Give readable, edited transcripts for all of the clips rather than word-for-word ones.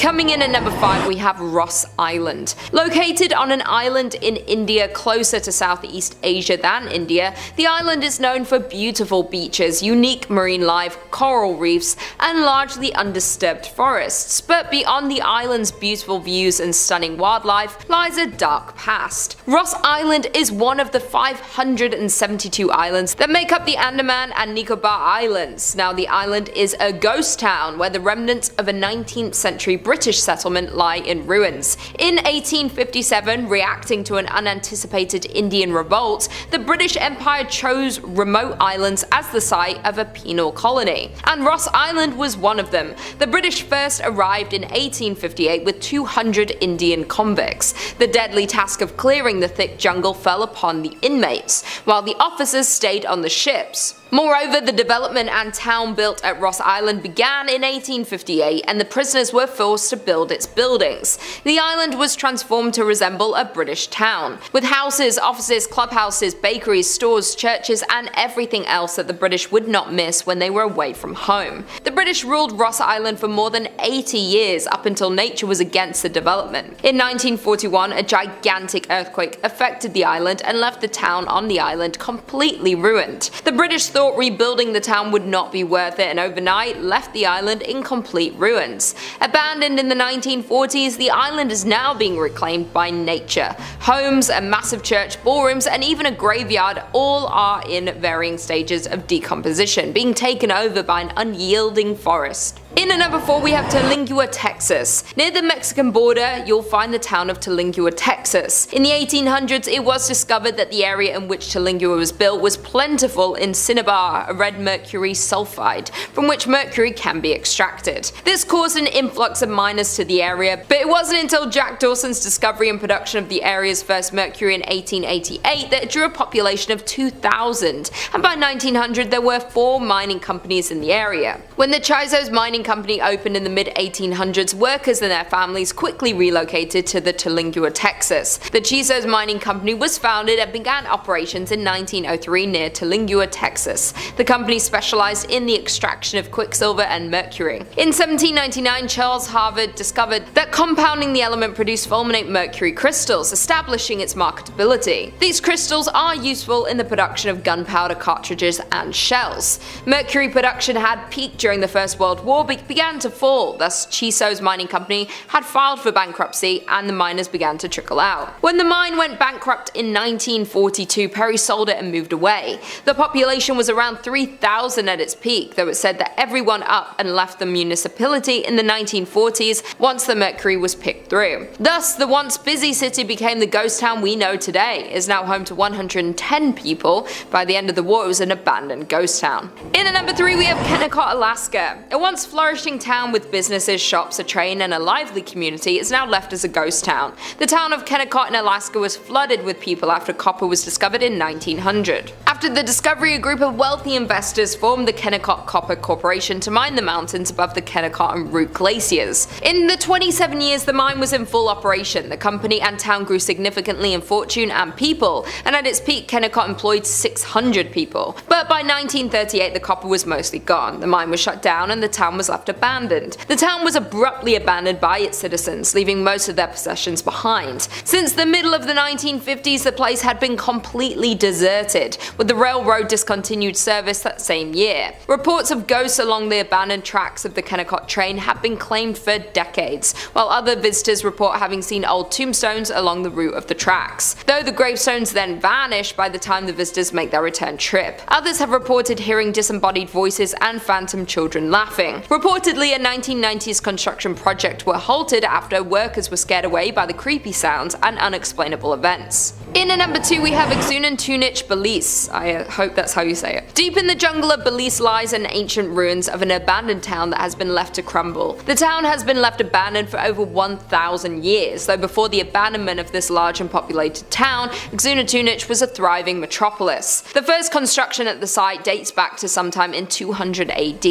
Coming in at number 5 we have Ross Island. Located on an island in India closer to Southeast Asia than India, the island is known for beautiful beaches, unique marine life, coral reefs, and largely undisturbed forests. But beyond the island's beautiful views and stunning wildlife lies a dark past. Ross Island is one of the 572 islands that make up the Andaman and Nicobar Islands. Now, the island is a ghost town where the remnants of a 19th century British settlement lie in ruins. In 1857, reacting to an unanticipated Indian revolt, the British Empire chose remote islands as the site of a penal colony, and Ross Island was one of them. The British first arrived in 1858 with 200 Indian convicts. The deadly task of clearing the thick jungle fell upon the inmates, while the officers stayed on the ships. Moreover, the development and town built at Ross Island began in 1858, and the prisoners were forced to build its buildings. The island was transformed to resemble a British town, with houses, offices, clubhouses, bakeries, stores, churches, and everything else that the British would not miss when they were away from home. The British ruled Ross Island for more than 80 years, up until nature was against the development. In 1941, a gigantic earthquake affected the island and left the town on the island completely ruined. The British thought rebuilding the town would not be worth it, and overnight left the island in complete ruins. Abandoned in the 1940s, the island is now being reclaimed by nature. Homes, a massive church, ballrooms, and even a graveyard all are in varying stages of decomposition, being taken over by an unyielding forest. In at number 4 we have Tingua Texas. Near the Mexican border, you'll find the town of Tingua Texas. In the 1800s, it was discovered that the area in which Tingua was built was plentiful in cinnabar, a red mercury sulfide, from which mercury can be extracted. This caused an influx of miners to the area, but it wasn't until Jack Dawson's discovery and production of the area's first mercury in 1888 that it drew a population of 2,000, and by 1900 there were 4 mining companies in the area. When the Chiso's mining company opened in the mid-1800s, workers and their families quickly relocated to the Tingua Texas. The Chiso's mining company was founded and began operations in 1903 near Tingua, Texas. The company specialized in the extraction of quicksilver and mercury. In 1799, Charles Harvard discovered that compounding the element produced fulminate mercury crystals, establishing its marketability. These crystals are useful in the production of gunpowder cartridges and shells. Mercury production had peaked during the First World War but began to fall, thus Chiso's mining company had filed for bankruptcy and the miners began to trickle out. When the mine went bankrupt in 1942, Perry sold it and moved away. The population was around 3,000 at its peak, though it said that everyone up and left the municipality in the 1940s once the mercury was picked through. Thus, the once busy city became the ghost town we know today. It is now home to 110 people. By the end of the war, it was an abandoned ghost town. In at number 3 we have Kennot, Alaska. A once flourishing town with businesses, shops, a train, and a lively community is now left as a ghost town. The town of Kennot in Alaska was flooded with people after copper was discovered in 1900. After the discovery, a group of wealthy investors formed the Kennot Copper Corporation to mine the mountains above the Kennot and Root glaciers. In the 27 years the mine was in full operation, the company and town grew significantly in fortune and people, and at its peak Kennot employed 600 people. But by 1938 the copper was mostly gone, the mine was shut down and the town was left abandoned. The town was abruptly abandoned by its citizens, leaving most of their possessions behind. Since the middle of the 1950s, the place had been completely deserted, with the railroad discontinued service that same year. Reports of ghosts along the abandoned tracks of the Kennot train have been claimed for decades, while other visitors report having seen old tombstones along the route of the tracks, though the gravestones then vanish by the time the visitors make their return trip. Others have reported hearing disembodied voices and phantom children laughing. Reportedly, a 1990s construction project were halted after workers were scared away by the creepy sounds and unexplainable events. In at number 2 we have Exun Tunich, Belize. I hope that's how you say it. Deep in the jungle of Belize lies an ancient ruins of an abandoned town that has been left to crumble. The town has been left abandoned for over 1,000 years, though before the abandonment of this large and populated town, Exun Tunich was a thriving metropolis. The first construction at the site dates back to sometime in 200 AD,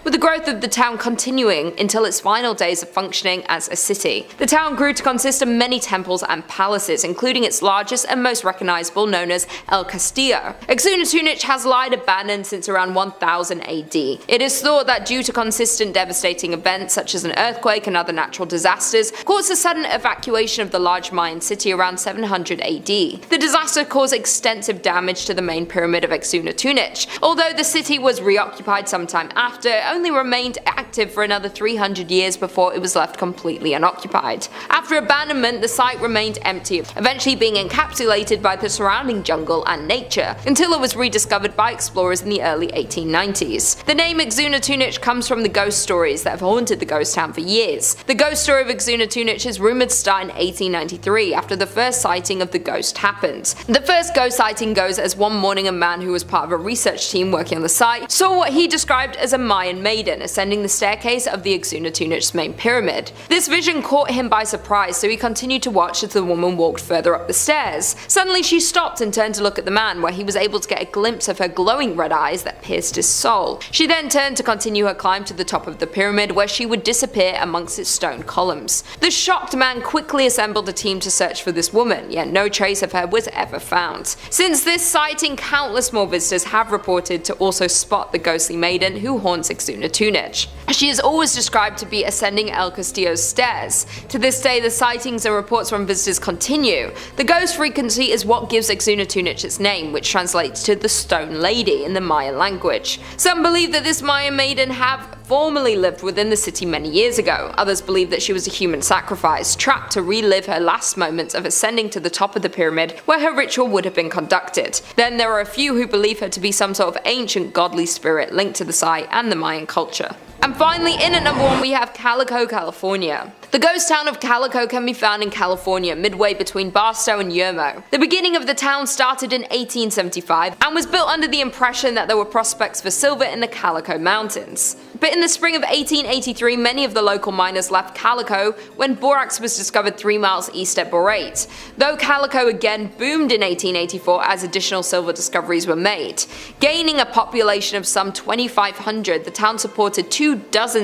with the growth of the town continuing until its final days of functioning as a city. The town grew to consist of many temples and palaces, including its largest and most recognizable known as El Castillo. Exun Tunich has lied abandoned since around 1000 AD. It is thought that due to consistent devastating events such as an earthquake and other natural disasters caused a sudden evacuation of the large Mayan city around 700 AD. The disaster caused extensive damage to the main pyramid of Exun Tunich. Although the city was reoccupied sometime after, it only remained active for another 300 years before it was left completely unoccupied. After abandonment, the site remained empty, eventually being encapsulated by the surrounding jungle and nature, until it was rediscovered by explorers in the early 1890s. The name Exun Tunich comes from the ghost stories that have haunted the ghost town for years. The ghost story of Exun Tunich is rumored to start in 1893 after the first sighting of the ghost happened. The first ghost sighting goes as one morning a man who was part of a research team working on the site saw what he described as a Mayan maiden ascending the staircase of the Exun Tunich's main pyramid. This vision caught him by surprise, so he continued to watch as the woman walked further up the stairs. Suddenly she stopped and turned to look at the man, where he was able to get a glimpse of her glowing red eyes that pierced his soul. She then turned to continue her climb to the top of the pyramid, where she would disappear amongst its stone columns. The shocked man quickly assembled a team to search for this woman, yet no trace of her was ever found. Since this sighting, countless more visitors have reported to also spot the ghostly maiden who haunts Exun Tunich. She is always described to be ascending El Castillo's stairs. To this day, the sightings and reports from visitors continue. The ghost frequency is what gives Exun Tunich its name, which translates to the Stone Lady in the Mayan language. Some believe that this Mayan maiden have formerly lived within the city many years ago. Others believe that she was a human sacrifice, trapped to relive her last moments of ascending to the top of the pyramid where her ritual would have been conducted. Then there are a few who believe her to be some sort of ancient godly spirit linked to the site and the Mayan culture. And finally, in at number 1 we have Calico, California. The ghost town of Calico can be found in California, midway between Barstow and Yermo. The beginning of the town started in 1875 and was built under the impression that there were prospects for silver in the Calico Mountains. But in the spring of 1883, many of the local miners left Calico when borax was discovered 3 miles east at Pryyot. Though Calico again boomed in 1884 as additional silver discoveries were made. Gaining a population of some 2,500, the town supported 24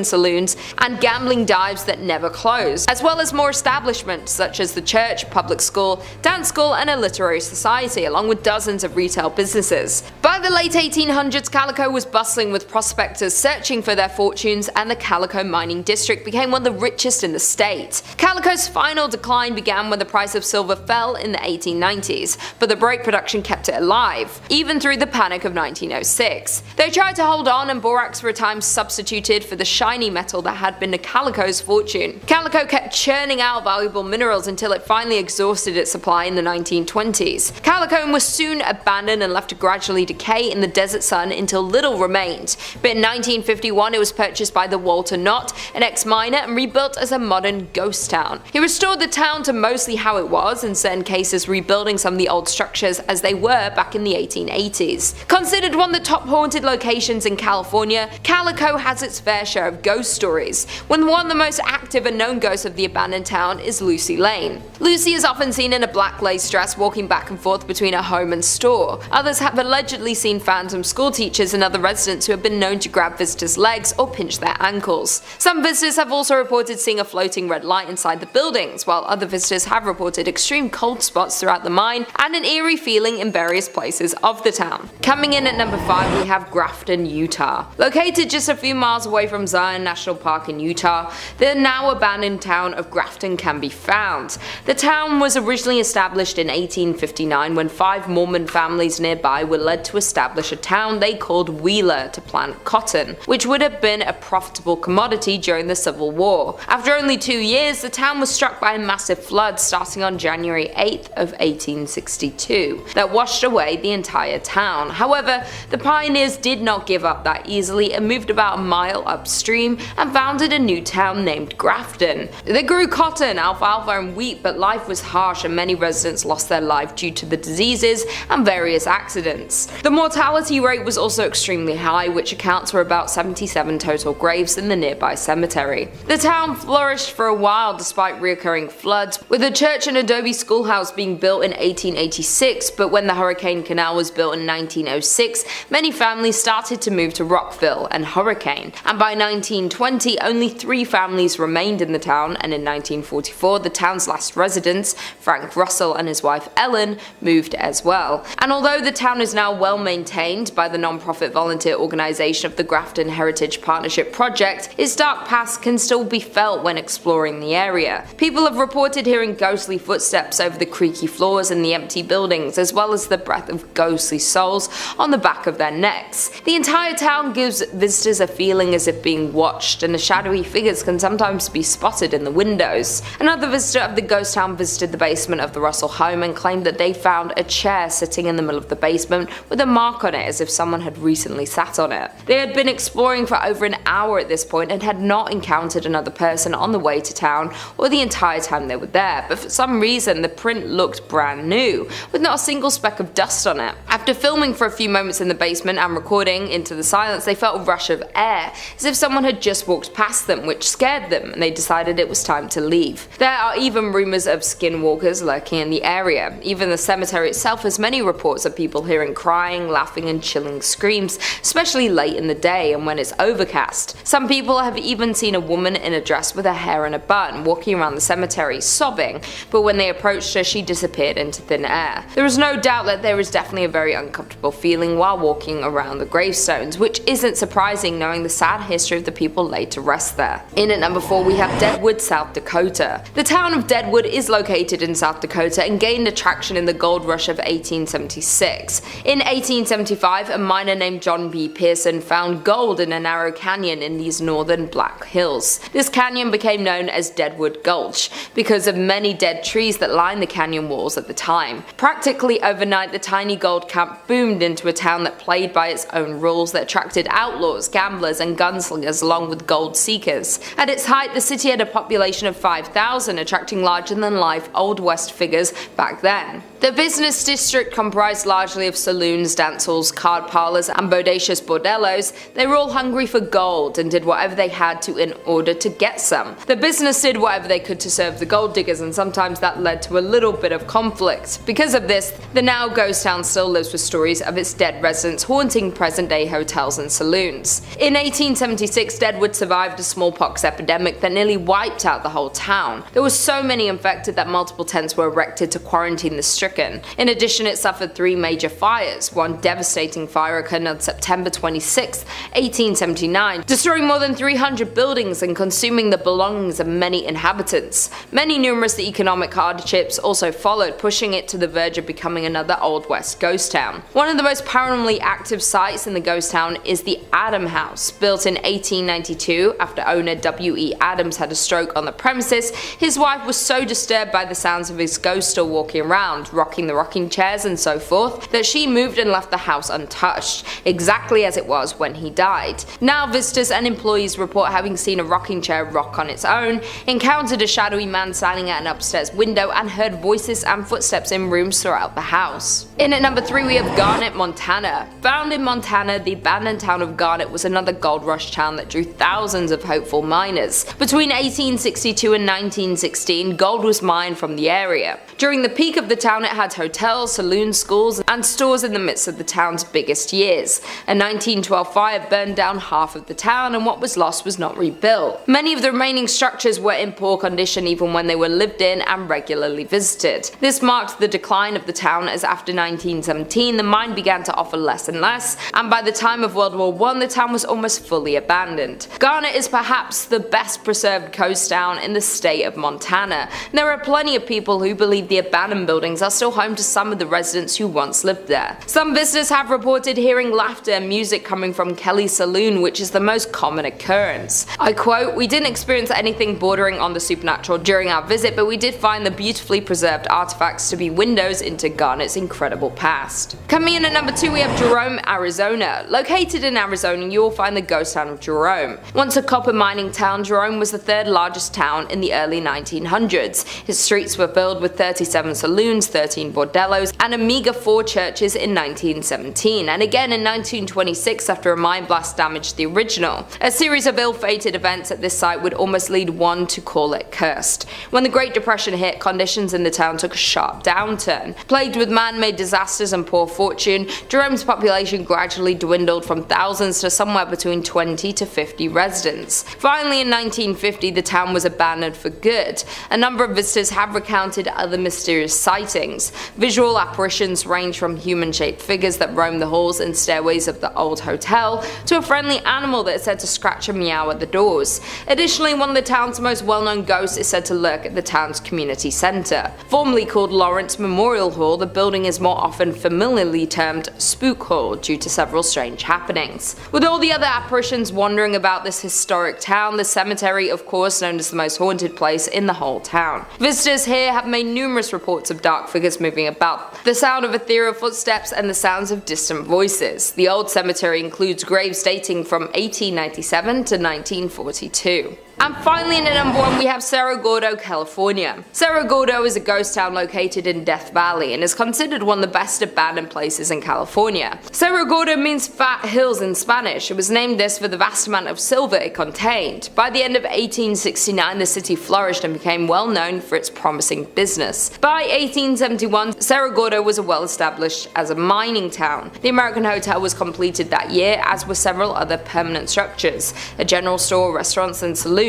saloons and gambling dives that never closed, as well as more establishments such as the church, public school, dance school, and a literary society, along with dozens of retail businesses. By the late 1800s, Calico was bustling with prospectors searching for their fortunes, and the Calico mining district became one of the richest in the state. Calico's final decline began when the price of silver fell in the 1890s, but the break production kept it alive, even through the panic of 1906. They tried to hold on, and borax for a time substituted for the shiny metal that had been the Calico's fortune. Calico kept churning out valuable minerals until it finally exhausted its supply in the 1920s. Calico was soon abandoned and left to gradually decay in the desert sun until little remained, but in 1951 it was purchased by the Walter Knott, an ex-miner, and rebuilt as a modern ghost town. He restored the town to mostly how it was, in certain cases rebuilding some of the old structures as they were back in the 1880s. Considered one of the top haunted locations in California, Calico has its fair share of ghost stories, when one of the most active and known ghosts of the abandoned town is Lucy Lane. Lucy is often seen in a black lace dress walking back and forth between her home and store. Others have allegedly seen phantom school teachers and other residents who have been known to grab visitors' legs or pinch their ankles. Some visitors have also reported seeing a floating red light inside the buildings, while other visitors have reported extreme cold spots throughout the mine and an eerie feeling in various places of the town. Coming in at number 5 we have Grafton, Utah. Located just a few miles away from Zion National Park in Utah, the now abandoned town of Grafton can be found. The town was originally established in 1859 when 5 Mormon families nearby were led to establish a town they called Wheeler to plant cotton, which would have been a profitable commodity during the Civil War. After only 2 years, the town was struck by a massive flood starting on January 8th of 1862 that washed away the entire town. However, the pioneers did not give up that easily and moved about a mile upstream and founded a new town named Grafton. They grew cotton, alfalfa, and wheat, but life was harsh and many residents lost their life due to the diseases and various accidents. The mortality rate was also extremely high, which accounts for about 77% 27 total graves in the nearby cemetery. The town flourished for a while despite recurring floods, with a church and adobe schoolhouse being built in 1886, but when the Hurricane Canal was built in 1906, many families started to move to Rockville and Hurricane, and by 1920 only 3 families remained in the town, and in 1944 the town's last residents, Frank Russell and his wife Ellen, moved as well. And although the town is now well maintained by the non-profit volunteer organization of the Grafton Heritage Partnership Project, its dark past can still be felt when exploring the area. People have reported hearing ghostly footsteps over the creaky floors in the empty buildings, as well as the breath of ghostly souls on the back of their necks. The entire town gives visitors a feeling as if being watched, and the shadowy figures can sometimes be spotted in the windows. Another visitor of the ghost town visited the basement of the Russell home and claimed that they found a chair sitting in the middle of the basement with a mark on it as if someone had recently sat on it. They had been exploring for over an hour at this point and had not encountered another person on the way to town or the entire time they were there, but for some reason the print looked brand new, with not a single speck of dust on it. After filming for a few moments in the basement and recording into the silence, they felt a rush of air, as if someone had just walked past them, which scared them, and they decided it was time to leave. There are even rumours of skinwalkers lurking in the area. Even the cemetery itself has many reports of people hearing crying, laughing and chilling screams, especially late in the day and when it's overcast. Some people have even seen a woman in a dress with her hair in a bun walking around the cemetery sobbing, but when they approached her she disappeared into thin air. There is no doubt that there is definitely a very uncomfortable feeling while walking around the gravestones, which isn't surprising knowing the sad history of the people laid to rest there. In at number 4 we have Deadwood, South Dakota. The town of Deadwood is located in South Dakota and gained attraction in the gold rush of 1876. In 1875, a miner named John B. Pearson found gold in a narrow canyon in these northern Black Hills. This canyon became known as Deadwood Gulch because of many dead trees that lined the canyon walls at the time. Practically overnight, the tiny gold camp boomed into a town that played by its own rules that attracted outlaws, gamblers and gunslingers along with gold seekers. At its height, the city had a population of 5,000, attracting larger-than-life Old West figures back then. The business district comprised largely of saloons, dance halls, card parlors, and bodacious bordellos. They were all hungry for gold and did whatever they had to in order to get some. The business did whatever they could to serve the gold diggers, and sometimes that led to a little bit of conflict. Because of this, the now ghost town still lives with stories of its dead residents haunting present-day hotels and saloons. In 1876, Deadwood survived a smallpox epidemic that nearly wiped out the whole town. There were so many infected that multiple tents were erected to quarantine the stricken. In addition, it suffered 3 major fires. One devastating fire occurred on September 26, 1879, destroying more than 300 buildings and consuming the belongings of many inhabitants. Many numerous economic hardships also followed, pushing it to the verge of becoming another Old West ghost town. One of the most paranormally active sites in the ghost town is the Adam House. Built in 1892 after owner W.E. Adams had a stroke on the premises, his wife was so disturbed by the sounds of his ghost still walking around, rocking the rocking chairs and so forth, that she moved and left the house untouched, exactly as it was when he died. Now visitors and employees report having seen a rocking chair rock on its own, encountered a shadowy man standing at an upstairs window, and heard voices and footsteps in rooms throughout the house. In at number 3 we have Garnet, Montana. Found in Montana, the abandoned town of Garnet was another gold rush town that drew thousands of hopeful miners. Between 1862 and 1916, gold was mined from the area. During the peak of the town, it had hotels, saloons, schools, and stores in the midst of the town's biggest years. A 1912 fire burned down half of the town, and what was lost was not rebuilt. Many of the remaining structures were in poor condition even when they were lived in and regularly visited. This marked the decline of the town, as after 1917 the mine began to offer less and less, and by the time of World War I the town was almost fully abandoned. Garnet is perhaps the best preserved coast town in the state of Montana. There are plenty of people who believe the abandoned buildings are still home to some of the residents who once lived there. Some visitors have reported hearing laughter and music coming from Kelly's Saloon, which is the most common occurrence. I quote, "We didn't experience anything bordering on the supernatural during our visit, but we did find the beautifully preserved artifacts to be windows into Garnet's incredible past." Coming in at number 2 we have Jerome, Arizona. Located in Arizona, you will find the ghost town of Jerome. Once a copper mining town, Jerome was the 3rd largest town in the early 1900s. Its streets were filled with 37 saloons, 13 13 bordellos, and a meager 4 churches in 1917, and again in 1926 after a mine blast damaged the original. A series of ill-fated events at this site would almost lead one to call it cursed. When the Great Depression hit, conditions in the town took a sharp downturn. Plagued with man-made disasters and poor fortune, Jerome's population gradually dwindled from thousands to somewhere between 20 to 50 residents. Finally, in 1950, the town was abandoned for good. A number of visitors have recounted other mysterious sightings. Visual apparitions range from human-shaped figures that roam the halls and stairways of the old hotel to a friendly animal that is said to scratch and meow at the doors. Additionally, one of the town's most well-known ghosts is said to lurk at the town's community center. Formerly called Lawrence Memorial Hall, the building is more often familiarly termed Spook Hall due to several strange happenings. With all the other apparitions wandering about this historic town, the cemetery, of course, known as the most haunted place in the whole town. Visitors here have made numerous reports of dark figures moving about, the sound of ethereal footsteps, and the sounds of distant voices. The old cemetery includes graves dating from 1897 to 1942. And finally, in at number 1, we have Cerro Gordo, California. Cerro Gordo is a ghost town located in Death Valley and is considered one of the best abandoned places in California. Cerro Gordo means fat hills in Spanish. It was named this for the vast amount of silver it contained. By the end of 1869, the city flourished and became well known for its promising business. By 1871, Cerro Gordo was well established as a mining town. The American Hotel was completed that year, as were several other permanent structures, a general store, restaurants, and saloons.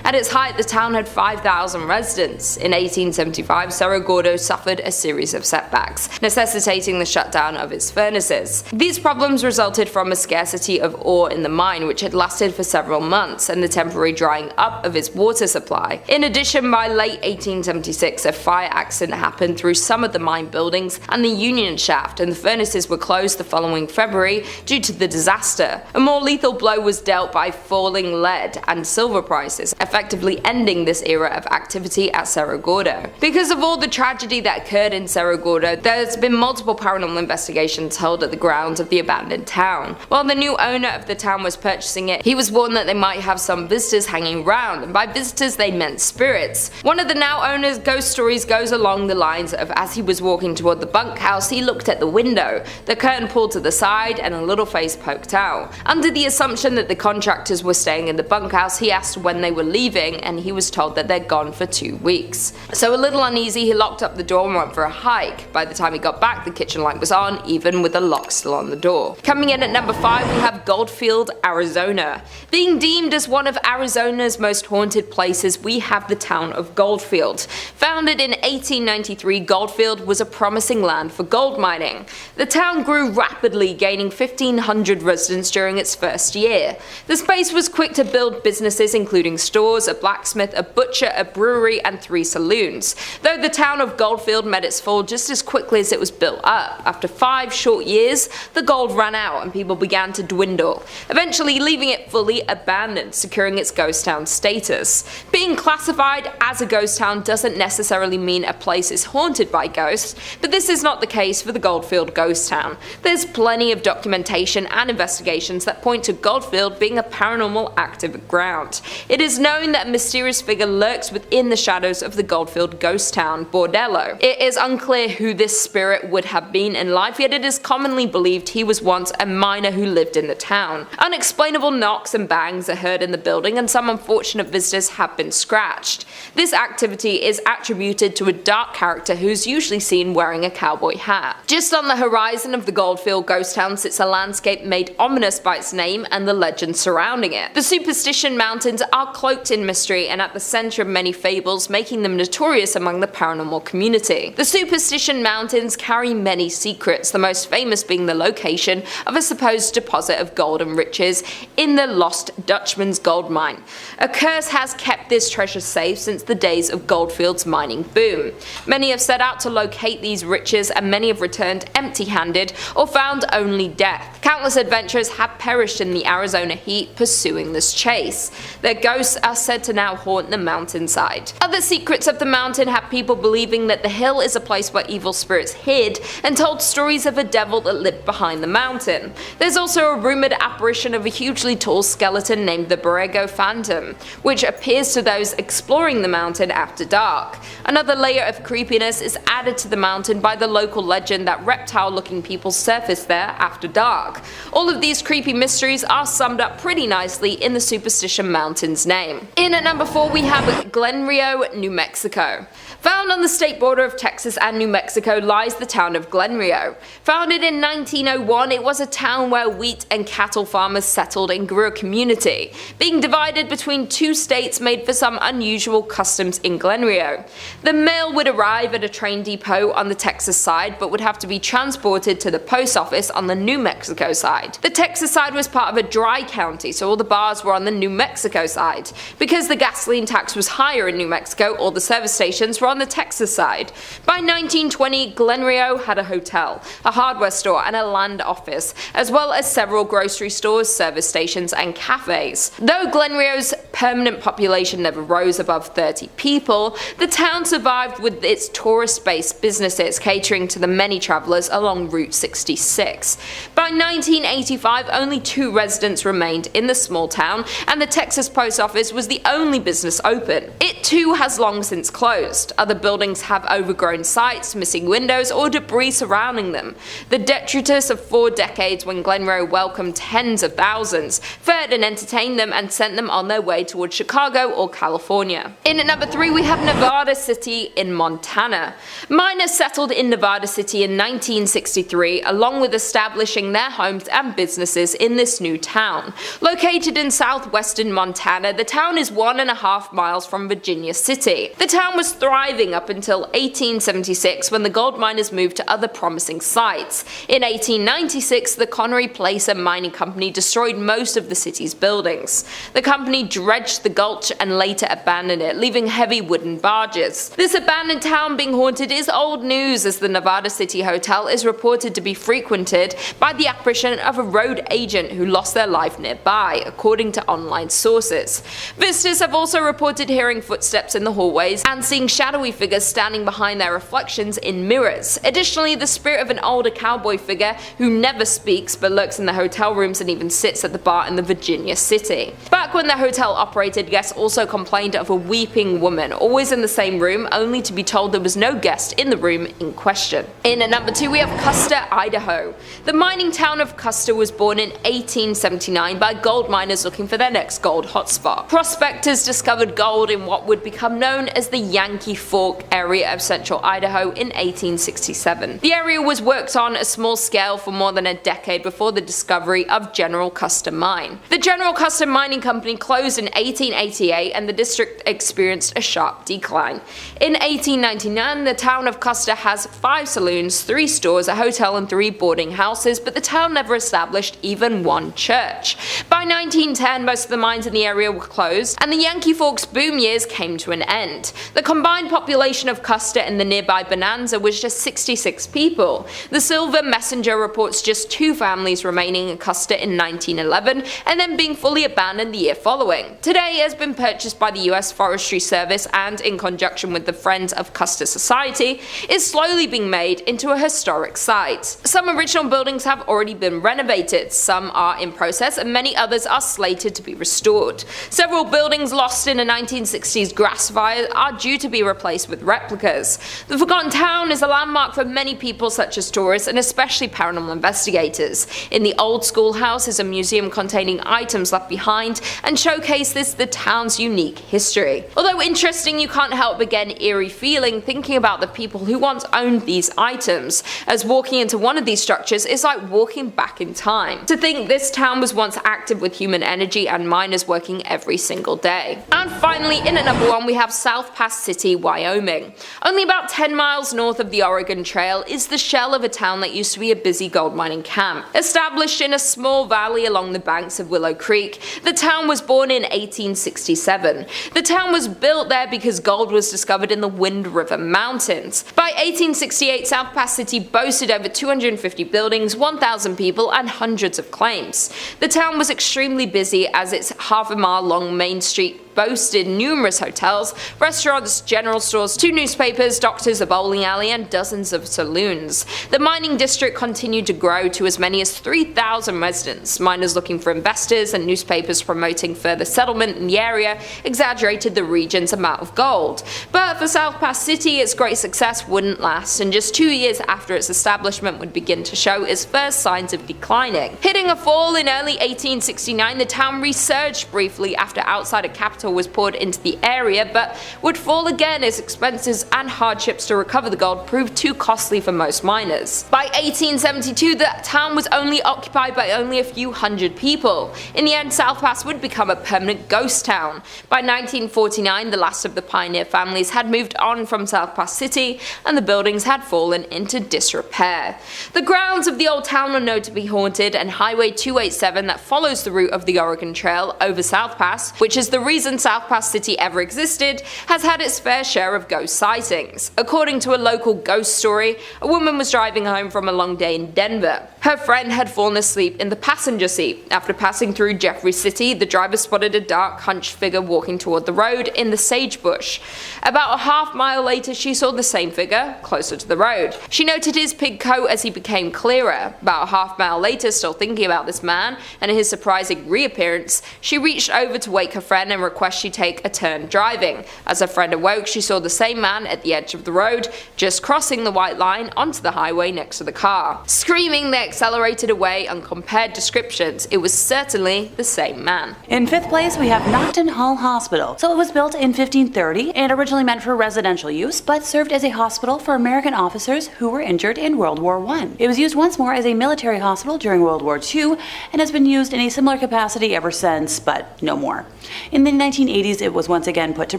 At its height, the town had 5,000 residents. In 1875, Cerro Gordo suffered a series of setbacks, necessitating the shutdown of its furnaces. These problems resulted from a scarcity of ore in the mine, which had lasted for several months, and the temporary drying up of its water supply. In addition, by late 1876, a fire accident happened through some of the mine buildings and the union shaft, and the furnaces were closed the following February due to the disaster. A more lethal blow was dealt by falling lead and silver prices, effectively ending this era of activity at Cerro Gordo. Because of all the tragedy that occurred in Cerro Gordo, there's been multiple paranormal investigations held at the grounds of the abandoned town. While the new owner of the town was purchasing it, he was warned that they might have some visitors hanging around, and by visitors they meant spirits. One of the now owner's ghost stories goes along the lines of, as he was walking toward the bunkhouse, he looked at the window, the curtain pulled to the side, and a little face poked out. Under the assumption that the contractors were staying in the bunkhouse, he asked when they were leaving, and he was told that they're gone for 2 weeks. So a little uneasy, he locked up the door and went for a hike. By the time he got back, the kitchen light was on, even with the lock still on the door. Coming in at number 5, we have Goldfield, Arizona. Being deemed as one of Arizona's most haunted places, we have the town of Goldfield. Founded in 1893, Goldfield was a promising land for gold mining. The town grew rapidly, gaining 1,500 residents during its first year. The space was quick to build businesses including stores, a blacksmith, a butcher, a brewery, and 3 saloons. Though the town of Goldfield met its fall just as quickly as it was built up. After 5 short years, the gold ran out and people began to dwindle, eventually leaving it fully abandoned, securing its ghost town status. Being classified as a ghost town doesn't necessarily mean a place is haunted by ghosts, but this is not the case for the Goldfield ghost town. There's plenty of documentation and investigations that point to Goldfield being a paranormal active ground. It is known that a mysterious figure lurks within the shadows of the Goldfield ghost town bordello. It is unclear who this spirit would have been in life, yet it is commonly believed he was once a miner who lived in the town. Unexplainable knocks and bangs are heard in the building, and some unfortunate visitors have been scratched. This activity is attributed to a dark character who's usually seen wearing a cowboy hat. Just on the horizon of the Goldfield ghost town sits a landscape made ominous by its name and the legends surrounding it. The Superstition Mountains are cloaked in mystery and at the center of many fables, making them notorious among the paranormal community. The Superstition Mountains carry many secrets, the most famous being the location of a supposed deposit of gold and riches in the Lost Dutchman's gold mine. A curse has kept this treasure safe since the days of Goldfield's mining boom. Many have set out to locate these riches, and many have returned empty-handed or found only death. Countless adventurers have perished in the Arizona heat pursuing this chase. Their where ghosts are said to now haunt the mountainside. Other secrets of the mountain have people believing that the hill is a place where evil spirits hid and told stories of a devil that lived behind the mountain. There's also a rumored apparition of a hugely tall skeleton named the Borrego Phantom, which appears to those exploring the mountain after dark. Another layer of creepiness is added to the mountain by the local legend that reptile-looking people surface there after dark. All of these creepy mysteries are summed up pretty nicely in the Superstition Mountain's name. In at number 4 we have Glenrio, New Mexico. Found on the state border of Texas and New Mexico lies the town of Glenrio. Founded in 1901, it was a town where wheat and cattle farmers settled and grew a community. Being divided between two states made for some unusual customs in Glenrio. The mail would arrive at a train depot on the Texas side, but would have to be transported to the post office on the New Mexico side. The Texas side was part of a dry county, so all the bars were on the New Mexico side. Because the gasoline tax was higher in New Mexico, all the service stations were on the Texas side. By 1920, Glenrio had a hotel, a hardware store and a land office, as well as several grocery stores, service stations and cafes. Though Glenrio's permanent population never rose above 30 people, the town survived with its tourist-based businesses catering to the many travelers along Route 66. By 1985, only 2 residents remained in the small town, and the Texas post office was the only business open. It too has long since closed. Other buildings have overgrown sites, missing windows, or debris surrounding them. The detritus of 4 decades when Glenrio welcomed tens of thousands, fed and entertained them, and sent them on their way towards Chicago or California. In at number 3 we have Nevada City in Montana. Miners settled in Nevada City in 1963, along with establishing their homes and businesses in this new town. Located in southwestern Montana, the town is 1.5 miles from Virginia City. The town was thriving up until 1876 when the gold miners moved to other promising sites. In 1896, the Connery Placer Mining Company destroyed most of the city's buildings. The company dredged the gulch and later abandoned it, leaving heavy wooden barges. This abandoned town being haunted is old news, as the Nevada City Hotel is reported to be frequented by the apparition of a road agent who lost their life nearby, according to online sources. Visitors have also reported hearing footsteps in the hallways and seeing shadowy figures standing behind their reflections in mirrors. Additionally, the spirit of an older cowboy figure who never speaks but lurks in the hotel rooms and even sits at the bar in the Virginia City. Back when the hotel operated, guests also complained of a weeping woman, always in the same room, only to be told there was no guest in the room in question. In at number 2 we have Kusta, Idaho. The mining town of Kusta was born in 1879 by gold miners looking for their next gold hotspot. Prospectors discovered gold in what would become known as the Yankee Fork area of central Idaho in 1867. The area was worked on a small scale for more than a decade before the discovery of General Kusta Mine. The General Kusta Mining Company closed in 1888 and the district experienced a sharp decline. In 1899, the town of Kusta has 5 saloons, 3 stores, a hotel and 3 boarding houses, but the town never established even one church. By 1910, most of the mines in the area were closed and the Yankee Fork's boom years came to an end. The combined population of Kusta and the nearby Bonanza was just 66 people. The Silver Messenger reports just 2 families remaining in Kusta in 1911 and then being fully abandoned the year following. Today it has been purchased by the US Forestry Service and, in conjunction with the Friends of Kusta Society, is slowly being made into a historic site. Some original buildings have already been renovated, some are in process and many others are slated to be restored. Several buildings lost in a 1960s grass fire are due to be replaced with replicas. The Forgotten Town is a landmark for many people such as tourists and especially paranormal investigators. In the old schoolhouse is a museum containing items left behind and showcases the town's unique history. Although interesting, you can't help but get an eerie feeling thinking about the people who once owned these items, as walking into one of these structures is like walking back in time. To think this town was once active with human energy and miners working every single day. And finally, in at number 1 we have South Pass City, Wyoming. Only about 10 miles north of the Oregon Trail is the shell of a town that used to be a busy gold mining camp. Established in a small valley along the banks of Willow Creek, the town was born in 1867. The town was built there because gold was discovered in the Wind River Mountains. By 1868, South Pass City boasted over 250 buildings, 1,000 people, and hundreds of claims. The town was extremely busy as it's half a mile long Main Street boasted numerous hotels, restaurants, general stores, 2 newspapers, doctors, a bowling alley, and dozens of saloons. The mining district continued to grow to as many as 3,000 residents. Miners looking for investors and newspapers promoting further settlement in the area exaggerated the region's amount of gold. But for South Pass City, its great success wouldn't last, and just 2 years after its establishment would begin to show its first signs of declining. Hitting a fall in early 1869, the town resurged briefly after outsider capital was poured into the area, but would fall again as expenses and hardships to recover the gold proved too costly for most miners. By 1872, the town was only occupied by only a few hundred people. In the end, South Pass would become a permanent ghost town. By 1949, the last of the pioneer families had moved on from South Pass City, and the buildings had fallen into disrepair. The grounds of the old town are known to be haunted, and Highway 287 that follows the route of the Oregon Trail over South Pass, which is the reason South Pass City ever existed, has had its fair share of ghost sightings. According to a local ghost story, a woman was driving home from a long day in Denver. Her friend had fallen asleep in the passenger seat. After passing through Jeffrey City, the driver spotted a dark, hunched figure walking toward the road in the sagebrush. About a half-mile later, she saw the same figure closer to the road. She noted his pig coat as he became clearer. About a half-mile later, still thinking about this man and his surprising reappearance, she reached over to wake her friend and request she take a turn driving. As her friend awoke, she saw the same man at the edge of the road, just crossing the white line onto the highway next to the car. Screaming, they accelerated away and compared descriptions. It was certainly the same man. In 5th place, we have Noctton Hall Hospital. So it was built in 1530 and originally meant for residential use, but served as a hospital for American officers who were injured in World War I. It was used once more as a military hospital during World War II and has been used in a similar capacity ever since, but no more. In the 1980s, it was once again put to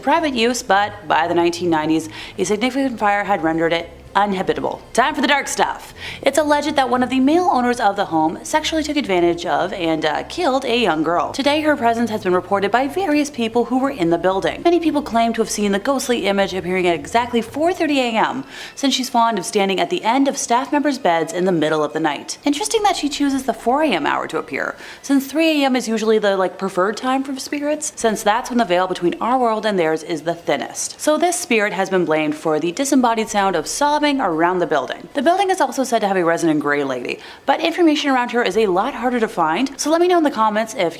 private use, but by the 1990s, a significant fire had rendered it uninhabitable. Time for the dark stuff. It's alleged that one of the male owners of the home sexually took advantage of and killed a young girl. Today, her presence has been reported by various people who were in the building. Many people claim to have seen the ghostly image appearing at exactly 4:30 a.m., since she's fond of standing at the end of staff members' beds in the middle of the night. Interesting that she chooses the 4 a.m. hour to appear, since 3 a.m. is usually the preferred time for spirits, since that's when the veil between our world and theirs is the thinnest. So this spirit has been blamed for the disembodied sound of sobbing around the building. The building is also said to have a resident gray lady, but information around her is a lot harder to find, so let me know in the comments if,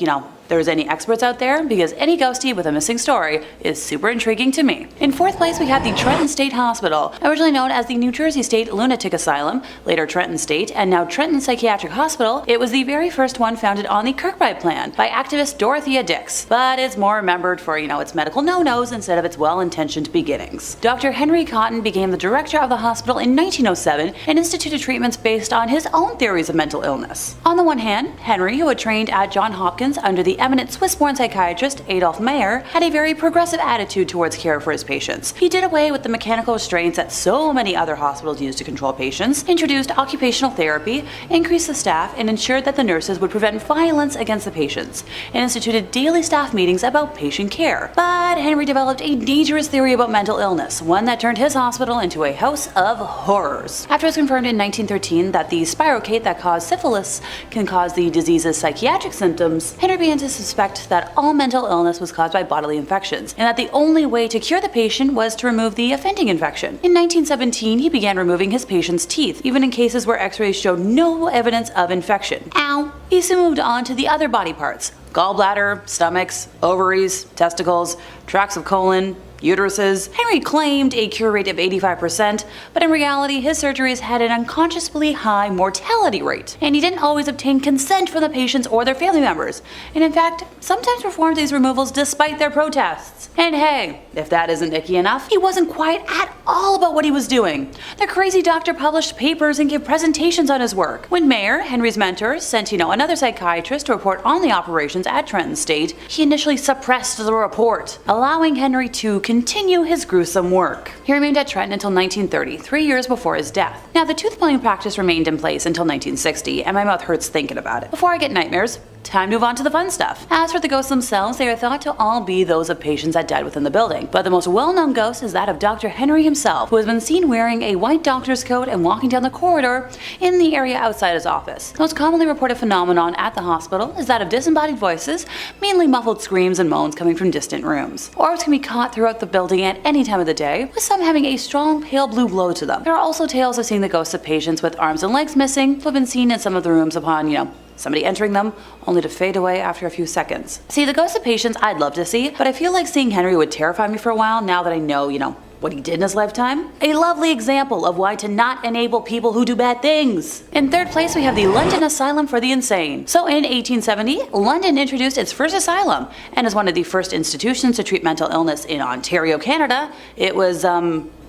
there's any experts out there, because any ghostie with a missing story is super intriguing to me. In 4th place, we have the Trenton State Hospital, originally known as the New Jersey State Lunatic Asylum, later Trenton State, and now Trenton Psychiatric Hospital. It was the very first one founded on the Kirkbride Plan by activist Dorothea Dix, but it's more remembered for, its medical no-nos instead of its well-intentioned beginnings. Dr. Henry Cotton became the director of the hospital in 1907 and instituted treatments based on his own theories of mental illness. On the one hand, Henry, who had trained at Johns Hopkins under the eminent Swiss-born psychiatrist Adolf Meyer, had a very progressive attitude towards care for his patients. He did away with the mechanical restraints that so many other hospitals use to control patients, introduced occupational therapy, increased the staff, and ensured that the nurses would prevent violence against the patients, and instituted daily staff meetings about patient care. But Henry developed a dangerous theory about mental illness, one that turned his hospital into a house of horrors. After it was confirmed in 1913 that the spirochete that caused syphilis can cause the disease's psychiatric symptoms, Henry began to suspect that all mental illness was caused by bodily infections, and that the only way to cure the patient was to remove the offending infection. In 1917, he began removing his patients' teeth, even in cases where x-rays showed no evidence of infection. Ow! He soon moved on to the other body parts: gallbladder, stomachs, ovaries, testicles, tracts of colon, uteruses. Henry claimed a cure rate of 85%, but in reality his surgeries had an unconsciously high mortality rate, and he didn't always obtain consent from the patients or their family members, and in fact sometimes performed these removals despite their protests. And hey, if that isn't icky enough, he wasn't quiet at all about what he was doing. The crazy doctor published papers and gave presentations on his work. When Meyer, Henry's mentor, sent another psychiatrist to report on the operations at Trenton State, he initially suppressed the report, allowing Henry to continue his gruesome work. He remained at Trenton until 1930, 3 years before his death. Now, the tooth pulling practice remained in place until 1960, and my mouth hurts thinking about it. Before I get nightmares, Time to move on to the fun stuff. As for the ghosts themselves, they are thought to all be those of patients that died within the building, but the most well-known ghost is that of Dr. Henry himself, who has been seen wearing a white doctor's coat and walking down the corridor in the area outside his office. The most commonly reported phenomenon at the hospital is that of disembodied voices, mainly muffled screams and moans coming from distant rooms. Orbs can be caught throughout the building at any time of the day, with some having a strong pale blue glow to them. There are also tales of seeing the ghosts of patients with arms and legs missing, who have been seen in some of the rooms upon, somebody entering them, only to fade away after a few seconds. See, the ghosts of patients I'd love to see, but I feel like seeing Henry would terrify me for a while now that I know, what he did in his lifetime. A lovely example of why to not enable people who do bad things. In third place, we have the London Asylum for the Insane. So in 1870, London introduced its first asylum, and as one of the first institutions to treat mental illness in Ontario, Canada, it was,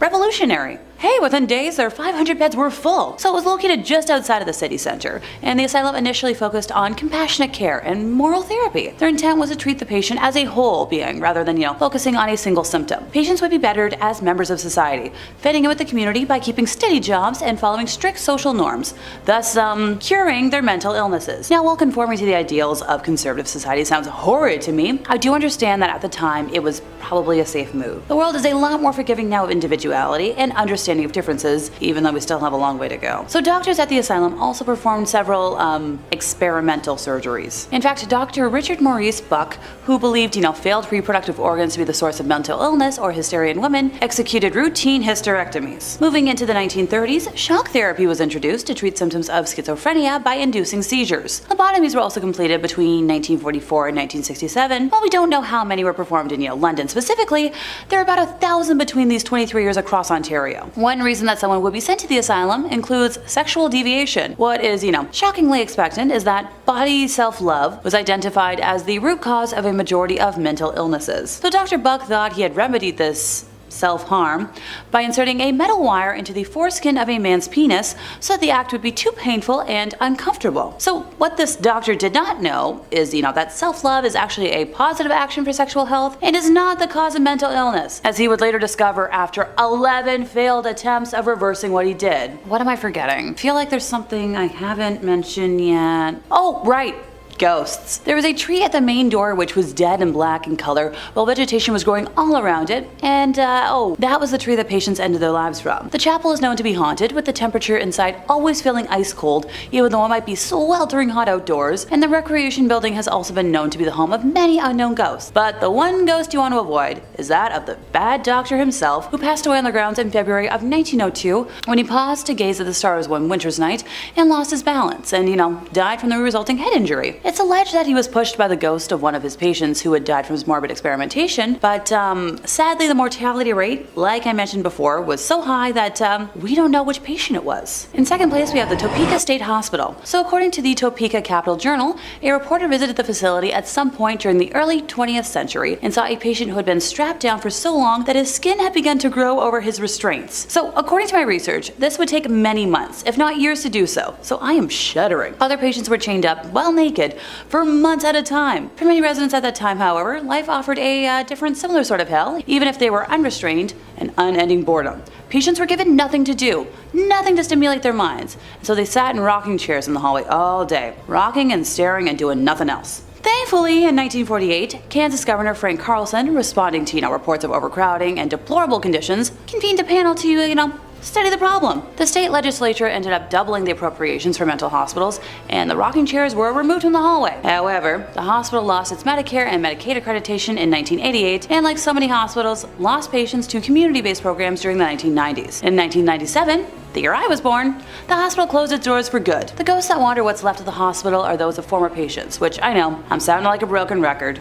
revolutionary. Hey, within days, their 500 beds were full. So it was located just outside of the city center, and the asylum initially focused on compassionate care and moral therapy. Their intent was to treat the patient as a whole being, rather than, focusing on a single symptom. Patients would be bettered as members of society, fitting in with the community by keeping steady jobs and following strict social norms, thus, curing their mental illnesses. Now, while conforming to the ideals of conservative society sounds horrid to me, I do understand that at the time, it was probably a safe move. The world is a lot more forgiving now of individuality and understanding of differences, even though we still have a long way to go. So doctors at the asylum also performed several experimental surgeries. In fact, Dr. Richard Maurice Buck, who believed, failed reproductive organs to be the source of mental illness or hysteria in women, executed routine hysterectomies. Moving into the 1930s, shock therapy was introduced to treat symptoms of schizophrenia by inducing seizures. Lobotomies were also completed between 1944 and 1967. While we don't know how many were performed in, London specifically, there are about 1,000 between these 23 years across Ontario. One reason that someone would be sent to the asylum includes sexual deviation. What is, shockingly expectant is that body self-love was identified as the root cause of a majority of mental illnesses. So Dr. Buck thought he had remedied this self-harm by inserting a metal wire into the foreskin of a man's penis so that the act would be too painful and uncomfortable. So what this doctor did not know is, that self-love is actually a positive action for sexual health and is not the cause of mental illness, as he would later discover after 11 failed attempts of reversing what he did. What am I forgetting? I feel like there's something I haven't mentioned yet. Oh, right! Ghosts. There was a tree at the main door which was dead and black in color, while vegetation was growing all around it, and that was the tree that patients ended their lives from. The chapel is known to be haunted, with the temperature inside always feeling ice cold, even though it might be sweltering hot outdoors, and the recreation building has also been known to be the home of many unknown ghosts. But the one ghost you want to avoid is that of the bad doctor himself, who passed away on the grounds in February of 1902 when he paused to gaze at the stars one winter's night and lost his balance and, died from the resulting head injury. It's alleged that he was pushed by the ghost of one of his patients who had died from his morbid experimentation, but sadly the mortality rate, like I mentioned before, was so high that we don't know which patient it was. In second place, we have the Topeka State Hospital. So according to the Topeka Capital Journal, a reporter visited the facility at some point during the early 20th century and saw a patient who had been strapped down for so long that his skin had begun to grow over his restraints. So according to my research, this would take many months, if not years, to do so. So I am shuddering. Other patients were chained up, well naked, for months at a time. For many residents at that time, however, life offered a different similar sort of hell, even if they were unrestrained and unending boredom. Patients were given nothing to do, nothing to stimulate their minds, so they sat in rocking chairs in the hallway all day, rocking and staring and doing nothing else. Thankfully, in 1948, Kansas Governor Frank Carlson, responding to, reports of overcrowding and deplorable conditions, convened a panel to, study the problem. The state legislature ended up doubling the appropriations for mental hospitals, and the rocking chairs were removed from the hallway. However, the hospital lost its Medicare and Medicaid accreditation in 1988, and like so many hospitals, lost patients to community-based programs during the 1990s. In 1997, the year I was born, the hospital closed its doors for good. The ghosts that wander what's left of the hospital are those of former patients, which I know, I'm sounding like a broken record.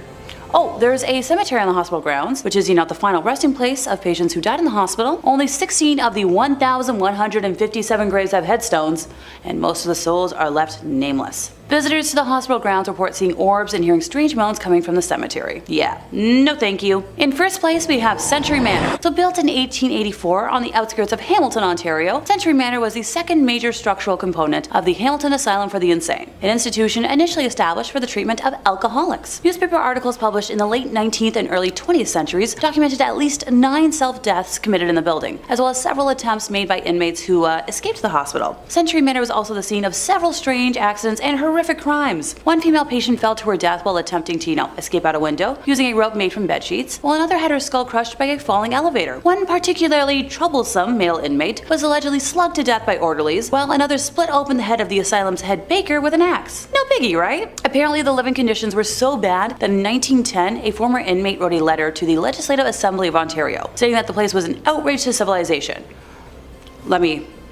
Oh, there's a cemetery on the hospital grounds, which is, the final resting place of patients who died in the hospital. Only 16 of the 1,157 graves have headstones, and most of the souls are left nameless. Visitors to the hospital grounds report seeing orbs and hearing strange moans coming from the cemetery. Yeah, no thank you. In first place, we have Century Manor. So built in 1884 on the outskirts of Hamilton, Ontario, Century Manor was the second major structural component of the Hamilton Asylum for the Insane, an institution initially established for the treatment of alcoholics. Newspaper articles published in the late 19th and early 20th centuries documented at least 9 self-deaths committed in the building, as well as several attempts made by inmates who escaped the hospital. Century Manor was also the scene of several strange accidents and horrific horrific crimes. One female patient fell to her death while attempting to, escape out a window using a rope made from bed sheets, while another had her skull crushed by a falling elevator. One particularly troublesome male inmate was allegedly slugged to death by orderlies, while another split open the head of the asylum's head baker with an axe. No biggie, right? Apparently the living conditions were so bad that in 1910, a former inmate wrote a letter to the Legislative Assembly of Ontario, stating that the place was an outrage to civilization.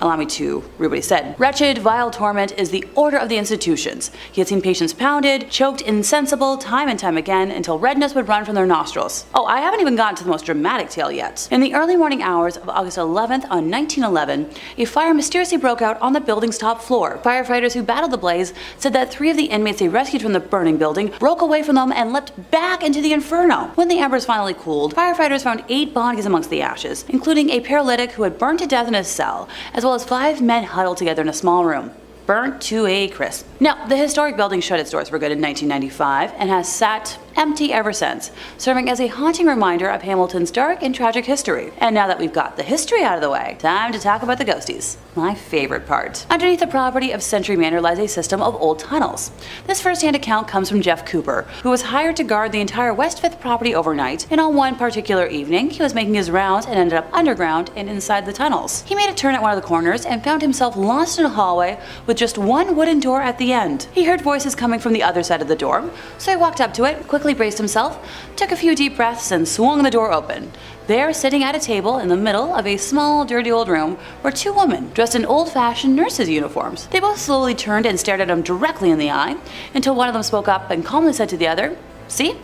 Allow me to read what he said. Wretched, vile torment is the order of the institutions. He had seen patients pounded, choked insensible time and time again until redness would run from their nostrils. Oh, I haven't even gotten to the most dramatic tale yet. In the early morning hours of August 11th on 1911, a fire mysteriously broke out on the building's top floor. Firefighters who battled the blaze said that 3 of the inmates they rescued from the burning building broke away from them and leapt back into the inferno. When the embers finally cooled, firefighters found 8 bodies amongst the ashes, including a paralytic who had burned to death in his cell, as well as 5 men huddled together in a small room, burnt to a crisp. Now, the historic building shut its doors for good in 1995 and has sat empty ever since, serving as a haunting reminder of Hamilton's dark and tragic history. And now that we've got the history out of the way, time to talk about the ghosties. My favorite part. Underneath the property of Century Manor lies a system of old tunnels. This first-hand account comes from Jeff Cooper, who was hired to guard the entire West 5th property overnight, and on one particular evening, he was making his rounds and ended up underground and inside the tunnels. He made a turn at one of the corners and found himself lost in a hallway with just one wooden door at the end. He heard voices coming from the other side of the door, so he walked up to it, quickly braced himself, took a few deep breaths, and swung the door open. There, sitting at a table in the middle of a small, dirty old room, were 2 women dressed in old-fashioned nurses' uniforms. They both slowly turned and stared at him directly in the eye, until one of them spoke up and calmly said to the other, "See?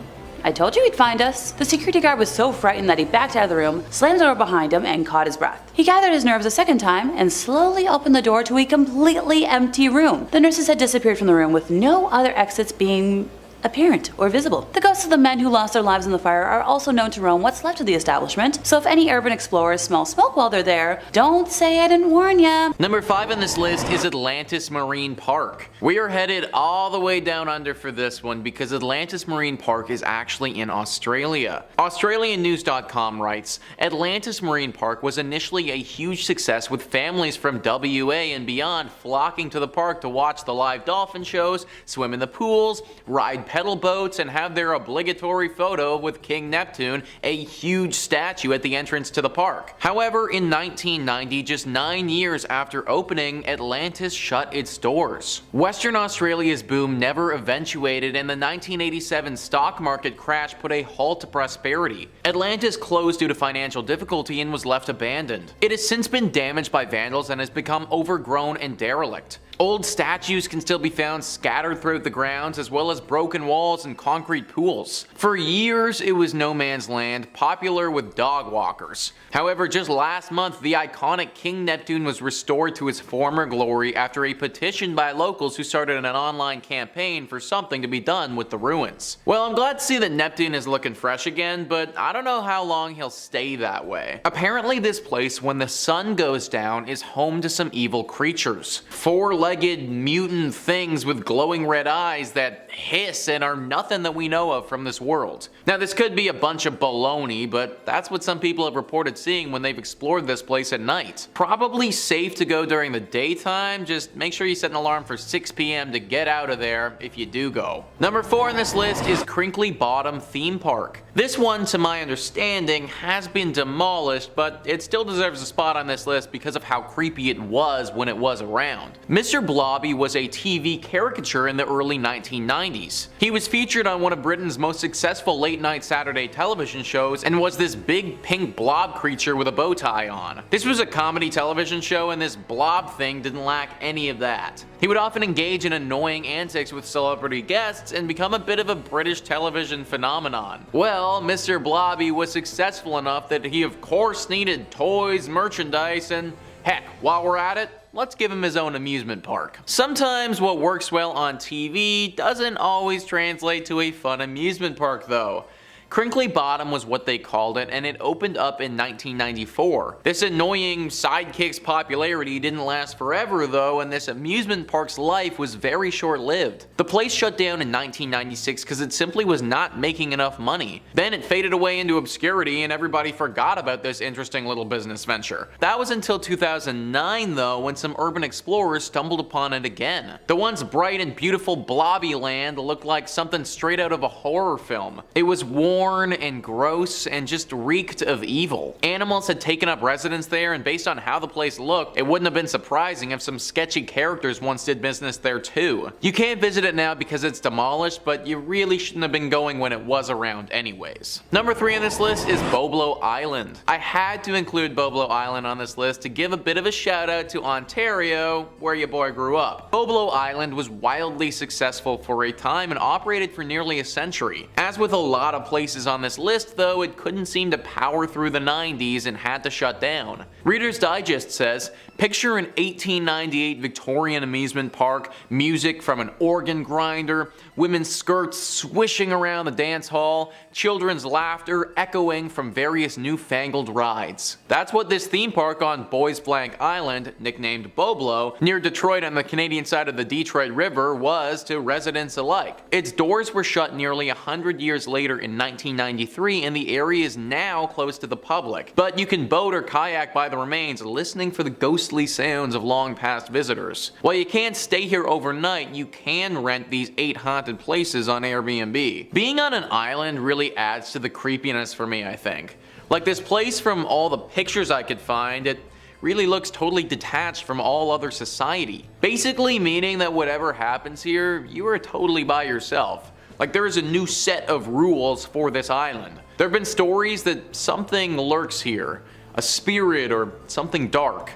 I told you he'd find us." The security guard was so frightened that he backed out of the room, slammed the door behind him, and caught his breath. He gathered his nerves a second time and slowly opened the door to a completely empty room. The nurses had disappeared from the room, with no other exits being apparent or visible. The ghosts of the men who lost their lives in the fire are also known to roam what's left of the establishment, so if any urban explorers smell smoke while they're there, don't say I didn't warn ya. Number 5 on this list is Atlantis Marine Park. We are headed all the way down under for this one because Atlantis Marine Park is actually in Australia. AustralianNews.com writes, Atlantis Marine Park was initially a huge success with families from WA and beyond flocking to the park to watch the live dolphin shows, swim in the pools, ride pedal boats, and have their obligatory photo with King Neptune, a huge statue at the entrance to the park. However, in 1990, just 9 years after opening, Atlantis shut its doors. Western Australia's boom never eventuated, and the 1987 stock market crash put a halt to prosperity. Atlantis closed due to financial difficulty and was left abandoned. It has since been damaged by vandals and has become overgrown and derelict. Old statues can still be found scattered throughout the grounds, as well as broken walls and concrete pools. For years, it was no man's land, popular with dog walkers. However, just last month, the iconic King Neptune was restored to his former glory after a petition by locals who started an online campaign for something to be done with the ruins. Well, I'm glad to see that Neptune is looking fresh again, but I don't know how long he'll stay that way. Apparently, this place, when the sun goes down, is home to some evil creatures. Four-legged mutant things with glowing red eyes that hiss and are nothing that we know of from this world. Now, this could be a bunch of baloney, but that's what some people have reported seeing when they've explored this place at night. Probably safe to go during the daytime, just make sure you set an alarm for 6 p.m. to get out of there if you do go. Number 4 on this list is Crinkly Bottom Theme Park. This one, to my understanding, has been demolished, but it still deserves a spot on this list because of how creepy it was when it was around. Mr. Blobby was a TV caricature in the early 1990s. He was featured on one of Britain's most successful late-night Saturday television shows and was this big pink blob creature with a bow tie on. This was a comedy television show, and this blob thing didn't lack any of that. He would often engage in annoying antics with celebrity guests and become a bit of a British television phenomenon. Well, Mr. Blobby was successful enough that he of course needed toys, merchandise, and heck, while we're at it, let's give him his own amusement park. Sometimes what works well on TV doesn't always translate to a fun amusement park though. Crinkly Bottom was what they called it, and it opened up in 1994. This annoying sidekick's popularity didn't last forever though, and this amusement park's life was very short-lived. The place shut down in 1996 because it simply was not making enough money. Then it faded away into obscurity and everybody forgot about this interesting little business venture. That was until 2009 though, when some urban explorers stumbled upon it again. The once bright and beautiful blobby land looked like something straight out of a horror film. It was worn and gross and just reeked of evil. Animals had taken up residence there, and based on how the place looked, it wouldn't have been surprising if some sketchy characters once did business there too. You can't visit it now because it's demolished, but you really shouldn't have been going when it was around anyways. Number 3 on this list is Bobo Island. I had to include Bobo Island on this list to give a bit of a shout out to Ontario, where your boy grew up. Bobo Island was wildly successful for a time and operated for nearly a century. As with a lot of places on this list though, it couldn't seem to power through the 90s and had to shut down. Reader's Digest says, picture an 1898 Victorian amusement park, music from an organ grinder, women's skirts swishing around the dance hall, children's laughter echoing from various newfangled rides. That's what this theme park on Boys Blank Island, nicknamed Bobo, near Detroit on the Canadian side of the Detroit River, was to residents alike. Its doors were shut nearly 100 years later in 1993, and the area is now closed to the public. But you can boat or kayak by the remains, listening for the ghostly sounds of long past visitors. While you can't stay here overnight, you can rent these 8 haunted places on Airbnb. Being on an island really adds to the creepiness for me, I think. Like this place, from all the pictures I could find, it really looks totally detached from all other society. Basically meaning that whatever happens here, you are totally by yourself. Like there is a new set of rules for this island. There have been stories that something lurks here, a spirit or something dark.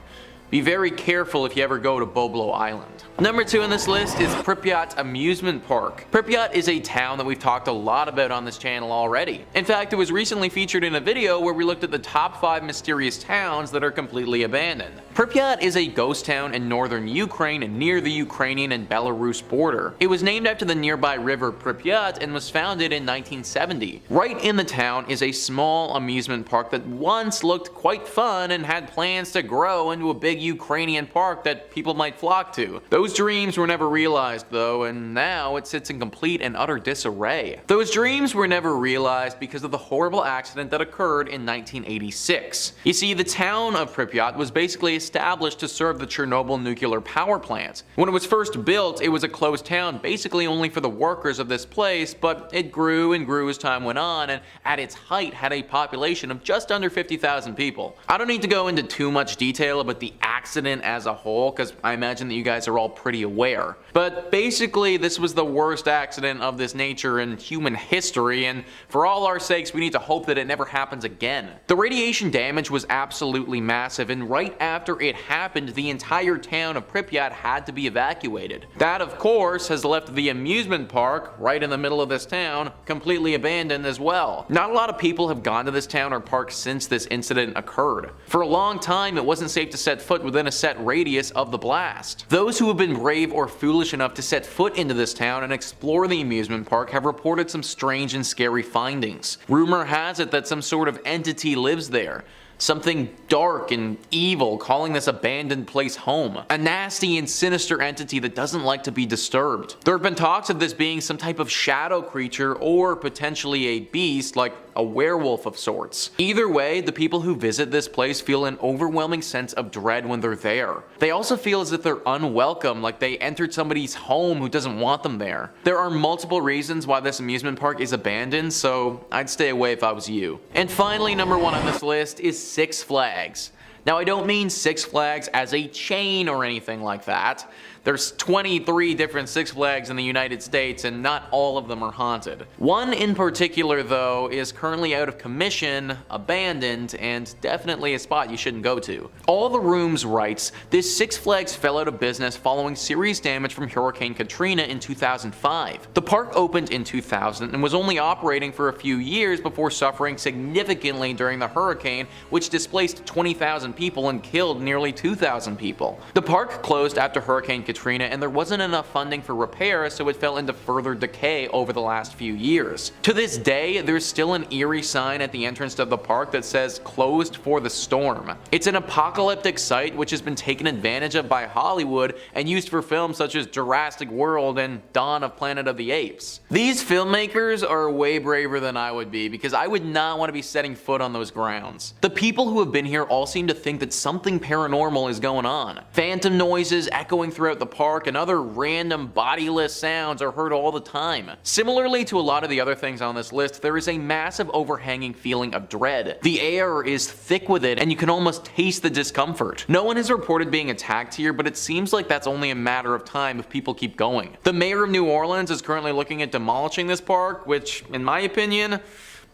Be very careful if you ever go to Bobo Island. Number 2 on this list is Pryyot Amusement Park. Pryyot is a town that we've talked a lot about on this channel already. In fact, it was recently featured in a video where we looked at the top 5 mysterious towns that are completely abandoned. Pryyot is a ghost town in northern Ukraine and near the Ukrainian and Belarus border. It was named after the nearby river Pryyot and was founded in 1970. Right in the town is a small amusement park that once looked quite fun and had plans to grow into a big Ukrainian park that people might flock to. Those dreams were never realized though, and now it sits in complete and utter disarray. Those dreams were never realized because of the horrible accident that occurred in 1986. You see, the town of Pryyot was basically established to serve the Chernobyl nuclear power plant. When it was first built, it was a closed town basically only for the workers of this place, but it grew and grew as time went on, and at its height had a population of just under 50,000 people. I don't need to go into too much detail about the accident as a whole, because I imagine that you guys are all pretty aware. But basically, this was the worst accident of this nature in human history, and for all our sakes, we need to hope that it never happens again. The radiation damage was absolutely massive, and right after it happened, the entire town of Pryyot had to be evacuated. That, of course, has left the amusement park, right in the middle of this town, completely abandoned as well. Not a lot of people have gone to this town or park since this incident occurred. For a long time, it wasn't safe to set foot within a set radius of the blast. Those who have been brave or foolish enough to set foot into this town and explore the amusement park have reported some strange and scary findings. Rumor has it that some sort of entity lives there. Something dark and evil calling this abandoned place home. A nasty and sinister entity that doesn't like to be disturbed. There have been talks of this being some type of shadow creature or potentially a beast like a werewolf of sorts. Either way, the people who visit this place feel an overwhelming sense of dread when they're there. They also feel as if they're unwelcome, like they entered somebody's home who doesn't want them there. There are multiple reasons why this amusement park is abandoned, so I'd stay away if I was you. And finally, number 1 on this list is Six Flags. Now, I don't mean Six Flags as a chain or anything like that. There's 23 different Six Flags in the United States, and not all of them are haunted. One in particular, though, is currently out of commission, abandoned, and definitely a spot you shouldn't go to. All the Rooms writes, this Six Flags fell out of business following serious damage from Hurricane Katrina in 2005. The park opened in 2000 and was only operating for a few years before suffering significantly during the hurricane, which displaced 20,000 people and killed nearly 2,000 people. The park closed after Hurricane Katrina Katrina, and there wasn't enough funding for repair, so it fell into further decay over the last few years. To this day, there's still an eerie sign at the entrance to the park that says "closed for the storm." It's an apocalyptic site which has been taken advantage of by Hollywood and used for films such as Jurassic World and Dawn of Planet of the Apes. These filmmakers are way braver than I would be, because I would not want to be setting foot on those grounds. The people who have been here all seem to think that something paranormal is going on. Phantom noises echoing throughout the park and other random bodiless sounds are heard all the time. Similarly to a lot of the other things on this list, there is a massive overhanging feeling of dread. The air is thick with it and you can almost taste the discomfort. No one has reported being attacked here, but it seems like that's only a matter of time if people keep going. The mayor of New Orleans is currently looking at demolishing this park, which, in my opinion,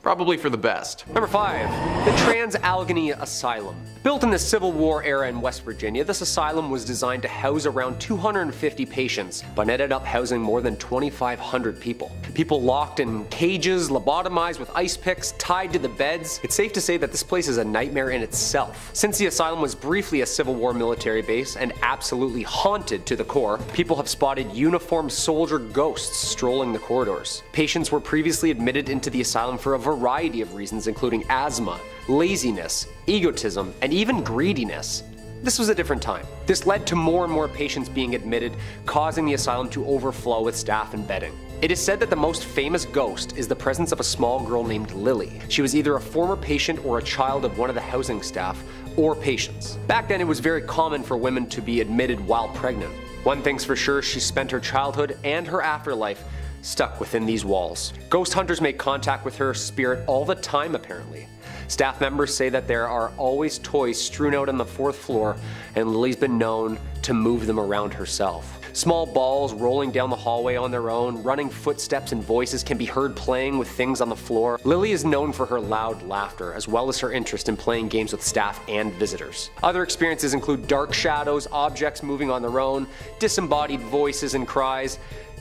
probably for the best. Number 5. The TransAlggony Asylum. Built in the Civil War era in West Virginia, this asylum was designed to house around 250 patients, but ended up housing more than 2,500 people. People locked in cages, lobotomized with ice picks, tied to the beds. It's safe to say that this place is a nightmare in itself. Since the asylum was briefly a Civil War military base and absolutely haunted to the core, people have spotted uniformed soldier ghosts strolling the corridors. Patients were previously admitted into the asylum for a variety of reasons, including asthma, laziness, egotism, and even greediness. This was a different time. This led to more and more patients being admitted, causing the asylum to overflow with staff and bedding. It is said that the most famous ghost is the presence of a small girl named Lily. She was either a former patient or a child of one of the housing staff or patients. Back then, it was very common for women to be admitted while pregnant. One thing's for sure, she spent her childhood and her afterlife stuck within these walls. Ghost hunters make contact with her spirit all the time, apparently. Staff members say that there are always toys strewn out on the 4th floor, and Lily's been known to move them around herself. Small balls rolling down the hallway on their own, running footsteps and voices can be heard playing with things on the floor. Lily is known for her loud laughter, as well as her interest in playing games with staff and visitors. Other experiences include dark shadows, objects moving on their own, disembodied voices and cries.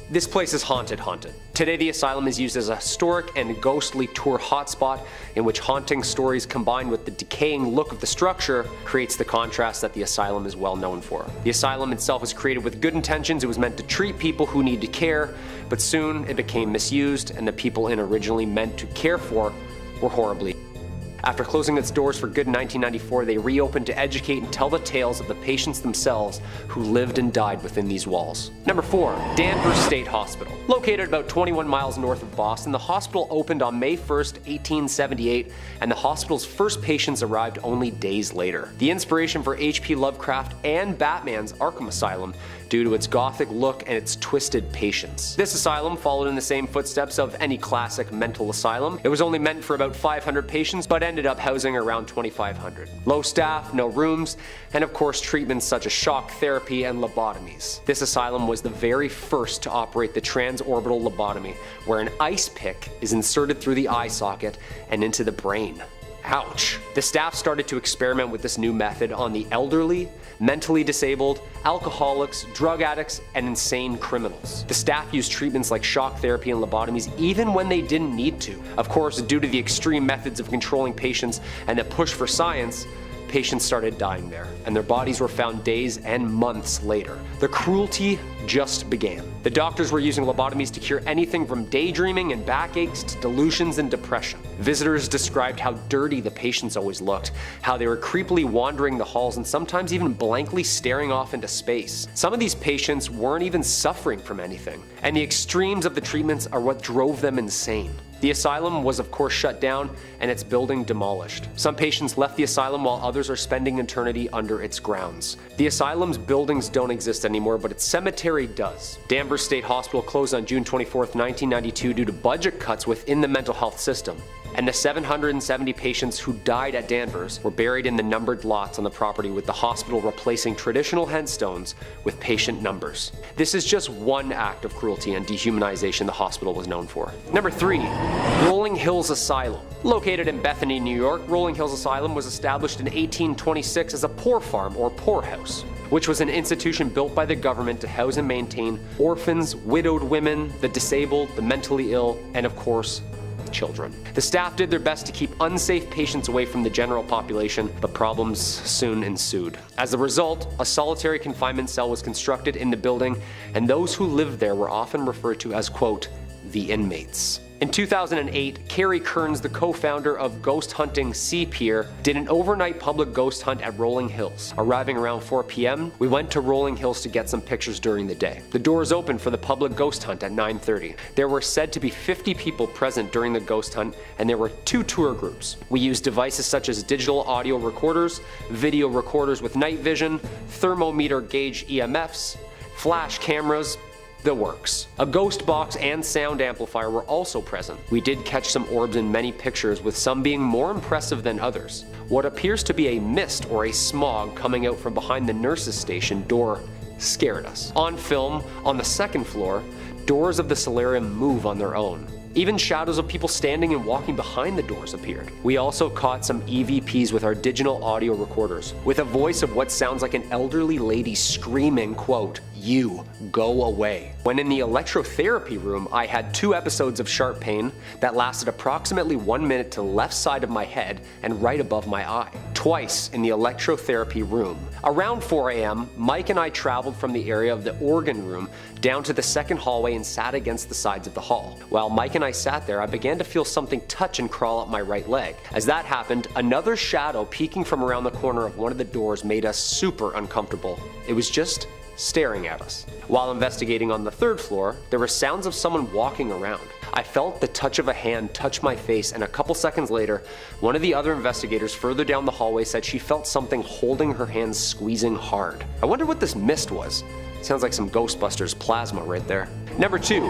This place is haunted. Today the asylum is used as a historic and ghostly tour hotspot in which haunting stories combined with the decaying look of the structure creates the contrast that the asylum is well known for. The asylum itself was created with good intentions. It was meant to treat people who needed care, but soon it became misused and the people it originally meant to care for were horribly. After closing its doors for good in 1994, they reopened to educate and tell the tales of the patients themselves who lived and died within these walls. Number 4. Danver State Hospital. Located about 21 miles north of Boston, the hospital opened on May 1st, 1878, and the hospital's first patients arrived only days later. The inspiration for H.P. Lovecraft and Batman's Arkham Asylum due to its gothic look and its twisted patients. This asylum followed in the same footsteps of any classic mental asylum. It was only meant for about 500 patients, but ended up housing around 2,500. Low staff, no rooms, and of course treatments such as shock therapy and lobotomies. This asylum was the very first to operate the transorbital lobotomy, where an ice pick is inserted through the eye socket and into the brain. Ouch. The staff started to experiment with this new method on the elderly, mentally disabled, alcoholics, drug addicts, and insane criminals. The staff used treatments like shock therapy and lobotomies even when they didn't need to. Of course, due to the extreme methods of controlling patients and the push for science, patients started dying there, and their bodies were found days and months later. The cruelty just began. The doctors were using lobotomies to cure anything from daydreaming and backaches to delusions and depression. Visitors described how dirty the patients always looked, how they were creepily wandering the halls and sometimes even blankly staring off into space. Some of these patients weren't even suffering from anything, and the extremes of the treatments are what drove them insane. The asylum was of course shut down and its building demolished. Some patients left the asylum while others are spending eternity under its grounds. The asylum's buildings don't exist anymore, but its cemetery does. Danver State Hospital closed on June 24, 1992 due to budget cuts within the mental health system. And the 770 patients who died at Danvers were buried in the numbered lots on the property, with the hospital replacing traditional headstones with patient numbers. This is just one act of cruelty and dehumanization the hospital was known for. Number 3. Rolling Hills Asylum. Located in Bethany, New York, Rolling Hills Asylum was established in 1826 as a poor farm or poorhouse, which was an institution built by the government to house and maintain orphans, widowed women, the disabled, the mentally ill, and of course, with children. The staff did their best to keep unsafe patients away from the general population, but problems soon ensued. As a result, a solitary confinement cell was constructed in the building, and those who lived there were often referred to as, quote, the inmates. In 2008, Carrie Kearns, the co-founder of ghost hunting Sea Pier, did an overnight public ghost hunt at Rolling Hills. Arriving around 4 p.m., we went to Rolling Hills to get some pictures during the day. The doors opened for the public ghost hunt at 9:30. There were said to be 50 people present during the ghost hunt, and there were 2 tour groups. We used devices such as digital audio recorders, video recorders with night vision, thermometer gauge EMFs, flash cameras, the works. A ghost box and sound amplifier were also present. We did catch some orbs in many pictures, with some being more impressive than others. What appears to be a mist or a smog coming out from behind the nurse's station door scared us. On film, on the 2nd floor, doors of the solarium move on their own. Even shadows of people standing and walking behind the doors appeared. We also caught some EVPs with our digital audio recorders, with a voice of what sounds like an elderly lady screaming, quote, "You, go away." When in the electrotherapy room, I had 2 episodes of sharp pain that lasted approximately 1 minute to the left side of my head and right above my eye. Twice in the electrotherapy room. Around 4 a.m., Mike and I traveled from the area of the organ room down to the 2nd hallway and sat against the sides of the hall. While Mike and I sat there, I began to feel something touch and crawl up my right leg. As that happened, another shadow peeking from around the corner of one of the doors made us super uncomfortable. It was just staring at us. While investigating on the 3rd floor, there were sounds of someone walking around. I felt the touch of a hand touch my face, and a couple seconds later, one of the other investigators further down the hallway said she felt something holding her hands squeezing hard. I wonder what this mist was. Sounds like some Ghostbusters plasma right there. Number 2,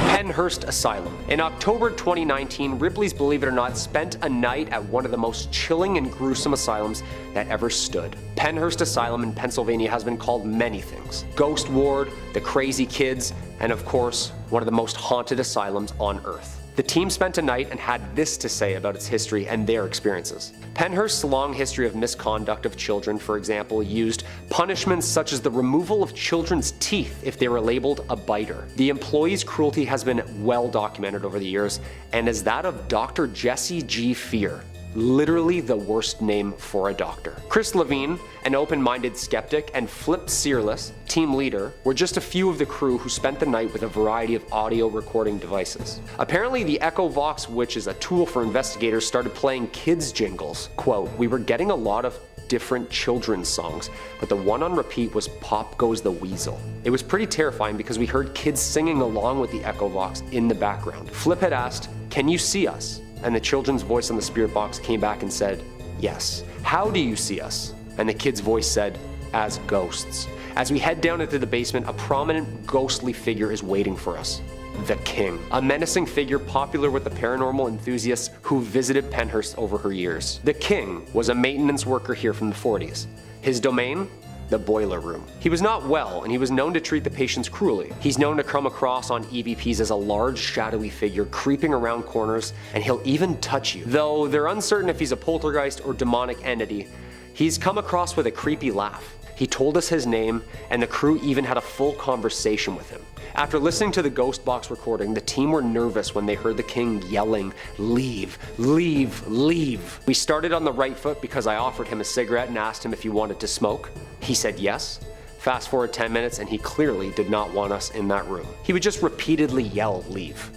Pennhurst Asylum. In October 2019, Ripley's Believe It or Not spent a night at one of the most chilling and gruesome asylums that ever stood. Pennhurst Asylum in Pennsylvania has been called many things. Ghost Ward, the Crazy Kids, and of course, one of the most haunted asylums on Earth. The team spent a night and had this to say about its history and their experiences. Pennhurst's long history of misconduct of children, for example, used punishments such as the removal of children's teeth if they were labeled a biter. The employees' cruelty has been well documented over the years, and is that of Dr. Jesse G. Fear. Literally the worst name for a doctor. Chris Levine, an open-minded skeptic, and Flip Searless, team leader, were just a few of the crew who spent the night with a variety of audio recording devices. Apparently the Echo Vox, which is a tool for investigators, started playing kids jingles. Quote, "We were getting a lot of different children's songs, but the one on repeat was Pop Goes the Weasel. It was pretty terrifying because we heard kids singing along with the Echo Vox in the background." Flip had asked, "Can you see us?" And the children's voice on the spirit box came back and said, "Yes." "How do you see us?" And the kid's voice said, "As ghosts." As we head down into the basement, a prominent ghostly figure is waiting for us. The King. A menacing figure popular with the paranormal enthusiasts who visited Pennhurst over her years. The King was a maintenance worker here from the 40s. His domain? The boiler room. He was not well, and he was known to treat the patients cruelly. He's known to come across on EVPs as a large shadowy figure creeping around corners, and he'll even touch you. Though they're uncertain if he's a poltergeist or demonic entity, he's come across with a creepy laugh. He told us his name, and the crew even had a full conversation with him. After listening to the Ghost Box recording, the team were nervous when they heard the King yelling, "Leave, leave, leave." We started on the right foot because I offered him a cigarette and asked him if he wanted to smoke. He said yes. Fast forward 10 minutes and he clearly did not want us in that room. He would just repeatedly yell, "Leave."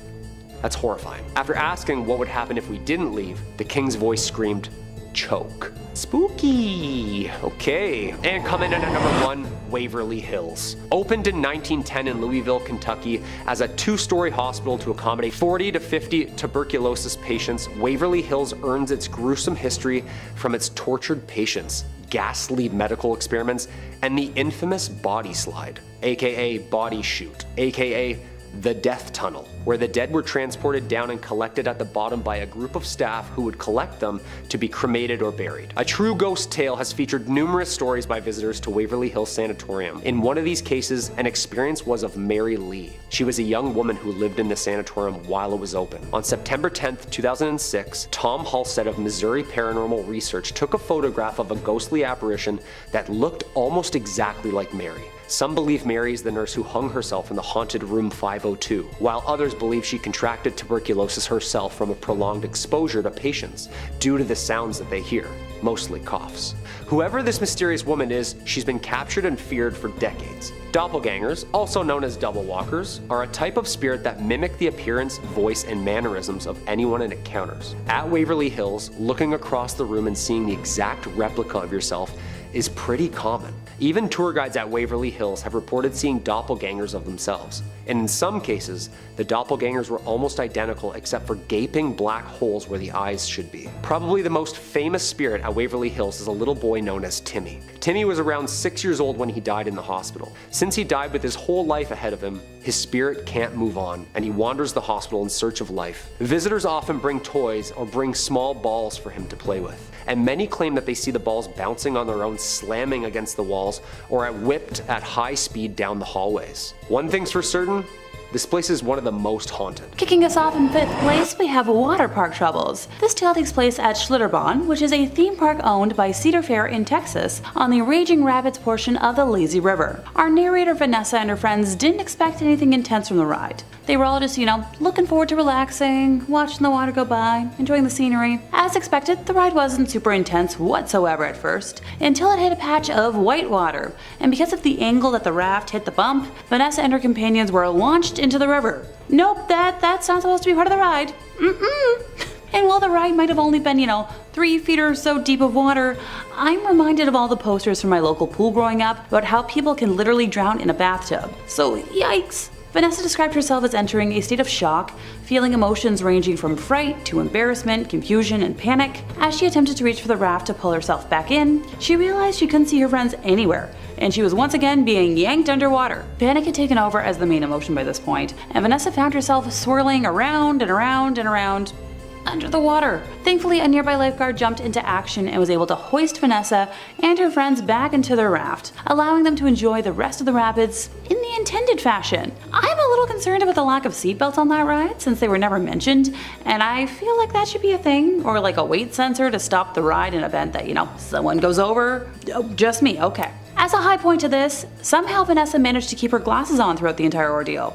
That's horrifying. After asking what would happen if we didn't leave, the King's voice screamed, "Choke." Spooky. Okay. And coming in at number 1, Waverly Hills. Opened in 1910 in Louisville, Kentucky as a 2-story hospital to accommodate 40 to 50 tuberculosis patients, Waverly Hills earns its gruesome history from its tortured patients, ghastly medical experiments, and the infamous body slide, aka body chute, aka the death tunnel, where the dead were transported down and collected at the bottom by a group of staff who would collect them to be cremated or buried. A true ghost tale has featured numerous stories by visitors to Waverly Hills Sanatorium. In one of these cases, an experience was of Mary Lee. She was a young woman who lived in the sanatorium while it was open. On September 10th, 2006, Tom Halstead of Missouri Paranormal Research took a photograph of a ghostly apparition that looked almost exactly like Mary. Some believe Mary is the nurse who hung herself in the haunted room 502, while others believe she contracted tuberculosis herself from a prolonged exposure to patients due to the sounds that they hear, mostly coughs. Whoever this mysterious woman is, she's been captured and feared for decades. Doppelgangers, also known as double walkers, are a type of spirit that mimic the appearance, voice, and mannerisms of anyone it encounters. At Waverly Hills, looking across the room and seeing the exact replica of yourself is pretty common. Even tour guides at Waverly Hills have reported seeing doppelgangers of themselves, and in some cases, the doppelgangers were almost identical except for gaping black holes where the eyes should be. Probably the most famous spirit at Waverly Hills is a little boy known as Timmy. Timmy was around 6 years old when he died in the hospital. Since he died with his whole life ahead of him, his spirit can't move on, and he wanders the hospital in search of life. Visitors often bring toys or bring small balls for him to play with, and many claim that they see the balls bouncing on their own, slamming against the walls, or whipped at high speed down the hallways. One thing's for certain, this place is one of the most haunted. Kicking us off in 5th place, we have water park troubles. This tale takes place at Schlitterbahn, which is a theme park owned by Cedar Fair in Texas, on the Raging Rapids portion of the Lazy River. Our narrator Vanessa and her friends didn't expect anything intense from the ride. They were all just, looking forward to relaxing, watching the water go by, enjoying the scenery. As expected, the ride wasn't super intense whatsoever at first, until it hit a patch of white water, and because of the angle that the raft hit the bump, Vanessa and her companions were launched into the river. Nope, that's not supposed to be part of the ride. And while the ride might have only been, 3 feet or so deep of water, I'm reminded of all the posters from my local pool growing up about how people can literally drown in a bathtub. So yikes. Vanessa described herself as entering a state of shock, feeling emotions ranging from fright to embarrassment, confusion, and panic. As she attempted to reach for the raft to pull herself back in, she realized she couldn't see her friends anywhere, and she was once again being yanked underwater. Panic had taken over as the main emotion by this point, and Vanessa found herself swirling around and around and around under the water. Thankfully, a nearby lifeguard jumped into action and was able to hoist Vanessa and her friends back into their raft, allowing them to enjoy the rest of the rapids in the intended fashion. I'm a little concerned about the lack of seatbelts on that ride, since they were never mentioned, and I feel like that should be a thing, or like a weight sensor to stop the ride in event that, someone goes over. Oh, just me, okay. As a high point to this, somehow Vanessa managed to keep her glasses on throughout the entire ordeal.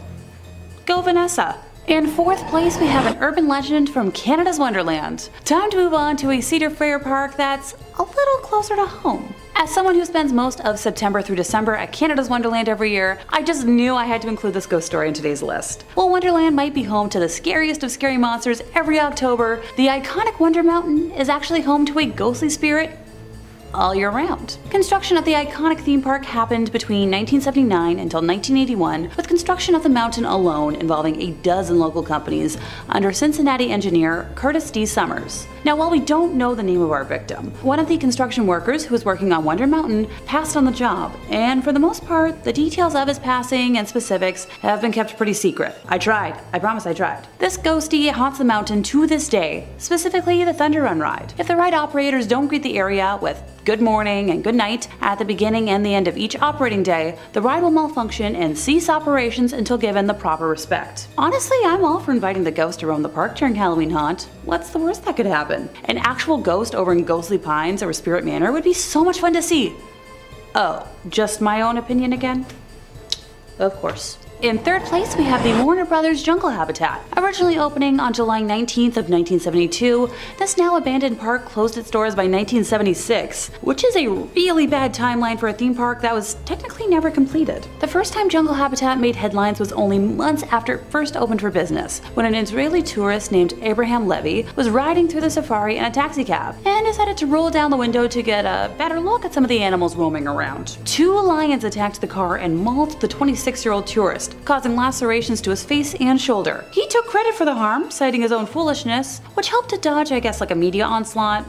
Go Vanessa! In 4th place, we have an urban legend from Canada's Wonderland. Time to move on to a Cedar Fair park that's a little closer to home. As someone who spends most of September through December at Canada's Wonderland every year, I just knew I had to include this ghost story in today's list. While Wonderland might be home to the scariest of scary monsters every October, the iconic Wonder Mountain is actually home to a ghostly spirit all year round. Construction of the iconic theme park happened between 1979 until 1981, with construction of the mountain alone involving a dozen local companies under Cincinnati engineer Curtis D. Summers. Now, while we don't know the name of our victim, one of the construction workers who was working on Wonder Mountain passed on the job, and for the most part, the details of his passing and specifics have been kept pretty secret. I tried. I promise I tried. This ghostie haunts the mountain to this day, specifically the Thunder Run ride. If the ride operators don't greet the area with good morning and good night at the beginning and the end of each operating day, the ride will malfunction and cease operations until given the proper respect. Honestly, I'm all for inviting the ghost to roam the park during Halloween haunt. What's the worst that could happen? An actual ghost over in Ghostly Pines or Spirit Manor would be so much fun to see. Oh, just my own opinion again? Of course. In 3rd place, we have the Warner Brothers Jungle Habitat. Originally opening on July 19th of 1972, this now abandoned park closed its doors by 1976, which is a really bad timeline for a theme park that was technically never completed. The first time Jungle Habitat made headlines was only months after it first opened for business, when an Israeli tourist named Abraham Levy was riding through the safari in a taxicab and decided to roll down the window to get a better look at some of the animals roaming around. 2 lions attacked the car and mauled the 26-year-old tourist, causing lacerations to his face and shoulder. He took credit for the harm, citing his own foolishness, which helped to dodge, like a media onslaught.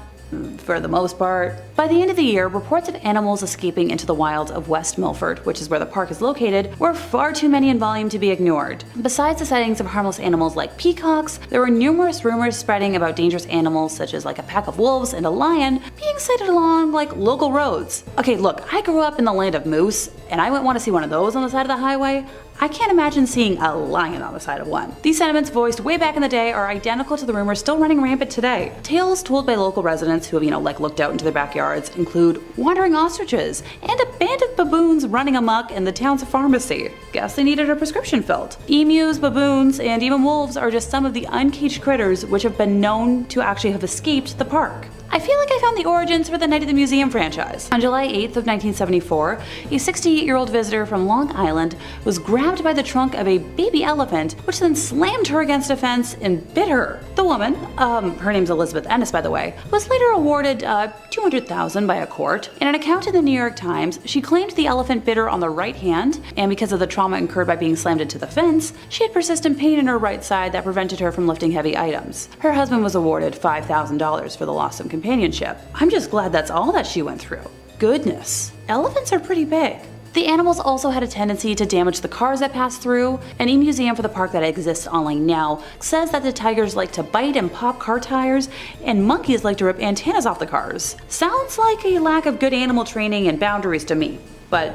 For the most part. By the end of the year, reports of animals escaping into the wilds of West Milford, which is where the park is located, were far too many in volume to be ignored. Besides the sightings of harmless animals like peacocks, there were numerous rumors spreading about dangerous animals such as a pack of wolves and a lion being sighted along local roads. Okay, look, I grew up in the land of moose, and I wouldn't want to see one of those on the side of the highway. I can't imagine seeing a lion on the side of one. These sentiments voiced way back in the day are identical to the rumors still running rampant today. Tales told by local residents who have, looked out into their backyards include wandering ostriches and a band of baboons running amok in the town's pharmacy. Guess they needed a prescription filled. Emus, baboons, and even wolves are just some of the uncaged critters which have been known to actually have escaped the park. I feel like I found the origins for the Night at the Museum franchise. On July 8th of 1974, a 68-year-old visitor from Long Island was grabbed by the trunk of a baby elephant, which then slammed her against a fence and bit her. The woman, her name's Elizabeth Ennis by the way, was later awarded $200,000 by a court. In an account in the New York Times, she claimed the elephant bit her on the right hand, and because of the trauma incurred by being slammed into the fence, she had persistent pain in her right side that prevented her from lifting heavy items. Her husband was awarded $5,000 for the loss of companionship. I'm just glad that's all that she went through. Goodness, elephants are pretty big. The animals also had a tendency to damage the cars that passed through. An e-museum for the park that exists online now says that the tigers like to bite and pop car tires, and monkeys like to rip antennas off the cars. Sounds like a lack of good animal training and boundaries to me, but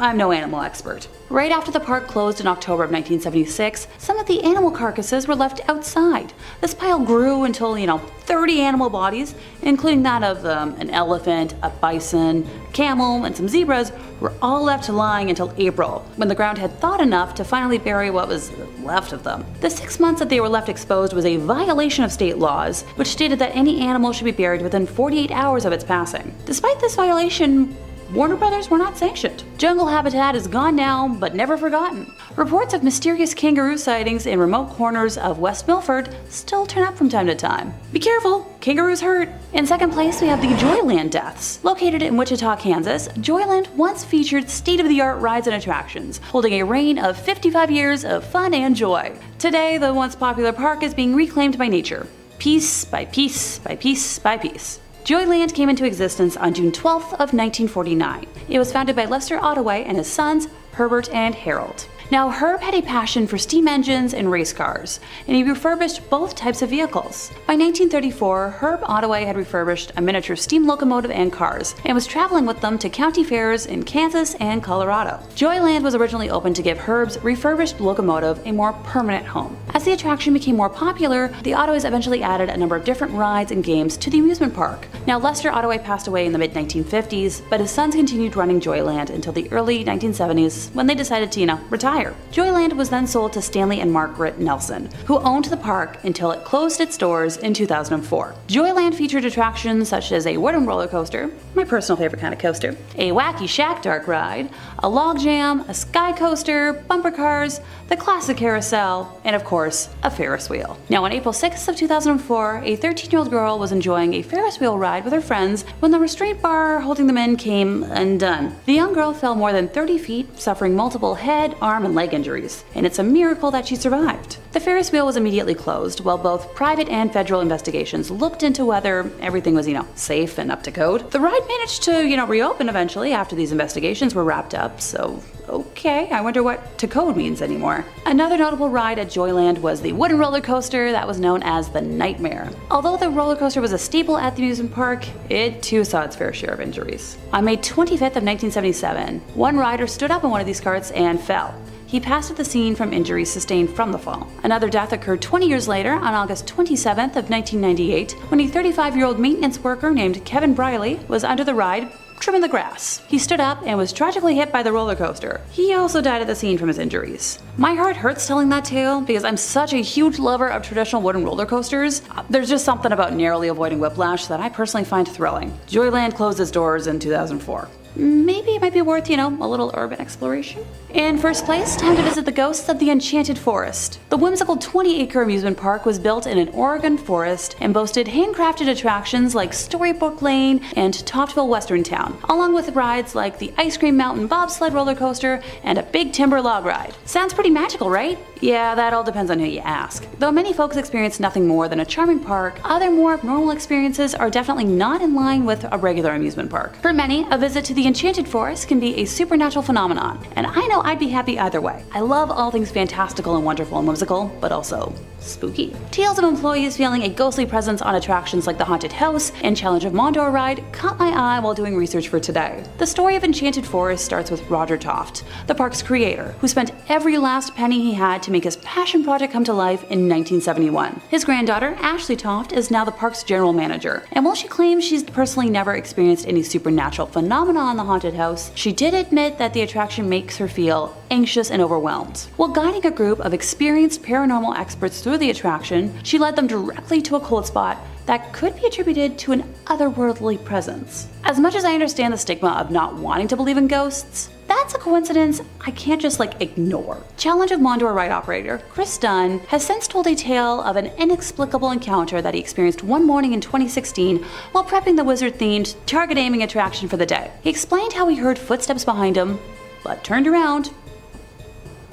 I'm no animal expert. Right after the park closed in October of 1976, some of the animal carcasses were left outside. This pile grew until, 30 animal bodies, including that of an elephant, a bison, camel, and some zebras, were all left lying until April, when the ground had thawed enough to finally bury what was left of them. The 6 months that they were left exposed was a violation of state laws, which stated that any animal should be buried within 48 hours of its passing. Despite this violation, Warner Brothers were not sanctioned. Jungle habitat is gone now, but never forgotten. Reports of mysterious kangaroo sightings in remote corners of West Milford still turn up from time to time. Be careful, kangaroos hurt. In second place, we have the Joyland deaths. Located in Wichita, Kansas, Joyland once featured state-of-the-art rides and attractions, holding a reign of 55 years of fun and joy. Today, the once popular park is being reclaimed by nature, piece by piece by piece by piece. Joyland came into existence on June 12th of 1949. It was founded by Lester Ottaway and his sons, Herbert and Harold. Now, Herb had a passion for steam engines and race cars, and he refurbished both types of vehicles. By 1934, Herb Ottaway had refurbished a miniature steam locomotive and cars, and was traveling with them to county fairs in Kansas and Colorado. Joyland was originally opened to give Herb's refurbished locomotive a more permanent home. As the attraction became more popular, the Ottaways eventually added a number of different rides and games to the amusement park. Now, Lester Ottaway passed away in the mid-1950s, but his sons continued running Joyland until the early 1970s, when they decided to, retire. Joyland was then sold to Stanley and Margaret Nelson, who owned the park until it closed its doors in 2004. Joyland featured attractions such as a wooden roller coaster, my personal favorite kind of coaster, a wacky shack dark ride, a log jam, a sky coaster, bumper cars, the classic carousel, and of course, a Ferris wheel. Now, on April 6th of 2004, a 13-year-old girl was enjoying a Ferris wheel ride with her friends when the restraint bar holding them in came undone. The young girl fell more than 30 feet, suffering multiple head, arm, and leg injuries, and it's a miracle that she survived. The Ferris wheel was immediately closed, while both private and federal investigations looked into whether everything was, safe and up to code. The ride managed to, reopen eventually after these investigations were wrapped up, so okay, I wonder what to code means anymore. Another notable ride at Joyland was the wooden roller coaster that was known as the Nightmare. Although the roller coaster was a staple at the amusement park, it too saw its fair share of injuries. On May 25th of 1977, one rider stood up in one of these carts and fell. He passed at the scene from injuries sustained from the fall. Another death occurred 20 years later on August 27th of 1998 when a 35-year-old maintenance worker named Kevin Briley was under the ride trimming the grass. He stood up and was tragically hit by the roller coaster. He also died at the scene from his injuries. My heart hurts telling that tale because I'm such a huge lover of traditional wooden roller coasters. There's just something about narrowly avoiding whiplash that I personally find thrilling. Joyland closed its doors in 2004. Maybe it might be worth, a little urban exploration. In first place, time to visit the ghosts of the Enchanted Forest. The whimsical 20-acre amusement park was built in an Oregon forest and boasted handcrafted attractions like Storybook Lane and Toptville Western Town, along with rides like the Ice Cream Mountain bobsled roller coaster and a big timber log ride. Sounds pretty magical, right? Yeah, that all depends on who you ask. Though many folks experience nothing more than a charming park, other more abnormal experiences are definitely not in line with a regular amusement park. For many, a visit to the Enchanted Forest can be a supernatural phenomenon, and I know I'd be happy either way. I love all things fantastical and wonderful and whimsical, but also spooky. Tales of employees feeling a ghostly presence on attractions like the Haunted House and Challenge of Mondor ride caught my eye while doing research for today. The story of Enchanted Forest starts with Roger Toft, the park's creator, who spent every last penny he had to make his passion project come to life in 1971. His granddaughter, Ashley Toft, is now the park's general manager, and while she claims she's personally never experienced any supernatural phenomenon on the haunted house, she did admit that the attraction makes her feel anxious and overwhelmed. While guiding a group of experienced paranormal experts through the attraction, she led them directly to a cold spot that could be attributed to an otherworldly presence. As much as I understand the stigma of not wanting to believe in ghosts, that's a coincidence I can't just ignore. Challenge of Mondor ride operator Chris Dunn has since told a tale of an inexplicable encounter that he experienced one morning in 2016 while prepping the wizard-themed target aiming attraction for the day. He explained how he heard footsteps behind him, but turned around.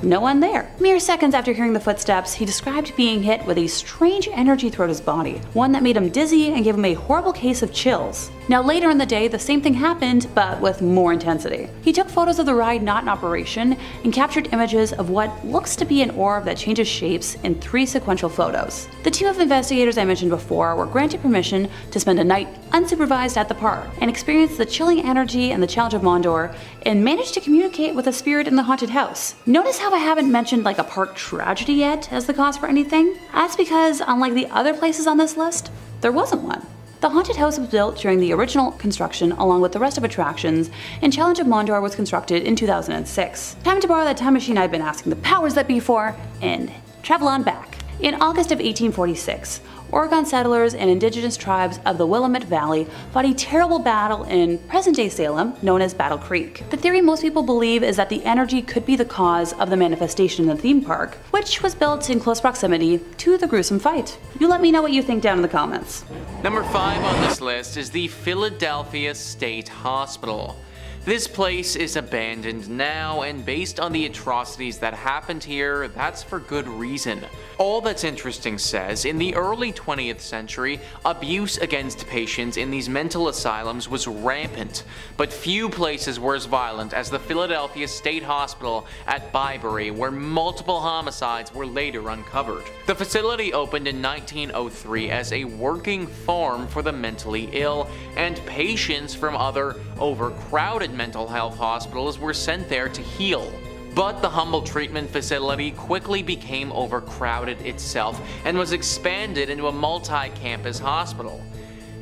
No one there. Mere seconds after hearing the footsteps, he described being hit with a strange energy throughout his body, one that made him dizzy and gave him a horrible case of chills. Now later in the day, the same thing happened, but with more intensity. He took photos of the ride not in operation and captured images of what looks to be an orb that changes shapes in 3 sequential photos. The team of investigators I mentioned before were granted permission to spend a night unsupervised at the park and experience the chilling energy and the challenge of Mondor and managed to communicate with a spirit in the haunted house. Notice how I haven't mentioned a park tragedy yet as the cause for anything? That's because unlike the other places on this list, there wasn't one. The haunted house was built during the original construction along with the rest of attractions, and Challenge of Mondor was constructed in 2006. Time to borrow that time machine I've been asking the powers that be for, and travel on back. In August of 1846, Oregon settlers and indigenous tribes of the Willamette Valley fought a terrible battle in present-day Salem, known as Battle Creek. The theory most people believe is that the energy could be the cause of the manifestation in the theme park, which was built in close proximity to the gruesome fight. You let me know what you think down in the comments. Number 5 on this list is the Philadelphia State Hospital. This place is abandoned now, and based on the atrocities that happened here, that's for good reason. All That's Interesting says, in the early 20th century, abuse against patients in these mental asylums was rampant, but few places were as violent as the Philadelphia State Hospital at Byberry, where multiple homicides were later uncovered. The facility opened in 1903 as a working farm for the mentally ill, and patients from other overcrowded mental health hospitals were sent there to heal. But the humble treatment facility quickly became overcrowded itself and was expanded into a multi-campus hospital.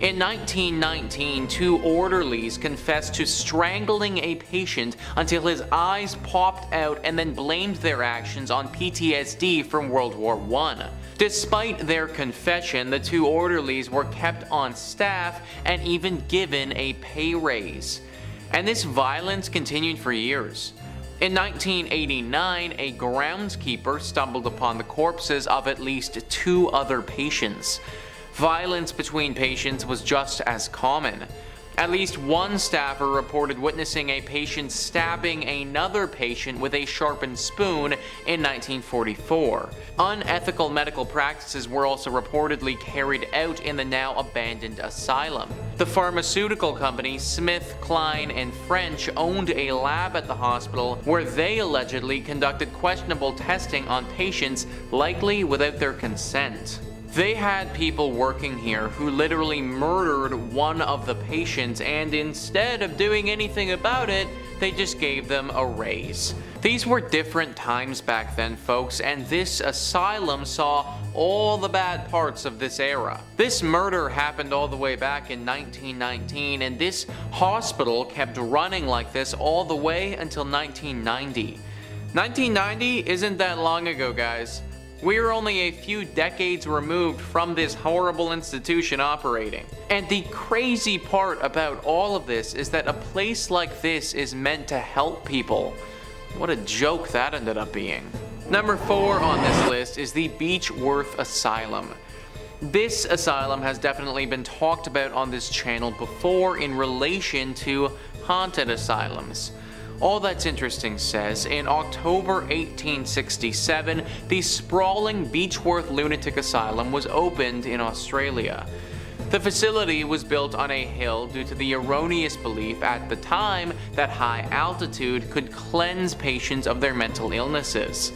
In 1919, 2 orderlies confessed to strangling a patient until his eyes popped out and then blamed their actions on PTSD from World War I. Despite their confession, the 2 orderlies were kept on staff and even given a pay raise. And this violence continued for years. In 1989, a groundskeeper stumbled upon the corpses of at least 2 other patients. Violence between patients was just as common. At least one staffer reported witnessing a patient stabbing another patient with a sharpened spoon in 1944. Unethical medical practices were also reportedly carried out in the now abandoned asylum. The pharmaceutical company Smith, Kline, and French owned a lab at the hospital where they allegedly conducted questionable testing on patients, likely without their consent. They had people working here who literally murdered one of the patients, and instead of doing anything about it, they just gave them a raise. These were different times back then, folks, and this asylum saw all the bad parts of this era. This murder happened all the way back in 1919, and this hospital kept running like this all the way until 1990. 1990 isn't that long ago, guys. We're only a few decades removed from this horrible institution operating. And the crazy part about all of this is that a place like this is meant to help people. What a joke that ended up being. Number 4 on this list is the Beechworth Asylum. This asylum has definitely been talked about on this channel before in relation to haunted asylums. All That's Interesting says, in October 1867, the sprawling Beechworth Lunatic Asylum was opened in Australia. The facility was built on a hill due to the erroneous belief at the time that high altitude could cleanse patients of their mental illnesses.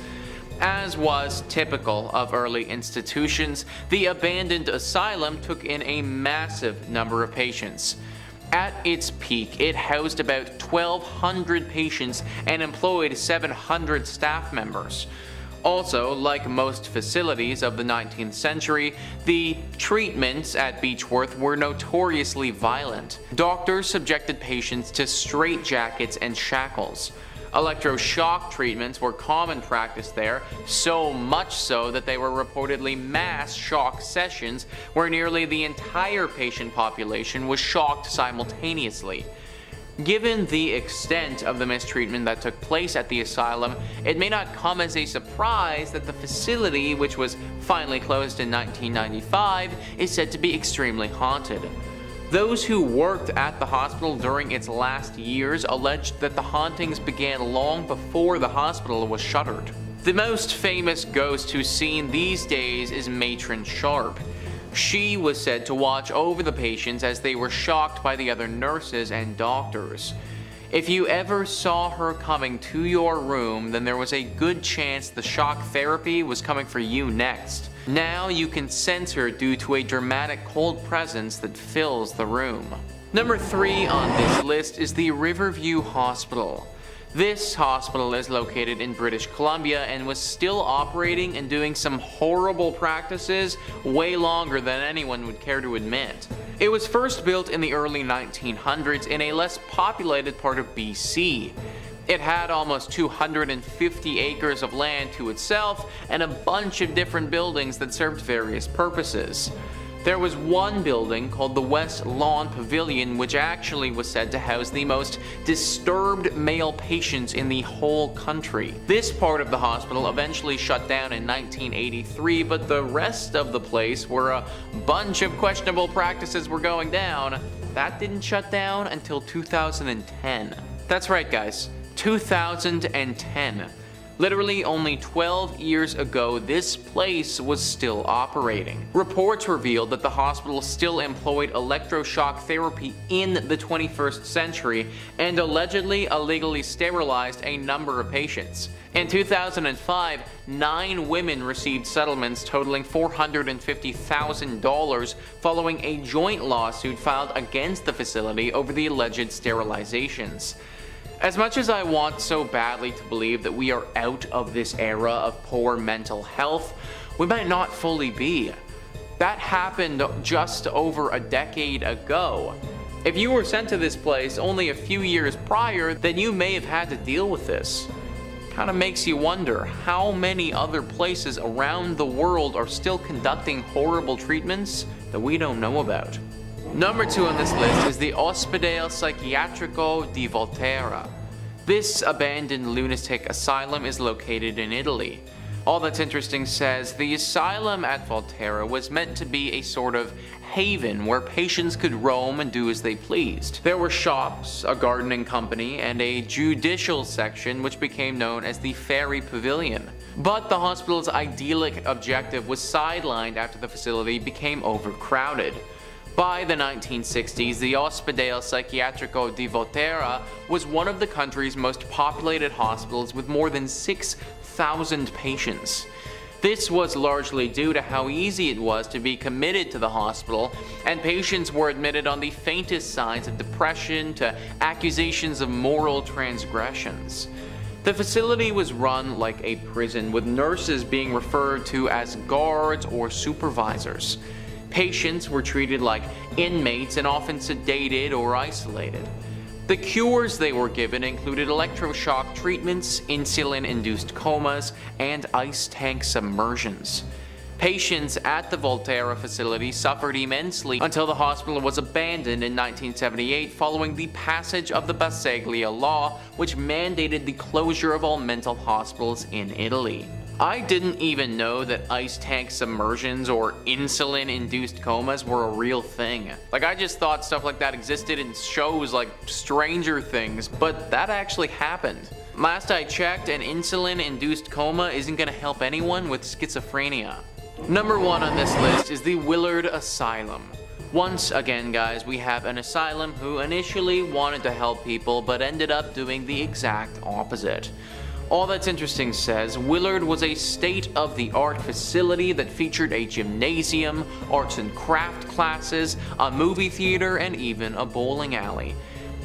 As was typical of early institutions, the abandoned asylum took in a massive number of patients. At its peak, it housed about 1,200 patients and employed 700 staff members. Also, like most facilities of the 19th century, the treatments at Beechworth were notoriously violent. Doctors subjected patients to straitjackets and shackles. Electroshock treatments were common practice there, so much so that they were reportedly mass shock sessions where nearly the entire patient population was shocked simultaneously. Given the extent of the mistreatment that took place at the asylum, it may not come as a surprise that the facility, which was finally closed in 1995, is said to be extremely haunted. Those who worked at the hospital during its last years alleged that the hauntings began long before the hospital was shuttered. The most famous ghost who's seen these days is Matron Sharp. She was said to watch over the patients as they were shocked by the other nurses and doctors. If you ever saw her coming to your room, then there was a good chance the shock therapy was coming for you next. Now you can sense her due to a dramatic cold presence that fills the room. Number 3 on this list is the Riverview Hospital. This hospital is located in British Columbia and was still operating and doing some horrible practices way longer than anyone would care to admit. It was first built in the early 1900s in a less populated part of BC. It had almost 250 acres of land to itself and a bunch of different buildings that served various purposes. There was one building called the West Lawn Pavilion, which actually was said to house the most disturbed male patients in the whole country. This part of the hospital eventually shut down in 1983, but the rest of the place, where a bunch of questionable practices were going down, that didn't shut down until 2010. That's right, guys, 2010. Literally only 12 years ago, this place was still operating. Reports revealed that the hospital still employed electroshock therapy in the 21st century and allegedly illegally sterilized a number of patients. In 2005, 9 women received settlements totaling $450,000 following a joint lawsuit filed against the facility over the alleged sterilizations. As much as I want so badly to believe that we are out of this era of poor mental health, we might not fully be. That happened just over a decade ago. If you were sent to this place only a few years prior, then you may have had to deal with this. Kinda makes you wonder how many other places around the world are still conducting horrible treatments that we don't know about. Number 2 on this list is the Ospedale Psichiatrico di Volterra. This abandoned lunatic asylum is located in Italy. All That's Interesting says the asylum at Volterra was meant to be a sort of haven where patients could roam and do as they pleased. There were shops, a gardening company, and a judicial section which became known as the Ferry Pavilion. But the hospital's idyllic objective was sidelined after the facility became overcrowded. By the 1960s, the Ospedale Psichiatrico di Volterra was one of the country's most populated hospitals with more than 6,000 patients. This was largely due to how easy it was to be committed to the hospital, and patients were admitted on the faintest signs of depression to accusations of moral transgressions. The facility was run like a prison, with nurses being referred to as guards or supervisors. Patients were treated like inmates and often sedated or isolated. The cures they were given included electroshock treatments, insulin-induced comas, and ice tank submersions. Patients at the Volterra facility suffered immensely until the hospital was abandoned in 1978 following the passage of the Bassaglia Law, which mandated the closure of all mental hospitals in Italy. I didn't even know that ice tank submersions or insulin-induced comas were a real thing. Like, I just thought stuff like that existed in shows like Stranger Things, but that actually happened. Last I checked, an insulin-induced coma isn't gonna help anyone with schizophrenia. Number 1 on this list is the Willard Asylum. Once again, guys, we have an asylum who initially wanted to help people but ended up doing the exact opposite. All That's Interesting says Willard was a state-of-the-art facility that featured a gymnasium, arts and craft classes, a movie theater, and even a bowling alley.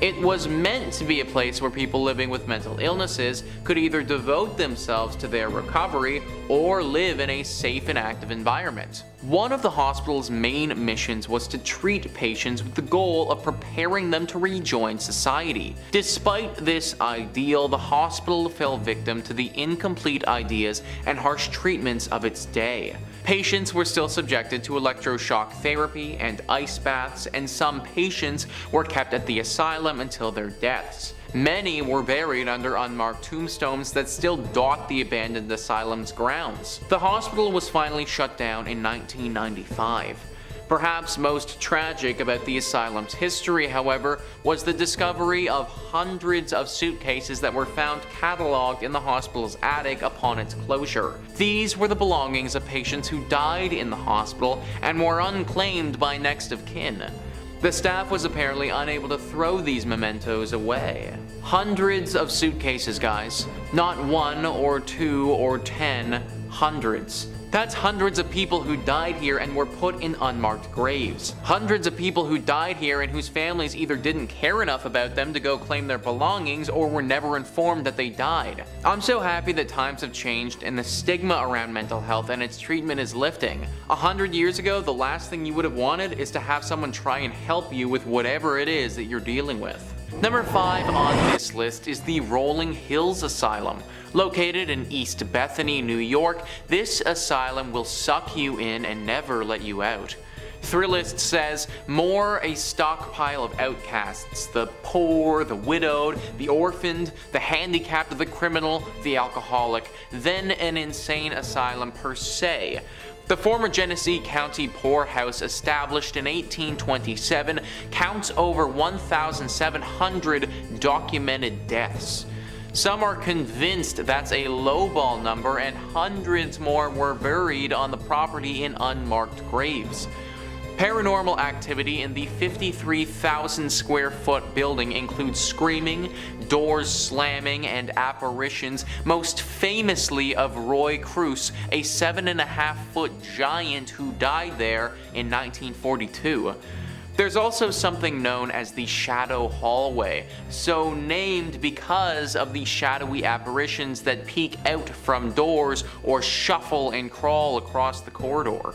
It was meant to be a place where people living with mental illnesses could either devote themselves to their recovery or live in a safe and active environment. One of the hospital's main missions was to treat patients with the goal of preparing them to rejoin society. Despite this ideal, the hospital fell victim to the incomplete ideas and harsh treatments of its day. Patients were still subjected to electroshock therapy and ice baths, and some patients were kept at the asylum until their deaths. Many were buried under unmarked tombstones that still dot the abandoned asylum's grounds. The hospital was finally shut down in 1995. Perhaps most tragic about the asylum's history, however, was the discovery of hundreds of suitcases that were found cataloged in the hospital's attic upon its closure. These were the belongings of patients who died in the hospital and were unclaimed by next of kin. The staff was apparently unable to throw these mementos away. Hundreds of suitcases, guys. Not 1 or 2 or 10, hundreds. That's hundreds of people who died here and were put in unmarked graves. Hundreds of people who died here and whose families either didn't care enough about them to go claim their belongings or were never informed that they died. I'm so happy that times have changed and the stigma around mental health and its treatment is lifting. 100 years ago, the last thing you would have wanted is to have someone try and help you with whatever it is that you're dealing with. Number 5 on this list is the Rolling Hills Asylum. Located in East Bethany, New York, this asylum will suck you in and never let you out. Thrillist says, more a stockpile of outcasts, the poor, the widowed, the orphaned, the handicapped, the criminal, the alcoholic, than an insane asylum per se. The former Genesee County poorhouse, established in 1827, counts over 1,700 documented deaths. Some are convinced that's a lowball number, and hundreds more were buried on the property in unmarked graves. Paranormal activity in the 53,000 square foot building includes screaming, doors slamming, and apparitions, most famously of Roy Cruz, a 7.5-foot giant who died there in 1942. There's also something known as the Shadow Hallway, so named because of the shadowy apparitions that peek out from doors or shuffle and crawl across the corridor.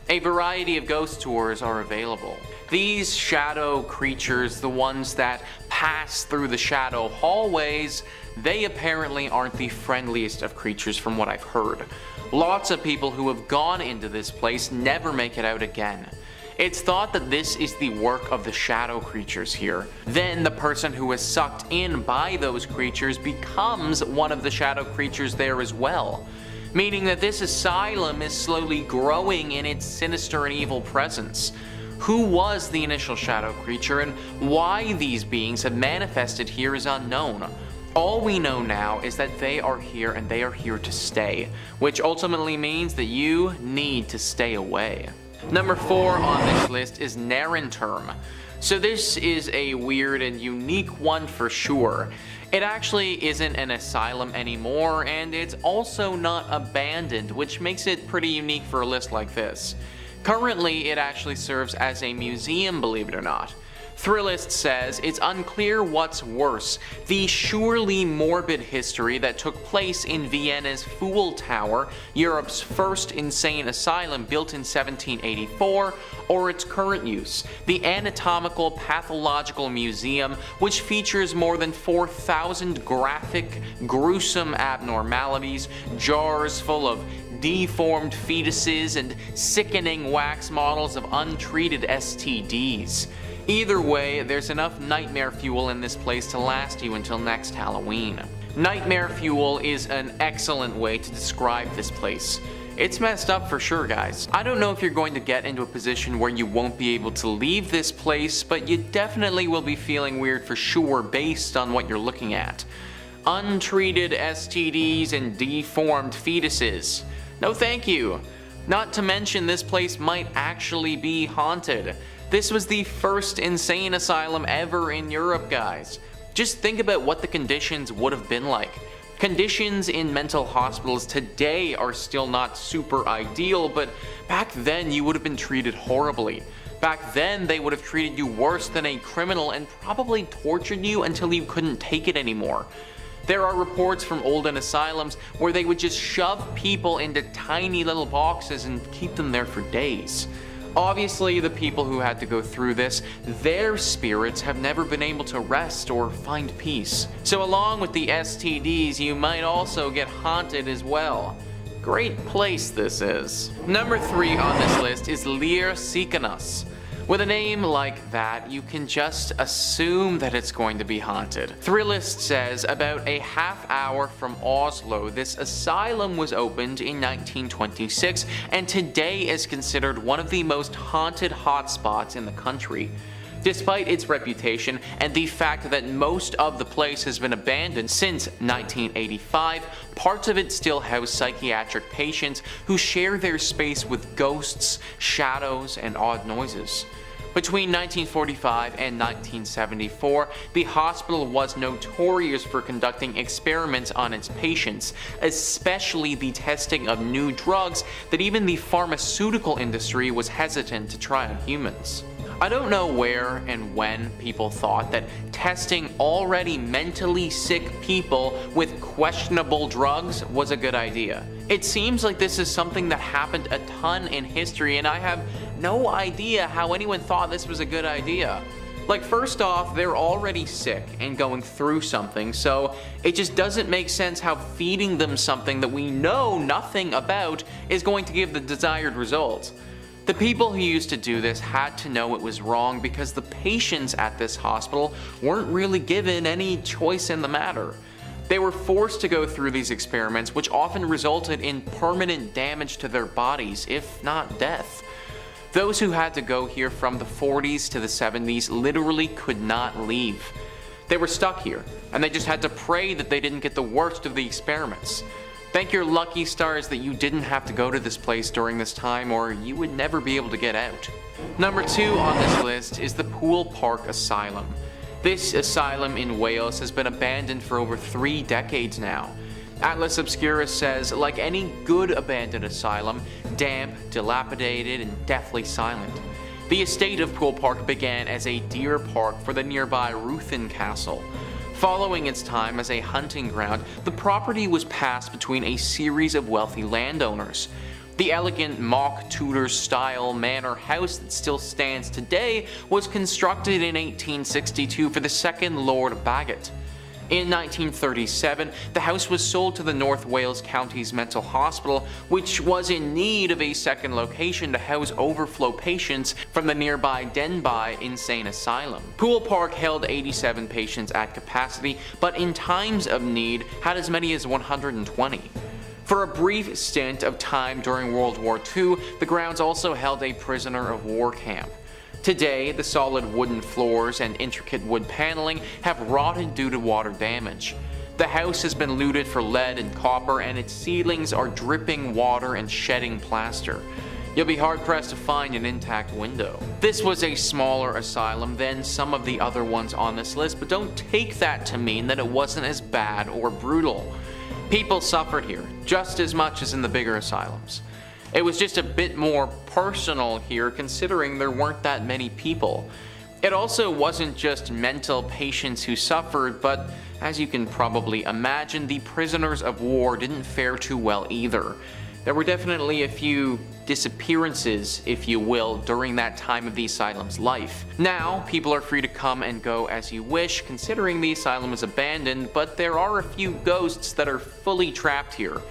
A variety of ghost tours are available. These shadow creatures, the ones that pass through the shadow hallways, they apparently aren't the friendliest of creatures from what I've heard. Lots of people who have gone into this place never make it out again. It's thought that this is the work of the shadow creatures here. Then the person who is sucked in by those creatures becomes one of the shadow creatures there as well. Meaning that this asylum is slowly growing in its sinister and evil presence. Who was the initial shadow creature and why these beings have manifested here is unknown. All we know now is that they are here and they are here to stay, which ultimately means that you need to stay away. Number 4 on this list is Narenturm. So this is a weird and unique one for sure. It actually isn't an asylum anymore, and it's also not abandoned, which makes it pretty unique for a list like this. Currently, it actually serves as a museum, believe it or not. Thrillist says it's unclear what's worse, the surely morbid history that took place in Vienna's Fool Tower, Europe's first insane asylum built in 1784, or its current use, the Anatomical Pathological Museum, which features more than 4,000 graphic, gruesome abnormalities, jars full of deformed fetuses, and sickening wax models of untreated STDs. Either way, there's enough nightmare fuel in this place to last you until next Halloween. Nightmare fuel is an excellent way to describe this place. It's messed up for sure, guys. I don't know if you're going to get into a position where you won't be able to leave this place, but you definitely will be feeling weird for sure based on what you're looking at. Untreated STDs and deformed fetuses. No thank you. Not to mention this place might actually be haunted. This was the first insane asylum ever in Europe, guys. Just think about what the conditions would have been like. Conditions in mental hospitals today are still not super ideal, but back then you would have been treated horribly. Back then, they would have treated you worse than a criminal and probably tortured you until you couldn't take it anymore. There are reports from olden asylums where they would just shove people into tiny little boxes and keep them there for days. Obviously, the people who had to go through this, their spirits have never been able to rest or find peace. So along with the STDs, you might also get haunted as well. Great place this is. Number 3 on this list is Lir Sikanas. With a name like that, you can just assume that it's going to be haunted. Thrillist says about a half hour from Oslo, this asylum was opened in 1926 and today is considered one of the most haunted hotspots in the country. Despite its reputation and the fact that most of the place has been abandoned since 1985, parts of it still house psychiatric patients who share their space with ghosts, shadows, and odd noises. Between 1945 and 1974, the hospital was notorious for conducting experiments on its patients, especially the testing of new drugs that even the pharmaceutical industry was hesitant to try on humans. I don't know where and when people thought that testing already mentally sick people with questionable drugs was a good idea. It seems like this is something that happened a ton in history, and I have no idea how anyone thought this was a good idea. Like, first off, they're already sick and going through something, so it just doesn't make sense how feeding them something that we know nothing about is going to give the desired result. The people who used to do this had to know it was wrong because the patients at this hospital weren't really given any choice in the matter. They were forced to go through these experiments, which often resulted in permanent damage to their bodies, if not death. Those who had to go here from the 40s to the 70s literally could not leave. They were stuck here, and they just had to pray that they didn't get the worst of the experiments. Thank your lucky stars that you didn't have to go to this place during this time, or you would never be able to get out. Number 2 on this list is the Poole Park Asylum. This asylum in Wales has been abandoned for over 3 decades now. Atlas Obscurus says, like any good abandoned asylum, damp, dilapidated, and deathly silent. The estate of Poole Park began as a deer park for the nearby Ruthin Castle. Following its time as a hunting ground, the property was passed between a series of wealthy landowners. The elegant mock Tudor-style manor house that still stands today was constructed in 1862 for the second Lord Bagot. In 1937, the house was sold to the North Wales County's Mental Hospital, which was in need of a second location to house overflow patients from the nearby Denbigh Insane Asylum. Poole Park held 87 patients at capacity, but in times of need had as many as 120. For a brief stint of time during World War II, the grounds also held a prisoner of war camp. Today, the solid wooden floors and intricate wood paneling have rotted due to water damage. The house has been looted for lead and copper, and its ceilings are dripping water and shedding plaster. You'll be hard-pressed to find an intact window. This was a smaller asylum than some of the other ones on this list, but don't take that to mean that it wasn't as bad or brutal. People suffered here, just as much as in the bigger asylums. It was just a bit more personal here, considering there weren't that many people. It also wasn't just mental patients who suffered, but as you can probably imagine, the prisoners of war didn't fare too well either. There were definitely a few disappearances, if you will, during that time of the asylum's life. Now, people are free to come and go as you wish, considering the asylum is abandoned, but there are a few ghosts that are fully trapped here.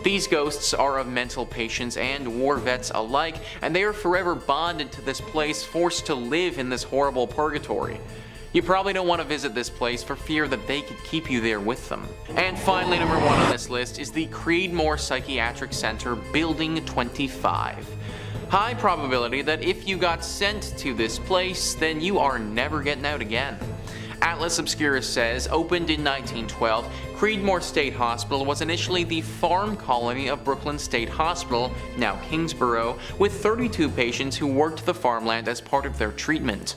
These ghosts are of mental patients and war vets alike, and they are forever bonded to this place, forced to live in this horrible purgatory. You probably don't want to visit this place for fear that they could keep you there with them. And finally, number 1 on this list is the Creedmoor Psychiatric Center, Building 25. High probability that if you got sent to this place, then you are never getting out again. Atlas Obscurus says, opened in 1912, Creedmoor State Hospital was initially the farm colony of Brooklyn State Hospital, now Kingsborough, with 32 patients who worked the farmland as part of their treatment.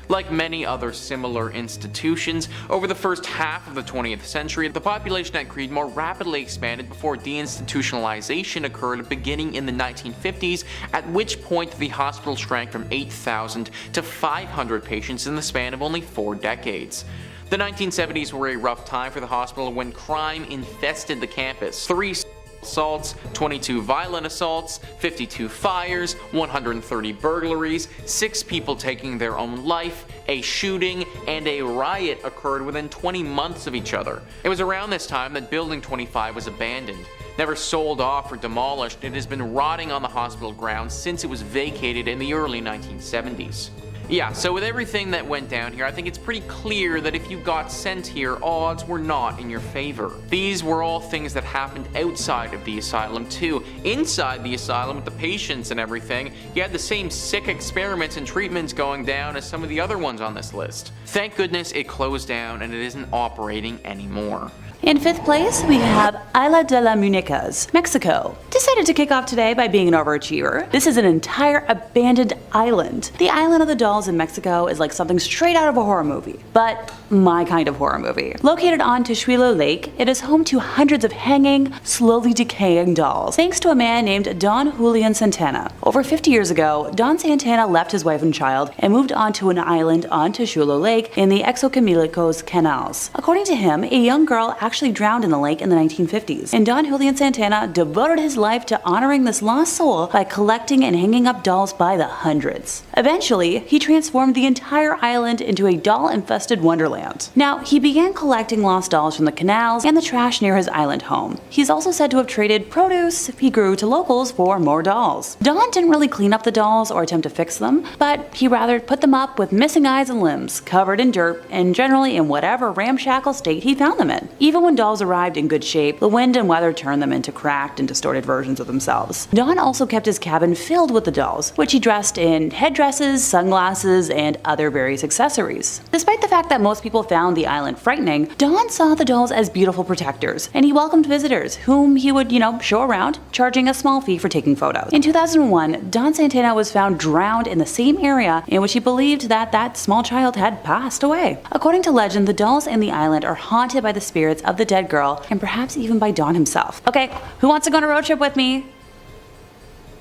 Like many other similar institutions, over the first half of the 20th century, the population at Creedmoor rapidly expanded before deinstitutionalization occurred beginning in the 1950s, at which point the hospital shrank from 8,000 to 500 patients in the span of only 4 decades. The 1970s were a rough time for the hospital when crime infested the campus. 3 assaults, 22 violent assaults, 52 fires, 130 burglaries, 6 people taking their own life, a shooting, and a riot occurred within 20 months of each other. It was around this time that Building 25 was abandoned. Never sold off or demolished, it has been rotting on the hospital grounds since it was vacated in the early 1970s. Yeah, so with everything that went down here, I think it's pretty clear that if you got sent here, odds were not in your favor. These were all things that happened outside of the asylum too. Inside the asylum with the patients and everything, you had the same sick experiments and treatments going down as some of the other ones on this list. Thank goodness it closed down and it isn't operating anymore. In 5th place, we have Isla de las Muñecas, Mexico. Decided to kick off today by being an overachiever. This is an entire abandoned island. The island of the dolls in Mexico is like something straight out of a horror movie, but my kind of horror movie. Located on Texuelo Lake, it is home to hundreds of hanging, slowly decaying dolls, thanks to a man named Don Julian Santana. Over 50 years ago, Don Santana left his wife and child and moved onto an island on Texuelo Lake in the Exoquimilicos canals. According to him, a young girl actually drowned in the lake in the 1950s, and Don Julian Santana devoted his life to honoring this lost soul by collecting and hanging up dolls by the hundreds. Eventually, he transformed the entire island into a doll-infested wonderland. Now, he began collecting lost dolls from the canals and the trash near his island home. He's also said to have traded produce he grew to locals for more dolls. Don didn't really clean up the dolls or attempt to fix them, but he rather put them up with missing eyes and limbs, covered in dirt, and generally in whatever ramshackle state he found them in. Even when dolls arrived in good shape, the wind and weather turned them into cracked and distorted versions of themselves. Don also kept his cabin filled with the dolls, which he dressed in headdresses, sunglasses, and other various accessories. Despite the fact that most people found the island frightening, Don saw the dolls as beautiful protectors, and he welcomed visitors, whom he would, show around, charging a small fee for taking photos. In 2001, Don Santana was found drowned in the same area in which he believed that small child had passed away. According to legend, the dolls in the island are haunted by the spirits of the dead girl, and perhaps even by Don himself. Okay, who wants to go on a road trip with me?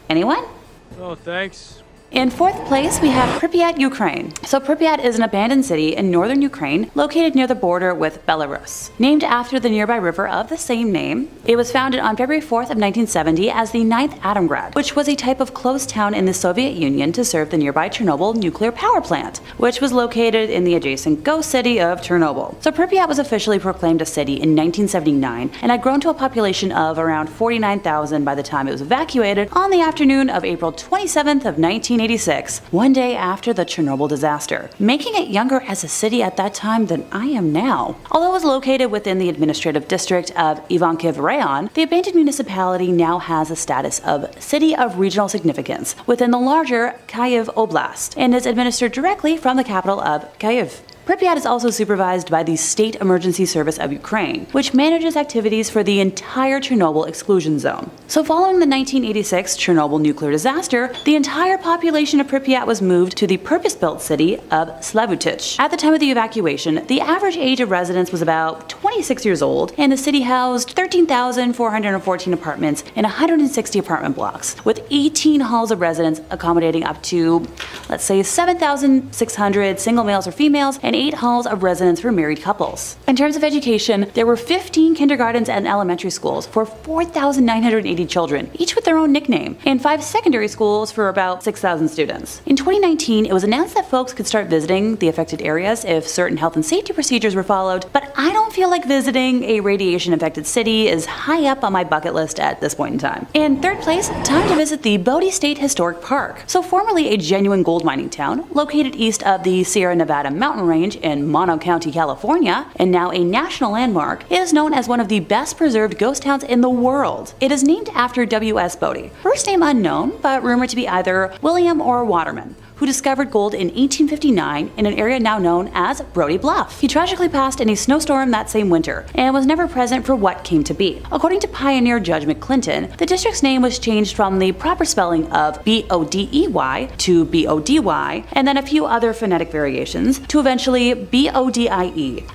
Anyone? Oh, thanks. In 4th place, we have Pryyot, Ukraine. So Pryyot is an abandoned city in northern Ukraine, located near the border with Belarus. Named after the nearby river of the same name, it was founded on February 4th of 1970 as the 9th Atomgrad, which was a type of closed town in the Soviet Union to serve the nearby Chernobyl nuclear power plant, which was located in the adjacent ghost city of Chernobyl. So Pryyot was officially proclaimed a city in 1979 and had grown to a population of around 49,000 by the time it was evacuated on the afternoon of April 27th of 1986, one day after the Chernobyl disaster, making it younger as a city at that time than I am now. Although it was located within the administrative district of Ivankiv Rayon, the abandoned municipality now has a status of City of Regional Significance within the larger Kyiv Oblast and is administered directly from the capital of Kyiv. Pryyot is also supervised by the State Emergency Service of Ukraine, which manages activities for the entire Chernobyl exclusion zone. So following the 1986 Chernobyl nuclear disaster, the entire population of Pryyot was moved to the purpose-built city of Slavutich. At the time of the evacuation, the average age of residents was about 26 years old, and the city housed 13,414 apartments in 160 apartment blocks, with 18 halls of residence accommodating up to, let's say, 7,600 single males or females, and 8 halls of residence for married couples. In terms of education, there were 15 kindergartens and elementary schools for 4,980 children, each with their own nickname, and 5 secondary schools for about 6,000 students. In 2019, it was announced that folks could start visiting the affected areas if certain health and safety procedures were followed, but I don't feel like visiting a radiation-affected city is high up on my bucket list at this point in time. In 3rd place, time to visit the Bodie State Historic Park. So formerly a genuine gold mining town, located east of the Sierra Nevada mountain range in Mono County, California, and now a national landmark, it is known as one of the best preserved ghost towns in the world. It is named after W.S. Bodie, first name unknown, but rumored to be either William or Waterman, who discovered gold in 1859 in an area now known as Brody Bluff. He tragically passed in a snowstorm that same winter and was never present for what came to be. According to pioneer Judge McClinton, the district's name was changed from the proper spelling of Bodey to Body, and then a few other phonetic variations, to eventually Bodie,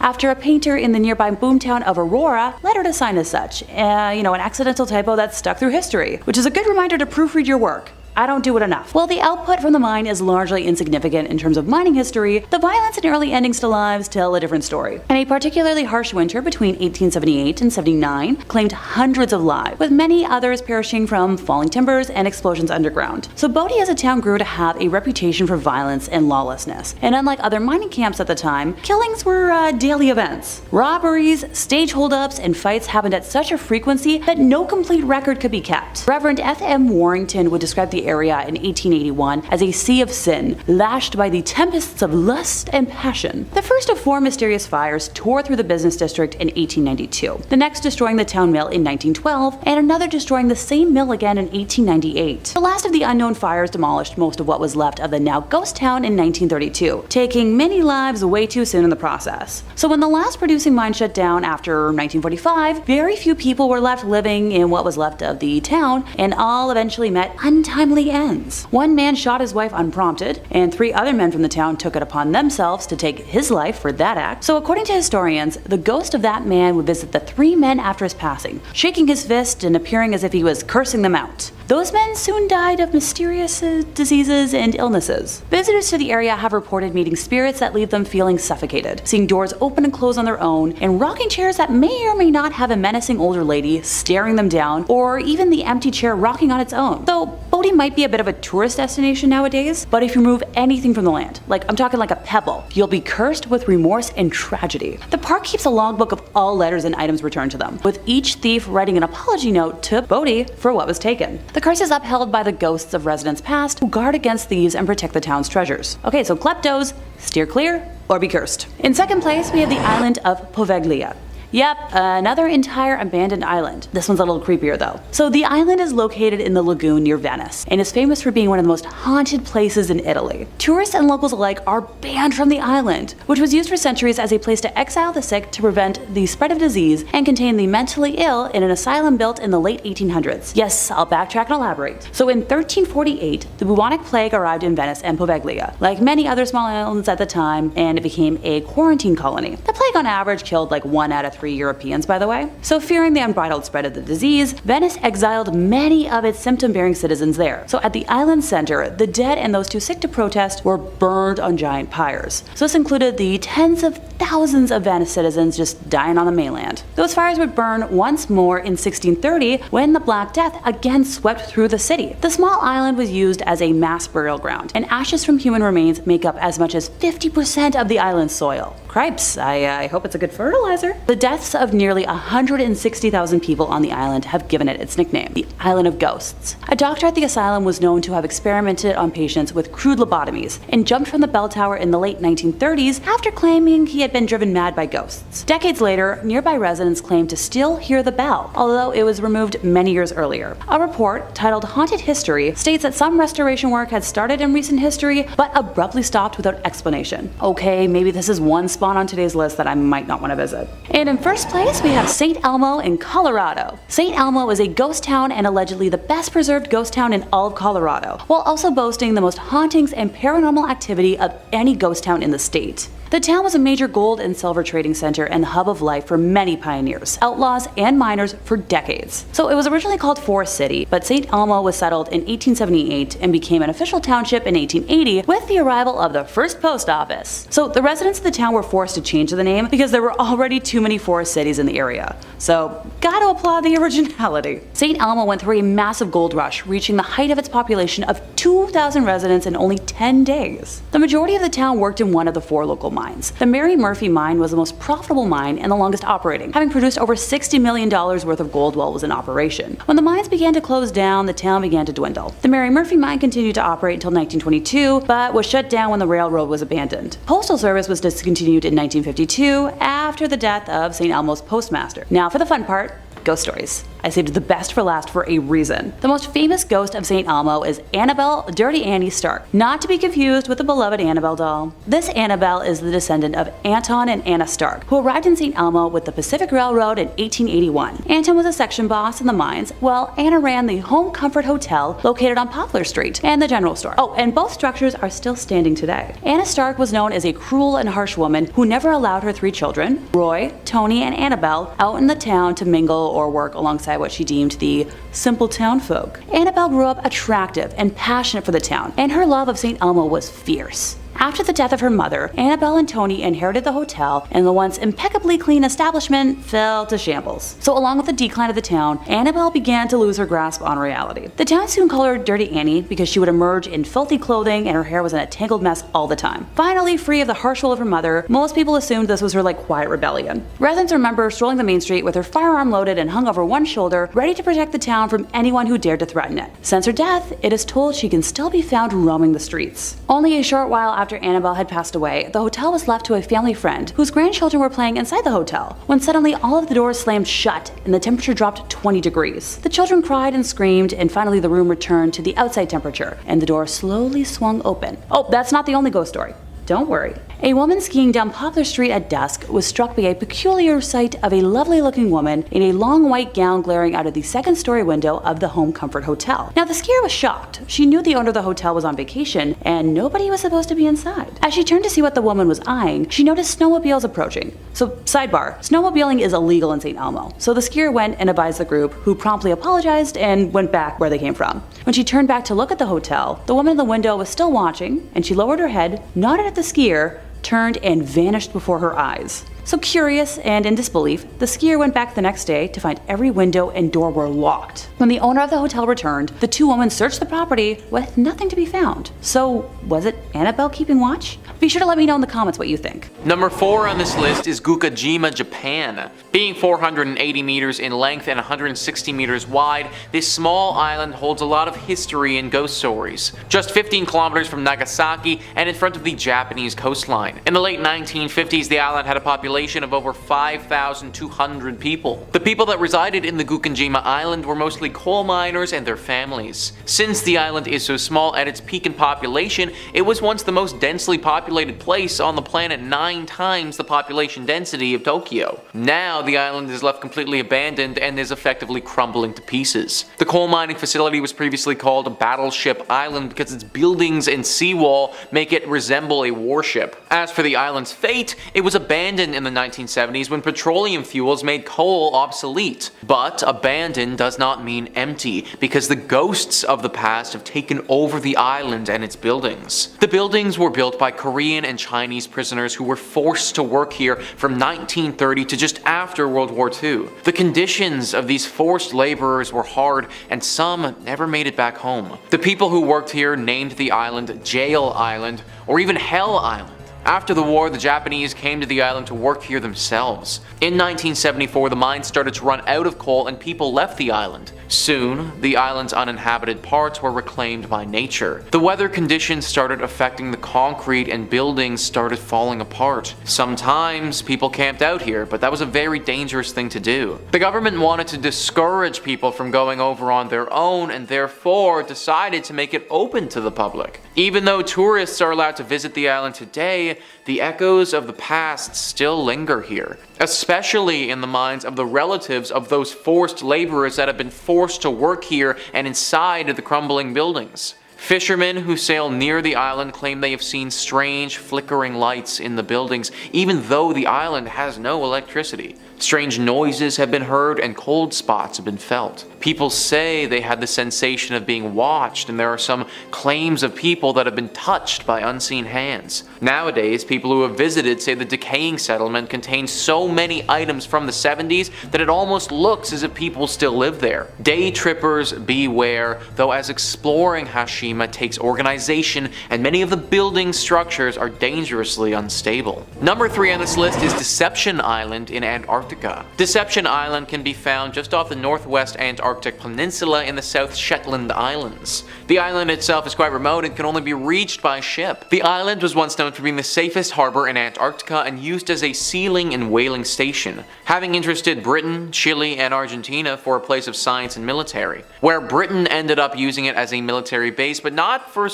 after a painter in the nearby boomtown of Aurora lettered a sign as such. An accidental typo that stuck through history, which is a good reminder to proofread your work. I don't do it enough. While the output from the mine is largely insignificant in terms of mining history, the violence and early endings to lives tell a different story. And a particularly harsh winter between 1878 and 79 claimed hundreds of lives, with many others perishing from falling timbers and explosions underground. So Bodie as a town grew to have a reputation for violence and lawlessness. And unlike other mining camps at the time, killings were daily events. Robberies, stage holdups, and fights happened at such a frequency that no complete record could be kept. Reverend F.M. Warrington would describe the area in 1881 as a sea of sin, lashed by the tempests of lust and passion. The first of 4 mysterious fires tore through the business district in 1892, the next destroying the town mill in 1912, and another destroying the same mill again in 1898. The last of the unknown fires demolished most of what was left of the now ghost town in 1932, taking many lives way too soon in the process. So when the last producing mine shut down after 1945, very few people were left living in what was left of the town, and all eventually met untimely ends. One man shot his wife unprompted, and 3 other men from the town took it upon themselves to take his life for that act. So according to historians, the ghost of that man would visit the 3 men after his passing, shaking his fist and appearing as if he was cursing them out. Those men soon died of mysterious diseases and illnesses. Visitors to the area have reported meeting spirits that leave them feeling suffocated, seeing doors open and close on their own, and rocking chairs that may or may not have a menacing older lady staring them down, or even the empty chair rocking on its own. Though Bodie might be a bit of a tourist destination nowadays, but if you remove anything from the land, I'm talking like a pebble, you'll be cursed with remorse and tragedy. The park keeps a logbook of all letters and items returned to them, with each thief writing an apology note to Bodie for what was taken. The curse is upheld by the ghosts of residents past who guard against thieves and protect the town's treasures. Okay, so kleptos, steer clear or be cursed. In second place, we have the island of Poveglia. Yep, another entire abandoned island. This one's a little creepier though. So the island is located in the lagoon near Venice, and is famous for being one of the most haunted places in Italy. Tourists and locals alike are banned from the island, which was used for centuries as a place to exile the sick to prevent the spread of disease and contain the mentally ill in an asylum built in the late 1800s. Yes, I'll backtrack and elaborate. So in 1348, the bubonic plague arrived in Venice and Poveglia, like many other small islands at the time, and it became a quarantine colony. The plague on average killed 1 out of 3 Europeans, by the way. So fearing the unbridled spread of the disease, Venice exiled many of its symptom-bearing citizens there. So at the island center, the dead and those too sick to protest were burned on giant pyres. So this included the tens of thousands of Venice citizens just dying on the mainland. Those fires would burn once more in 1630 when the Black Death again swept through the city. The small island was used as a mass burial ground, and ashes from human remains make up as much as 50% of the island's soil. Cripes, I hope it's a good fertilizer. The deaths of nearly 160,000 people on the island have given it its nickname, the Island of Ghosts. A doctor at the asylum was known to have experimented on patients with crude lobotomies and jumped from the bell tower in the late 1930s after claiming he had been driven mad by ghosts. Decades later, nearby residents claimed to still hear the bell, although it was removed many years earlier. A report titled Haunted History states that some restoration work had started in recent history but abruptly stopped without explanation. Okay, maybe this is one spot on today's list that I might not want to visit. And in first place, we have St. Elmo in Colorado. St. Elmo is a ghost town and allegedly the best preserved ghost town in all of Colorado, while also boasting the most hauntings and paranormal activity of any ghost town in the state. The town was a major gold and silver trading center and the hub of life for many pioneers, outlaws, and miners for decades. So it was originally called Forest City, but St. Elmo was settled in 1878 and became an official township in 1880 with the arrival of the first post office. So the residents of the town were forced to change the name because there were already too many forest cities in the area. So gotta applaud the originality. St. Elmo went through a massive gold rush, reaching the height of its population of 2,000 residents in only 10 days. The majority of the town worked in one of the 4 local mines. The Mary Murphy mine was the most profitable mine and the longest operating, having produced over $60 million worth of gold while it was in operation. When the mines began to close down, the town began to dwindle. The Mary Murphy mine continued to operate until 1922, but was shut down when the railroad was abandoned. Postal service was discontinued in 1952 after the death of St. Elmo's postmaster. Now for the fun part, ghost stories. I saved the best for last for a reason. The most famous ghost of St. Elmo is Annabelle Dirty Annie Stark, not to be confused with the beloved Annabelle doll. This Annabelle is the descendant of Anton and Anna Stark, who arrived in St. Elmo with the Pacific Railroad in 1881. Anton was a section boss in the mines, while Anna ran the Home Comfort Hotel located on Poplar Street and the general store. Oh, and both structures are still standing today. Anna Stark was known as a cruel and harsh woman who never allowed her 3 children, Roy, Tony, and Annabelle, out in the town to mingle or work alongside what she deemed the simple town folk. Annabelle grew up attractive and passionate for the town, and her love of St. Elmo was fierce. After the death of her mother, Annabelle and Tony inherited the hotel, and the once impeccably clean establishment fell to shambles. So along with the decline of the town, Annabelle began to lose her grasp on reality. The town soon called her Dirty Annie because she would emerge in filthy clothing and her hair was in a tangled mess all the time. Finally, free of the harsh rule of her mother, most people assumed this was her quiet rebellion. Residents remember strolling the main street with her firearm loaded and hung over one shoulder, ready to protect the town from anyone who dared to threaten it. Since her death, it is told she can still be found roaming the streets. Only a short while after Annabelle had passed away, the hotel was left to a family friend whose grandchildren were playing inside the hotel, when suddenly all of the doors slammed shut and the temperature dropped 20 degrees. The children cried and screamed, and finally the room returned to the outside temperature, and the door slowly swung open. Oh, that's not the only ghost story. Don't worry. A woman skiing down Poplar Street at dusk was struck by a peculiar sight of a lovely-looking woman in a long white gown glaring out of the second-story window of the Home Comfort Hotel. Now, the skier was shocked. She knew the owner of the hotel was on vacation, and nobody was supposed to be inside. As she turned to see what the woman was eyeing, she noticed snowmobiles approaching. So, sidebar, snowmobiling is illegal in St. Elmo, so the skier went and advised the group, who promptly apologized and went back where they came from. When she turned back to look at the hotel, the woman in the window was still watching, and she lowered her head, nodded at the skier, turned and vanished before her eyes. So curious and in disbelief, the skier went back the next day to find every window and door were locked. When the owner of the hotel returned, the 2 women searched the property with nothing to be found. So was it Annabelle keeping watch? Be sure to let me know in the comments what you think. Number 4 on this list is Gukujima, Japan. Being 480 meters in length and 160 meters wide, this small island holds a lot of history and ghost stories. Just 15 kilometers from Nagasaki and in front of the Japanese coastline. In the late 1950s, the island had a population of over 5,200 people. The people that resided in the Gukujima Island were mostly coal miners and their families. Since the island is so small at its peak in population, it was once the most densely populated place on the planet, 9 times the population density of Tokyo. Now the island is left completely abandoned and is effectively crumbling to pieces. The coal mining facility was previously called Battleship Island because its buildings and seawall make it resemble a warship. As for the island's fate, it was abandoned in the 1970s when petroleum fuels made coal obsolete. But abandoned does not mean empty, because the ghosts of the past have taken over the island and its buildings. The buildings were built by Korean and Chinese prisoners who were forced to work here from 1930 to just after World War II. The conditions of these forced laborers were hard, and some never made it back home. The people who worked here named the island Jail Island, or even Hell Island. After the war, the Japanese came to the island to work here themselves. In 1974, the mines started to run out of coal and people left the island. Soon, the island's uninhabited parts were reclaimed by nature. The weather conditions started affecting the concrete and buildings started falling apart. Sometimes people camped out here, but that was a very dangerous thing to do. The government wanted to discourage people from going over on their own and therefore decided to make it open to the public. Even though tourists are allowed to visit the island today, the echoes of the past still linger here, especially in the minds of the relatives of those forced laborers that have been forced to work here and inside the crumbling buildings. Fishermen who sail near the island claim they have seen strange flickering lights in the buildings, even though the island has no electricity. Strange noises have been heard and cold spots have been felt. People say they had the sensation of being watched, and there are some claims of people that have been touched by unseen hands. Nowadays, people who have visited say the decaying settlement contains so many items from the 70s that it almost looks as if people still live there. Day trippers beware, though as exploring Hashima regime takes organization, and many of the building structures are dangerously unstable. Number 3 on this list is Deception Island in Antarctica. Deception Island can be found just off the northwest Antarctic peninsula in the South Shetland Islands. The island itself is quite remote and can only be reached by ship. The island was once known for being the safest harbor in Antarctica and used as a sealing and whaling station, having interested Britain, Chile, and Argentina for a place of science and military, where Britain ended up using it as a military base, but not for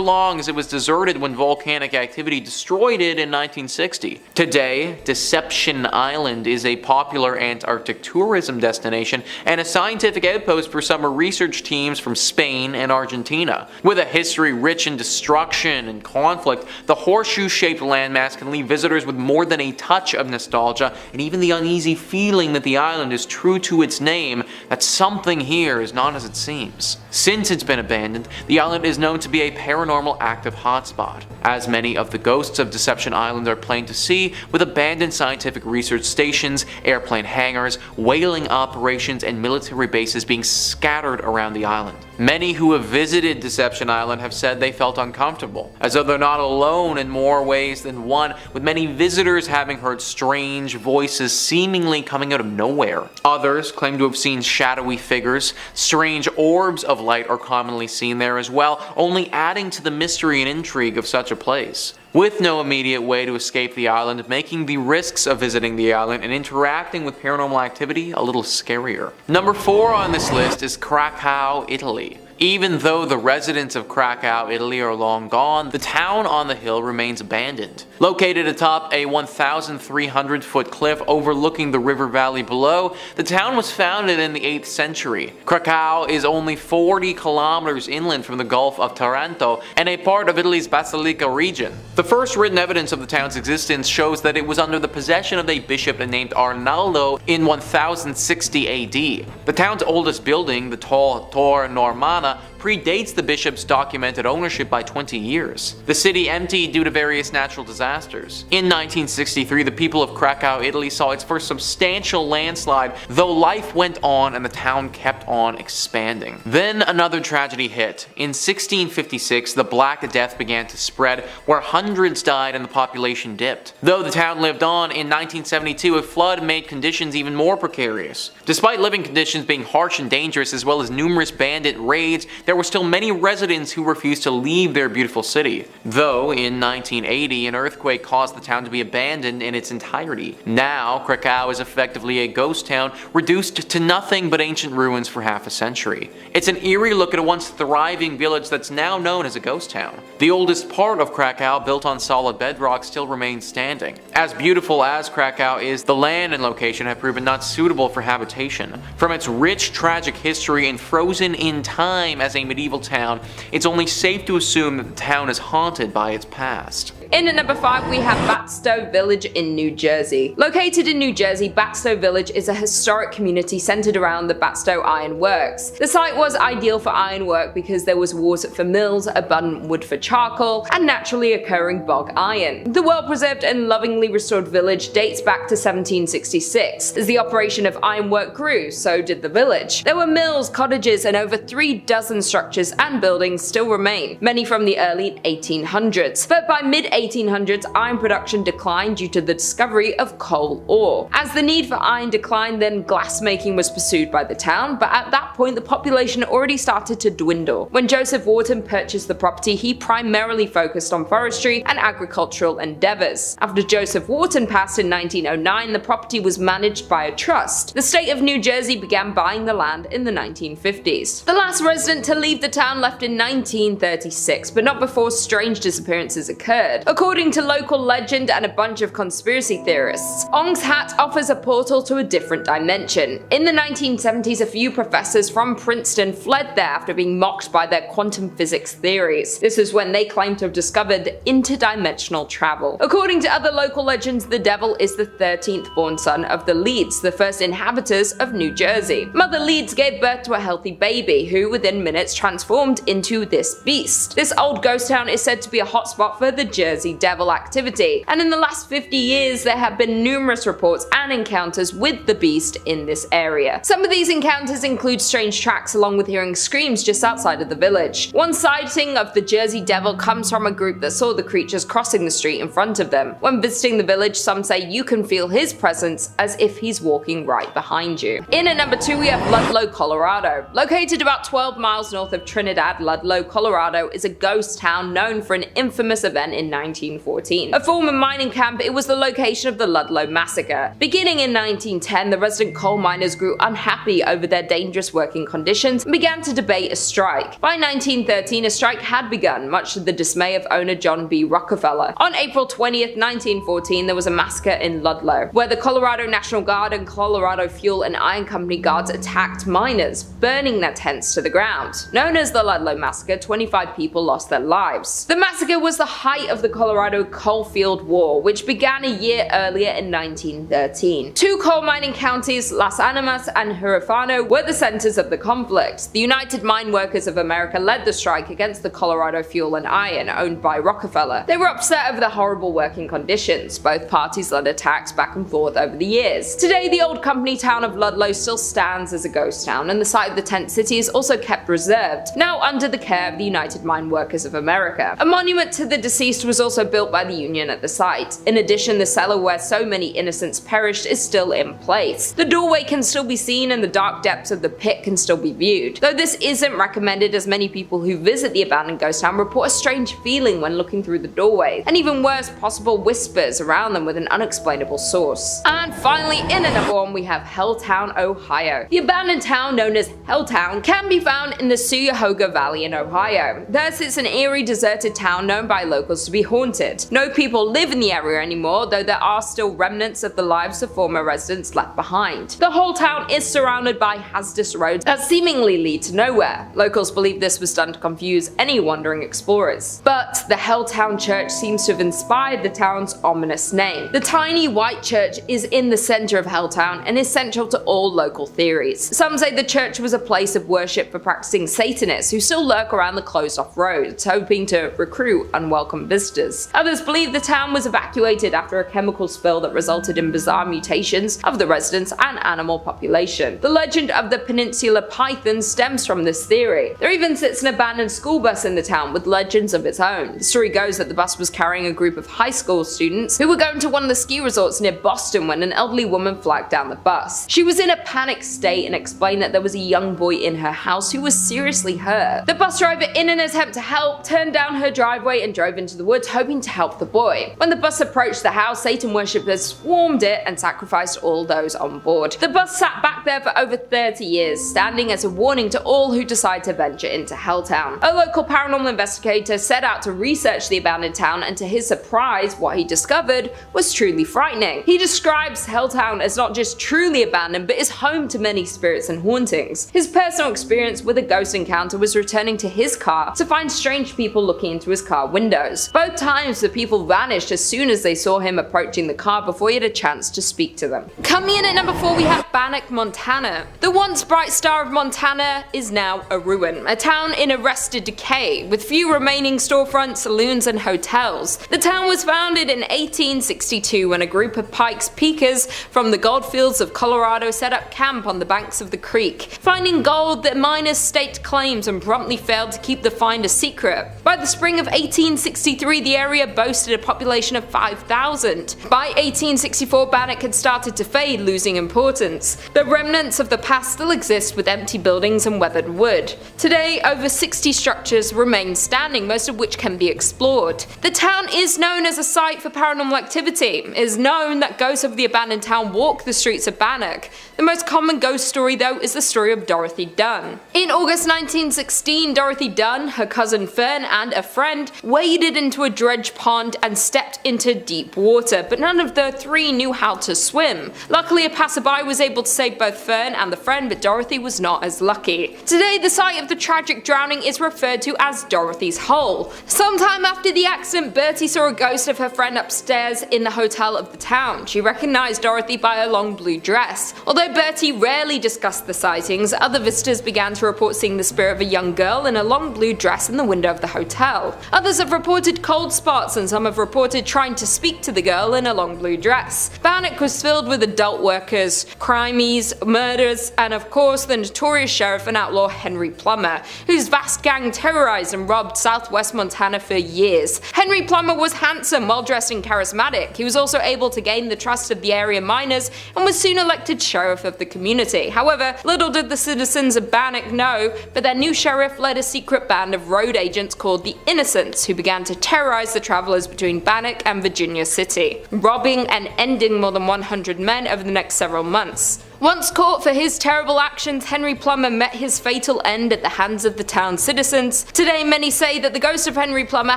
long, as it was deserted when volcanic activity destroyed it in 1960. Today, Deception Island is a popular Antarctic tourism destination and a scientific outpost for summer research teams from Spain and Argentina. With a history rich in destruction and conflict, the horseshoe-shaped landmass can leave visitors with more than a touch of nostalgia and even the uneasy feeling that the island is true to its name, that something here is not as it seems. Since it's been abandoned, the island is known to be a paranormal active hotspot, as many of the ghosts of Deception Island are plain to see, with abandoned scientific research stations, airplane hangars, whaling operations, and military bases being scattered around the island. Many who have visited Deception Island have said they felt uncomfortable, as though they're not alone in more ways than one, with many visitors having heard strange voices seemingly coming out of nowhere. Others claim to have seen shadowy figures. Strange orbs of light are commonly seen there as well, only adding to the mystery and intrigue of such a place, with no immediate way to escape the island, making the risks of visiting the island and interacting with paranormal activity a little scarier. Number 4 on this list is Krakow, Italy. Even though the residents of Krakow, Italy are long gone, the town on the hill remains abandoned. Located atop a 1,300-foot cliff overlooking the river valley below, the town was founded in the 8th century. Krakow is only 40 kilometers inland from the Gulf of Taranto and a part of Italy's Basilicata region. The first written evidence of the town's existence shows that it was under the possession of a bishop named Arnaldo in 1060 AD. The town's oldest building, the tall Tor Normana, predates the bishop's documented ownership by 20 years. The city emptied due to various natural disasters. In 1963, the people of Krakow, Italy saw its first substantial landslide, though life went on and the town kept on expanding. Then another tragedy hit. In 1656, the Black Death began to spread, where hundreds died and the population dipped. Though the town lived on, in 1972 a flood made conditions even more precarious. Despite living conditions being harsh and dangerous, as well as numerous bandit raids, there were still many residents who refused to leave their beautiful city. Though in 1980 an earthquake caused the town to be abandoned in its entirety. Now Krakow is effectively a ghost town, reduced to nothing but ancient ruins for half a century. It's an eerie look at a once thriving village that's now known as a ghost town. The oldest part of Krakow, built on solid bedrock, still remains standing. As beautiful as Krakow is, the land and location have proven not suitable for habitation. From its rich tragic history and frozen in time as a medieval town, it's only safe to assume that the town is haunted by its past. In at number 5 we have Batstow Village in New Jersey. Located in New Jersey, Batstow Village is a historic community centered around the Batstow Iron Works. The site was ideal for ironwork because there was water for mills, abundant wood for charcoal, and naturally occurring bog iron. The well-preserved and lovingly restored village dates back to 1766. As the operation of ironwork grew, so did the village. There were mills, cottages, and over 3 dozen structures and buildings still remain, many from the early 1800s. But by mid-1800s, iron production declined due to the discovery of coal ore. As the need for iron declined, then glassmaking was pursued by the town, but at that point the population already started to dwindle. When Joseph Wharton purchased the property, he primarily focused on forestry and agricultural endeavors. After Joseph Wharton passed in 1909, the property was managed by a trust. The state of New Jersey began buying the land in the 1950s. The last resident to leave the town left in 1936, but not before strange disappearances occurred. According to local legend and a bunch of conspiracy theorists, Ong's Hat offers a portal to a different dimension. In the 1970s, a few professors from Princeton fled there after being mocked by their quantum physics theories. This is when they claimed to have discovered interdimensional travel. According to other local legends, the devil is the 13th born son of the Leeds, the first inhabitants of New Jersey. Mother Leeds gave birth to a healthy baby, who within minutes transformed into this beast. This old ghost town is said to be a hotspot for the Jersey Jersey Devil activity, and in the last 50 years there have been numerous reports and encounters with the beast in this area. Some of these encounters include strange tracks along with hearing screams just outside of the village. One sighting of the Jersey Devil comes from a group that saw the creatures crossing the street in front of them. When visiting the village, some say you can feel his presence as if he's walking right behind you. In at number 2 we have Ludlow, Colorado. Located about 12 miles north of Trinidad, Ludlow, Colorado is a ghost town known for an infamous event in 1914. A former mining camp, it was the location of the Ludlow Massacre. Beginning in 1910, the resident coal miners grew unhappy over their dangerous working conditions and began to debate a strike. By 1913, a strike had begun, much to the dismay of owner John B. Rockefeller. On April 20th, 1914, there was a massacre in Ludlow, where the Colorado National Guard and Colorado Fuel and Iron Company guards attacked miners, burning their tents to the ground. Known as the Ludlow Massacre, 25 people lost their lives. The massacre was the height of the Colorado Coalfield War, which began a year earlier in 1913. Two coal mining counties, Las Animas and Huerfano, were the centers of the conflict. The United Mine Workers of America led the strike against the Colorado Fuel and Iron, owned by Rockefeller. They were upset over the horrible working conditions. Both parties led attacks back and forth over the years. Today, the old company town of Ludlow still stands as a ghost town, and the site of the tent city is also kept reserved, now under the care of the United Mine Workers of America. A monument to the deceased was also built by the Union at the site. In addition, the cellar where so many innocents perished is still in place. The doorway can still be seen and the dark depths of the pit can still be viewed. Though this isn't recommended, as many people who visit the abandoned ghost town report a strange feeling when looking through the doorway, and even worse, possible whispers around them with an unexplainable source. And finally, in at number 1 we have Helltown, Ohio. The abandoned town known as Helltown can be found in the Cuyahoga Valley in Ohio. There sits an eerie, deserted town known by locals to be haunted. No people live in the area anymore, though there are still remnants of the lives of former residents left behind. The whole town is surrounded by hazardous roads that seemingly lead to nowhere. Locals believe this was done to confuse any wandering explorers. But the Helltown Church seems to have inspired the town's ominous name. The tiny white church is in the center of Helltown and is central to all local theories. Some say the church was a place of worship for practicing Satanists who still lurk around the closed-off roads, hoping to recruit unwelcome visitors. Others believe the town was evacuated after a chemical spill that resulted in bizarre mutations of the residents and animal population. The legend of the Peninsula Python stems from this theory. There even sits an abandoned school bus in the town with legends of its own. The story goes that the bus was carrying a group of high school students who were going to one of the ski resorts near Boston when an elderly woman flagged down the bus. She was in a panicked state and explained that there was a young boy in her house who was seriously hurt. The bus driver, in an attempt to help, turned down her driveway and drove into the woods hoping to help the boy. When the bus approached the house, Satan worshippers swarmed it and sacrificed all those on board. The bus sat back there for over 30 years, standing as a warning to all who decide to venture into Helltown. A local paranormal investigator set out to research the abandoned town, and to his surprise, what he discovered was truly frightening. He describes Helltown as not just truly abandoned, but is home to many spirits and hauntings. His personal experience with a ghost encounter was returning to his car to find strange people looking into his car windows. Both times the people vanished as soon as they saw him approaching the car before he had a chance to speak to them. Coming in at number 4 we have Bannock, Montana. The once bright star of Montana is now a ruin, a town in arrested decay, with few remaining storefronts, saloons and hotels. The town was founded in 1862 when a group of Pikes Peakers from the goldfields of Colorado set up camp on the banks of the creek. Finding gold, the miners staked claims and promptly failed to keep the find a secret. By the spring of 1863, the area boasted a population of 5,000. By 1864, Bannock had started to fade, losing importance. The remnants of the past still exist with empty buildings and weathered wood. Today, over 60 structures remain standing, most of which can be explored. The town is known as a site for paranormal activity. It is known that ghosts of the abandoned town walk the streets of Bannock. The most common ghost story, though, is the story of Dorothy Dunn. In August 1916, Dorothy Dunn, her cousin Fern, and a friend waded into a dredge pond and stepped into deep water, but none of the three knew how to swim. Luckily, a passerby was able to save both Fern and the friend, but Dorothy was not as lucky. Today, the site of the tragic drowning is referred to as Dorothy's Hole. Sometime after the accident, Bertie saw a ghost of her friend upstairs in the hotel of the town. She recognized Dorothy by a long blue dress. Although Bertie rarely discussed the sightings, other visitors began to report seeing the spirit of a young girl in a long blue dress in the window of the hotel. Others have reported cold cold spots, and some have reported trying to speak to the girl in a long blue dress. Bannock was filled with adult workers, crimes, murders, and of course the notorious sheriff and outlaw Henry Plummer, whose vast gang terrorized and robbed southwest Montana for years. Henry Plummer was handsome, well-dressed and charismatic. He was also able to gain the trust of the area miners and was soon elected sheriff of the community. However, little did the citizens of Bannock know, but their new sheriff led a secret band of road agents called the Innocents, who began to terrorize the travelers between Bannock and Virginia City, robbing and ending more than 100 men over the next several months. Once caught for his terrible actions, Henry Plummer met his fatal end at the hands of the town's citizens. Today, many say that the ghost of Henry Plummer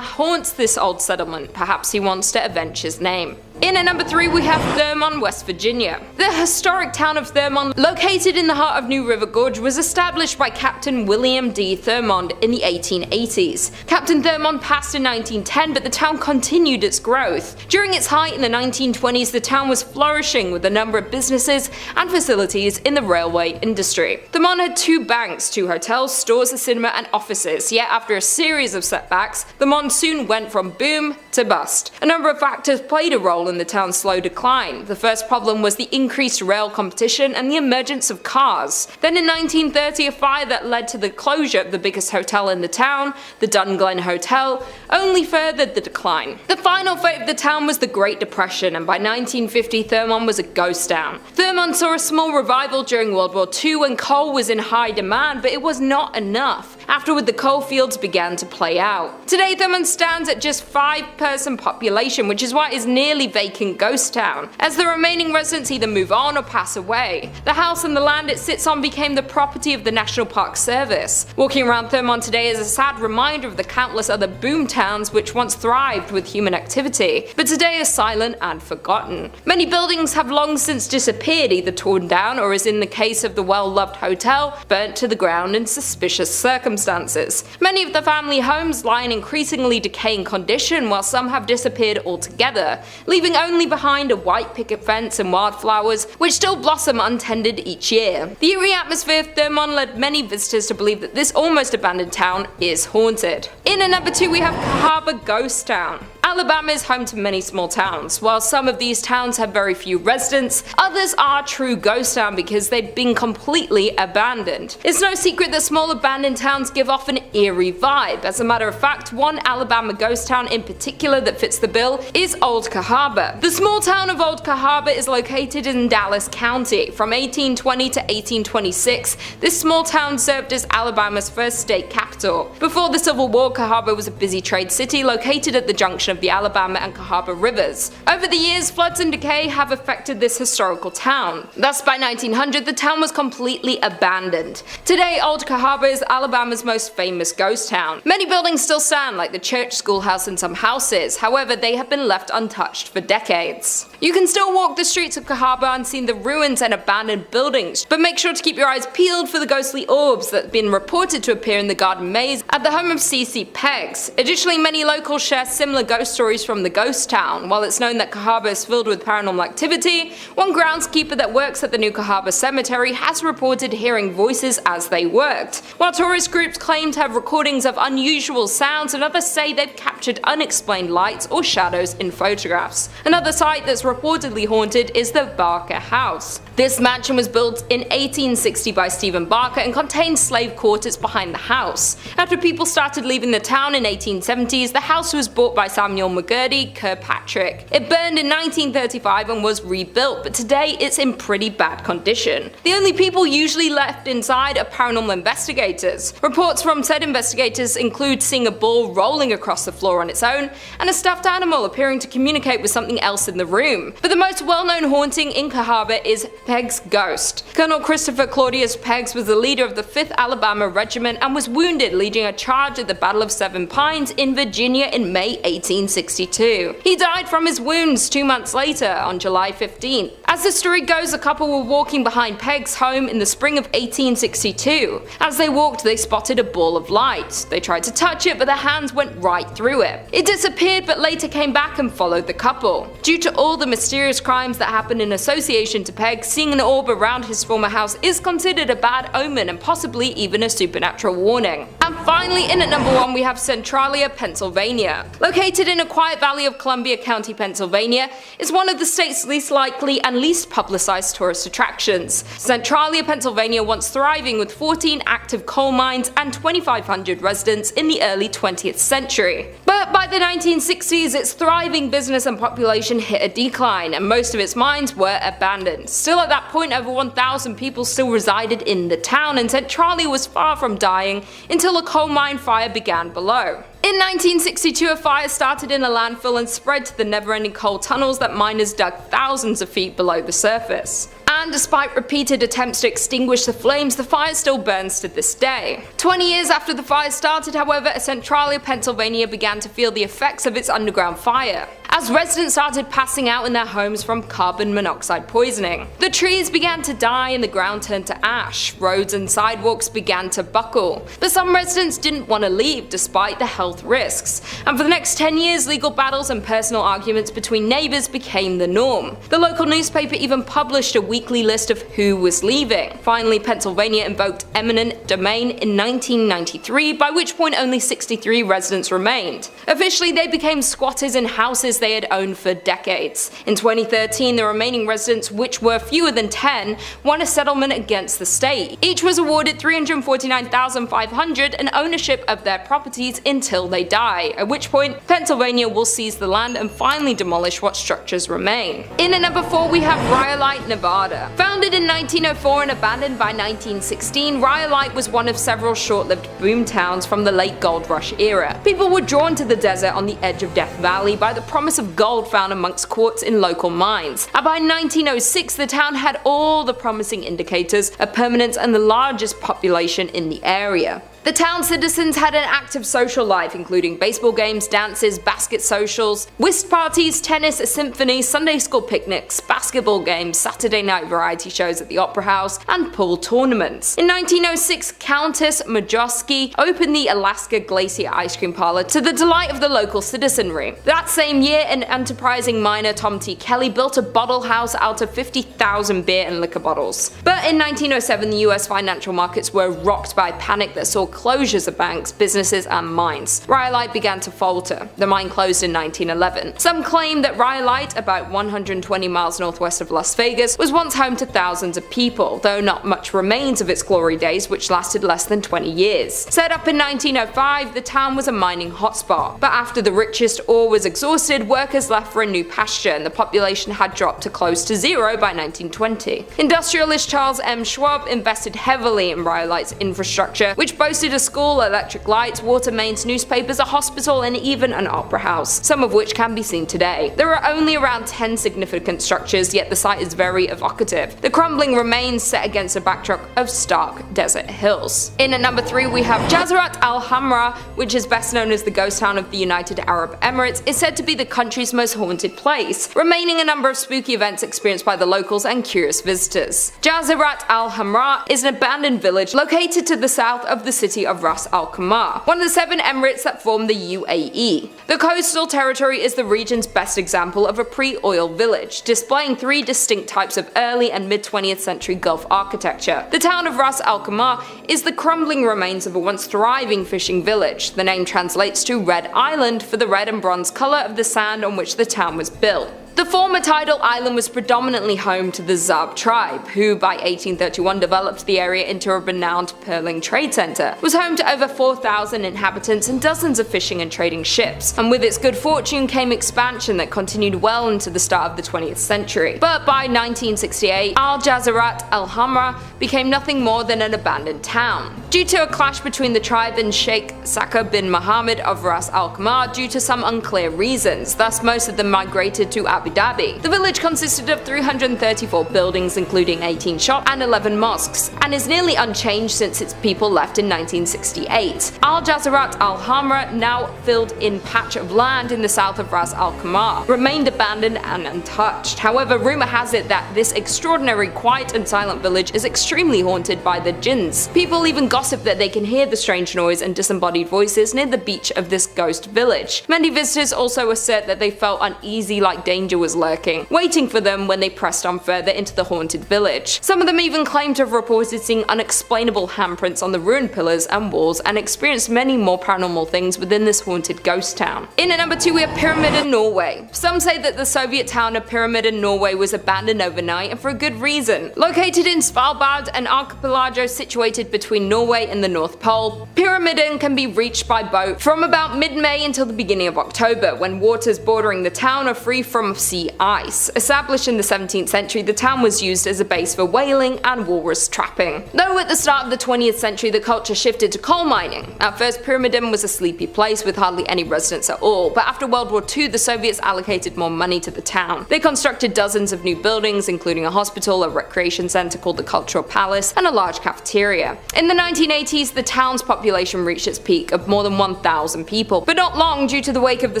haunts this old settlement. Perhaps he wants to avenge his name. In at number 3 we have Thurmond, West Virginia. The historic town of Thurmond, located in the heart of New River Gorge, was established by Captain William D. Thurmond in the 1880s. Captain Thurmond passed in 1910, but the town continued its growth. During its height in the 1920s, the town was flourishing with a number of businesses and facilities in the railway industry. Thurmond had 2 banks, 2 hotels, stores, a cinema and offices, yet after a series of setbacks, Thurmond soon went from boom to bust. A number of factors played a role in the town's slow decline. The first problem was the increased rail competition and the emergence of cars. Then in 1930, a fire that led to the closure of the biggest hotel in the town, the Dunglen Hotel, only furthered the decline. The final fate of the town was the Great Depression, and by 1950 Thurmond was a ghost town. Thurmond saw a small revival during World War II when coal was in high demand, but it was not enough. Afterward, the coal fields began to play out. Today, Thurmond stands at just 5-person population, which is why it is nearly vacant ghost town, as the remaining residents either move on or pass away. The house and the land it sits on became the property of the National Park Service. Walking around Thurmond today is a sad reminder of the countless other boom towns which once thrived with human activity, but today are silent and forgotten. Many buildings have long since disappeared, either torn down or, as in the case of the well-loved hotel, burnt to the ground in suspicious circumstances. Many of the family homes lie in increasingly decaying condition, while some have disappeared altogether, leaving only behind a white picket fence and wildflowers which still blossom untended each year. The eerie atmosphere of Thurmond led many visitors to believe that this almost abandoned town is haunted. In at number 2 we have Cahaba Ghost Town. Alabama is home to many small towns. While some of these towns have very few residents, others are true ghost town because they've been completely abandoned. It's no secret that small abandoned towns give off an eerie vibe. As a matter of fact, one Alabama ghost town in particular that fits the bill is Old Cahaba. The small town of Old Cahaba is located in Dallas County. From 1820 to 1826, this small town served as Alabama's first state capital. Before the Civil War, Cahaba was a busy trade city located at the junction of the Alabama and Cahaba rivers. Over the years, floods and decay have affected this historical town. Thus, by 1900, the town was completely abandoned. Today, Old Cahaba is Alabama's most famous ghost town. Many buildings still stand, like the church, schoolhouse, and some houses. However, they have been left untouched for decades. You can still walk the streets of Cahaba and see the ruins and abandoned buildings, but make sure to keep your eyes peeled for the ghostly orbs that have been reported to appear in the garden maze at the home of C.C. Peggs. Additionally, many locals share similar ghost stories from the ghost town. While it's known that Cahaba is filled with paranormal activity, one groundskeeper that works at the New Cahaba Cemetery has reported hearing voices as they worked. While tourist groups claim to have recordings of unusual sounds, and others say they've captured unexplained lights or shadows in photographs. Another site that's reportedly haunted is the Barker House. This mansion was built in 1860 by Stephen Barker and contained slave quarters behind the house. After people started leaving the town in 1870s, the house was bought by Samuel McGurdy Kirkpatrick. It burned in 1935 and was rebuilt, but today it's in pretty bad condition. The only people usually left inside are paranormal investigators. Reports from said investigators include seeing a ball rolling across the floor on its own, and a stuffed animal appearing to communicate with something else in the room. But the most well-known haunting in Cahaba is Peggs' ghost. Colonel Christopher Claudius Peggs was the leader of the 5th Alabama Regiment and was wounded leading a charge at the Battle of Seven Pines in Virginia in May 1862. He died from his wounds 2 months later on July 15th As the story goes, the couple were walking behind Peg's home in the spring of 1862. As they walked, they spotted a ball of light. They tried to touch it, but their hands went right through it. It disappeared, but later came back and followed the couple. Due to all the mysterious crimes that happened in association to Peg, seeing an orb around his former house is considered a bad omen and possibly even a supernatural warning. And finally, in at number 1 we have Centralia, Pennsylvania. Located in a quiet valley of Columbia County, Pennsylvania, is one of the state's least likely and least publicized tourist attractions. Centralia, Pennsylvania once thriving with 14 active coal mines and 2,500 residents in the early 20th century. But by the 1960s, its thriving business and population hit a decline, and most of its mines were abandoned. Still at that point, over 1,000 people still resided in the town, and Centralia was far from dying until a coal mine fire began below. In 1962, a fire started in a landfill and spread to the never-ending coal tunnels that miners dug thousands of feet below the surface. And despite repeated attempts to extinguish the flames, the fire still burns to this day. 20 years after the fire started, however, Centralia, Pennsylvania began to feel the effects of its underground fire, as residents started passing out in their homes from carbon monoxide poisoning. The trees began to die and the ground turned to ash. Roads and sidewalks began to buckle. But some residents didn't want to leave despite the health risks, and for the next 10 years legal battles and personal arguments between neighbors became the norm. The local newspaper even published a weekly list of who was leaving. Finally, Pennsylvania invoked eminent domain in 1993, by which point only 63 residents remained. Officially, they became squatters in houses they had owned for decades. In 2013, the remaining residents, which were fewer than 10, won a settlement against the state. Each was awarded $349,500 and ownership of their properties until they die, at which point Pennsylvania will seize the land and finally demolish what structures remain. In at number 4 we have Rhyolite, Nevada. Founded in 1904 and abandoned by 1916, Rhyolite was one of several short-lived boom towns from the late gold rush era. People were drawn to the desert on the edge of Death Valley by the promise of gold found amongst quartz in local mines. And by 1906 the town had all the promising indicators of permanence and the largest population in the area. The town's citizens had an active social life, including baseball games, dances, basket socials, whist parties, tennis, a symphony, Sunday school picnics, basketball games, Saturday night variety shows at the Opera House, and pool tournaments. In 1906, Countess Majowski opened the Alaska Glacier Ice Cream Parlor to the delight of the local citizenry. That same year, an enterprising miner, Tom T. Kelly, built a bottle house out of 50,000 beer and liquor bottles. But in 1907, the US financial markets were rocked by panic that saw closures of banks, businesses, and mines. Rhyolite began to falter. The mine closed in 1911. Some claim that Rhyolite, about 120 miles northwest of Las Vegas, was once home to thousands of people, though not much remains of its glory days, which lasted less than 20 years. Set up in 1905, the town was a mining hotspot, but after the richest ore was exhausted, workers left for a new pasture, and the population had dropped to close to zero by 1920. Industrialist Charles M. Schwab invested heavily in Rhyolite's infrastructure, which boasted a school, electric lights, water mains, newspapers, a hospital, and even an opera house, some of which can be seen today. There are only around 10 significant structures, yet the site is very evocative. The crumbling remains set against a backdrop of stark desert hills. In at number 3 we have Jazrat al-Hamra, which is best known as the ghost town of the United Arab Emirates, is said to be the country's most haunted place, remaining a number of spooky events experienced by the locals and curious visitors. Jazrat al-Hamra is an abandoned village located to the south of the city of Ras Al Khaimah, one of the 7 emirates that form the UAE. The coastal territory is the region's best example of a pre-oil village, displaying 3 distinct types of early and mid-20th century Gulf architecture. The town of Ras Al Khaimah is the crumbling remains of a once thriving fishing village. The name translates to Red Island for the red and bronze color of the sand on which the town was built. The former tidal island was predominantly home to the Zab tribe, who by 1831 developed the area into a renowned pearling trade center. It was home to over 4,000 inhabitants and dozens of fishing and trading ships, and with its good fortune came expansion that continued well into the start of the 20th century. But by 1968, Al Jazrat al-Hamra became nothing more than an abandoned town. due to a clash between the tribe and Sheikh Saka bin Mohammed of Ras Al Khaimah due to some unclear reasons, thus most of them migrated to Abu Dhabi. The village consisted of 334 buildings including 18 shops and 11 mosques, and is nearly unchanged since its people left in 1968. Al Jazarat Al Hamra, now filled in patch of land in the south of Ras Al Khaimah, remained abandoned and untouched. However, rumor has it that this extraordinary quiet and silent village is extremely haunted by the jinns. People even gossip that they can hear the strange noise and disembodied voices near the beach of this ghost village. Many visitors also assert that they felt uneasy, like danger was lurking, waiting for them when they pressed on further into the haunted village. Some of them even claim to have reported seeing unexplainable handprints on the ruined pillars and walls and experienced many more paranormal things within this haunted ghost town. In at number 2 we have Pyramid in Norway. Some say that the Soviet town of Pyramid in Norway was abandoned overnight, and for a good reason. Located in Svalbard, an archipelago situated between Norway and the North Pole, Pyramiden can be reached by boat from about mid-May until the beginning of October, when waters bordering the town are free from sea ice. Established in the 17th century, the town was used as a base for whaling and walrus trapping. Though at the start of the 20th century the culture shifted to coal mining. At first Pyramiden was a sleepy place with hardly any residents at all, but after World War II the Soviets allocated more money to the town. They constructed dozens of new buildings, including a hospital, a recreation center called the Cultural Palace, and a large cafeteria. In the 1980s the town's population reached its peak of more than 1,000 people, but not long due to the wake of the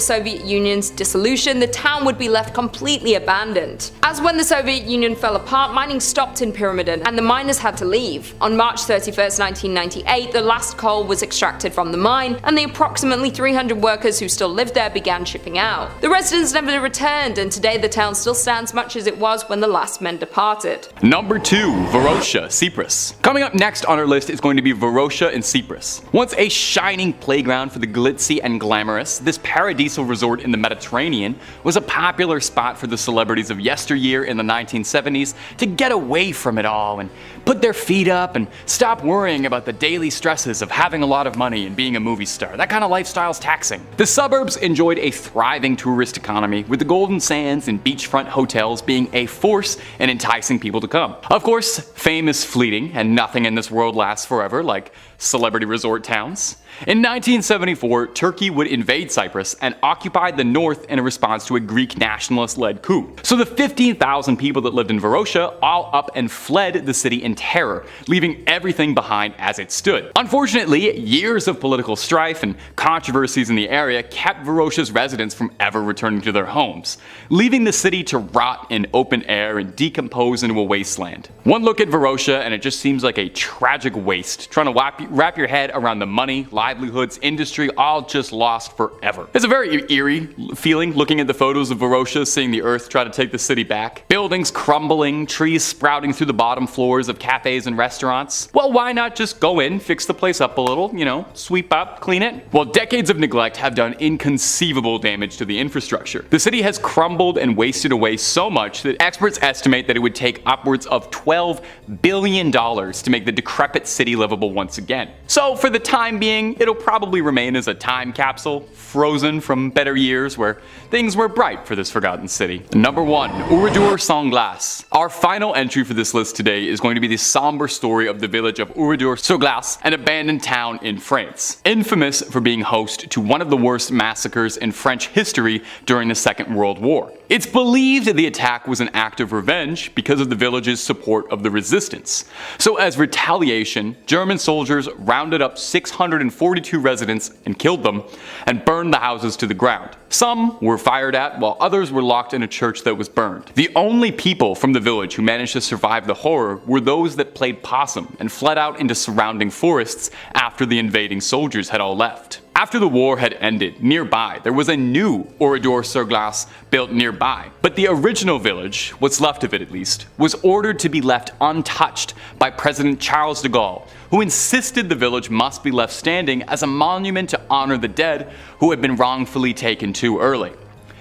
Soviet Union's dissolution the town would be left completely abandoned. As when the Soviet Union fell apart, mining stopped in Pyramiden and the miners had to leave. On March 31st, 1998 the last coal was extracted from the mine, and the approximately 300 workers who still lived there began shipping out. The residents never returned, and today the town still stands much as it was when the last men departed. Number 2. Varosha, Cyprus. Coming up next on our list is going to be Varosha in Cyprus. Once a shining playground for the glitzy and glamorous, this paradisal resort in the Mediterranean was a popular spot for the celebrities of yesteryear in the 1970s to get away from it all and put their feet up and stop worrying about the daily stresses of having a lot of money and being a movie star. That kind of lifestyle's taxing. The suburbs enjoyed a thriving tourist economy, with the golden sands and beachfront hotels being a force in enticing people to come. Of course, fame is fleeting and nothing in this world lasts forever, like celebrity resort towns. In 1974, Turkey would invade Cyprus and occupy the north in a response to a Greek nationalist-led coup. So the 15,000 people that lived in Varosha all up and fled the city in terror, leaving everything behind as it stood. Unfortunately, years of political strife and controversies in the area kept Varosha's residents from ever returning to their homes, leaving the city to rot in open air and decompose into a wasteland. One look at Varosha and it just seems like a tragic waste, trying to wrap your head around the money, livelihoods, industry, all just lost forever. It's a very eerie feeling looking at the photos of Varosha, seeing the earth try to take the city back. Buildings crumbling, trees sprouting through the bottom floors of cafes and restaurants. Well, why not just go in, fix the place up a little, sweep up, clean it? Well, decades of neglect have done inconceivable damage to the infrastructure. The city has crumbled and wasted away so much that experts estimate that it would take upwards of $12 billion to make the decrepit city livable once again. So for the time being, it'll probably remain as a time capsule, frozen from better years where things were bright for this forgotten city. Number 1. Oradour sur Glace. Our final entry for this list today is going to be the somber story of the village of Oradour sur Glace, an abandoned town in France, infamous for being host to one of the worst massacres in French history during the Second World War. It's believed that the attack was an act of revenge because of the village's support of the resistance. So as retaliation, German soldiers rounded up 642 residents and killed them, and burned the houses to the ground. Some were fired at, while others were locked in a church that was burned. The only people from the village who managed to survive the horror were those that played possum and fled out into surrounding forests after the invading soldiers had all left. After the war had ended, nearby there was a new Oradour sur Glace built nearby, but the original village, what's left of it at least, was ordered to be left untouched by President Charles de Gaulle, who insisted the village must be left standing as a monument to honor the dead who had been wrongfully taken too early.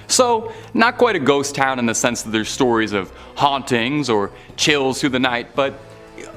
So, not quite a ghost town in the sense that there's stories of hauntings or chills through the night, but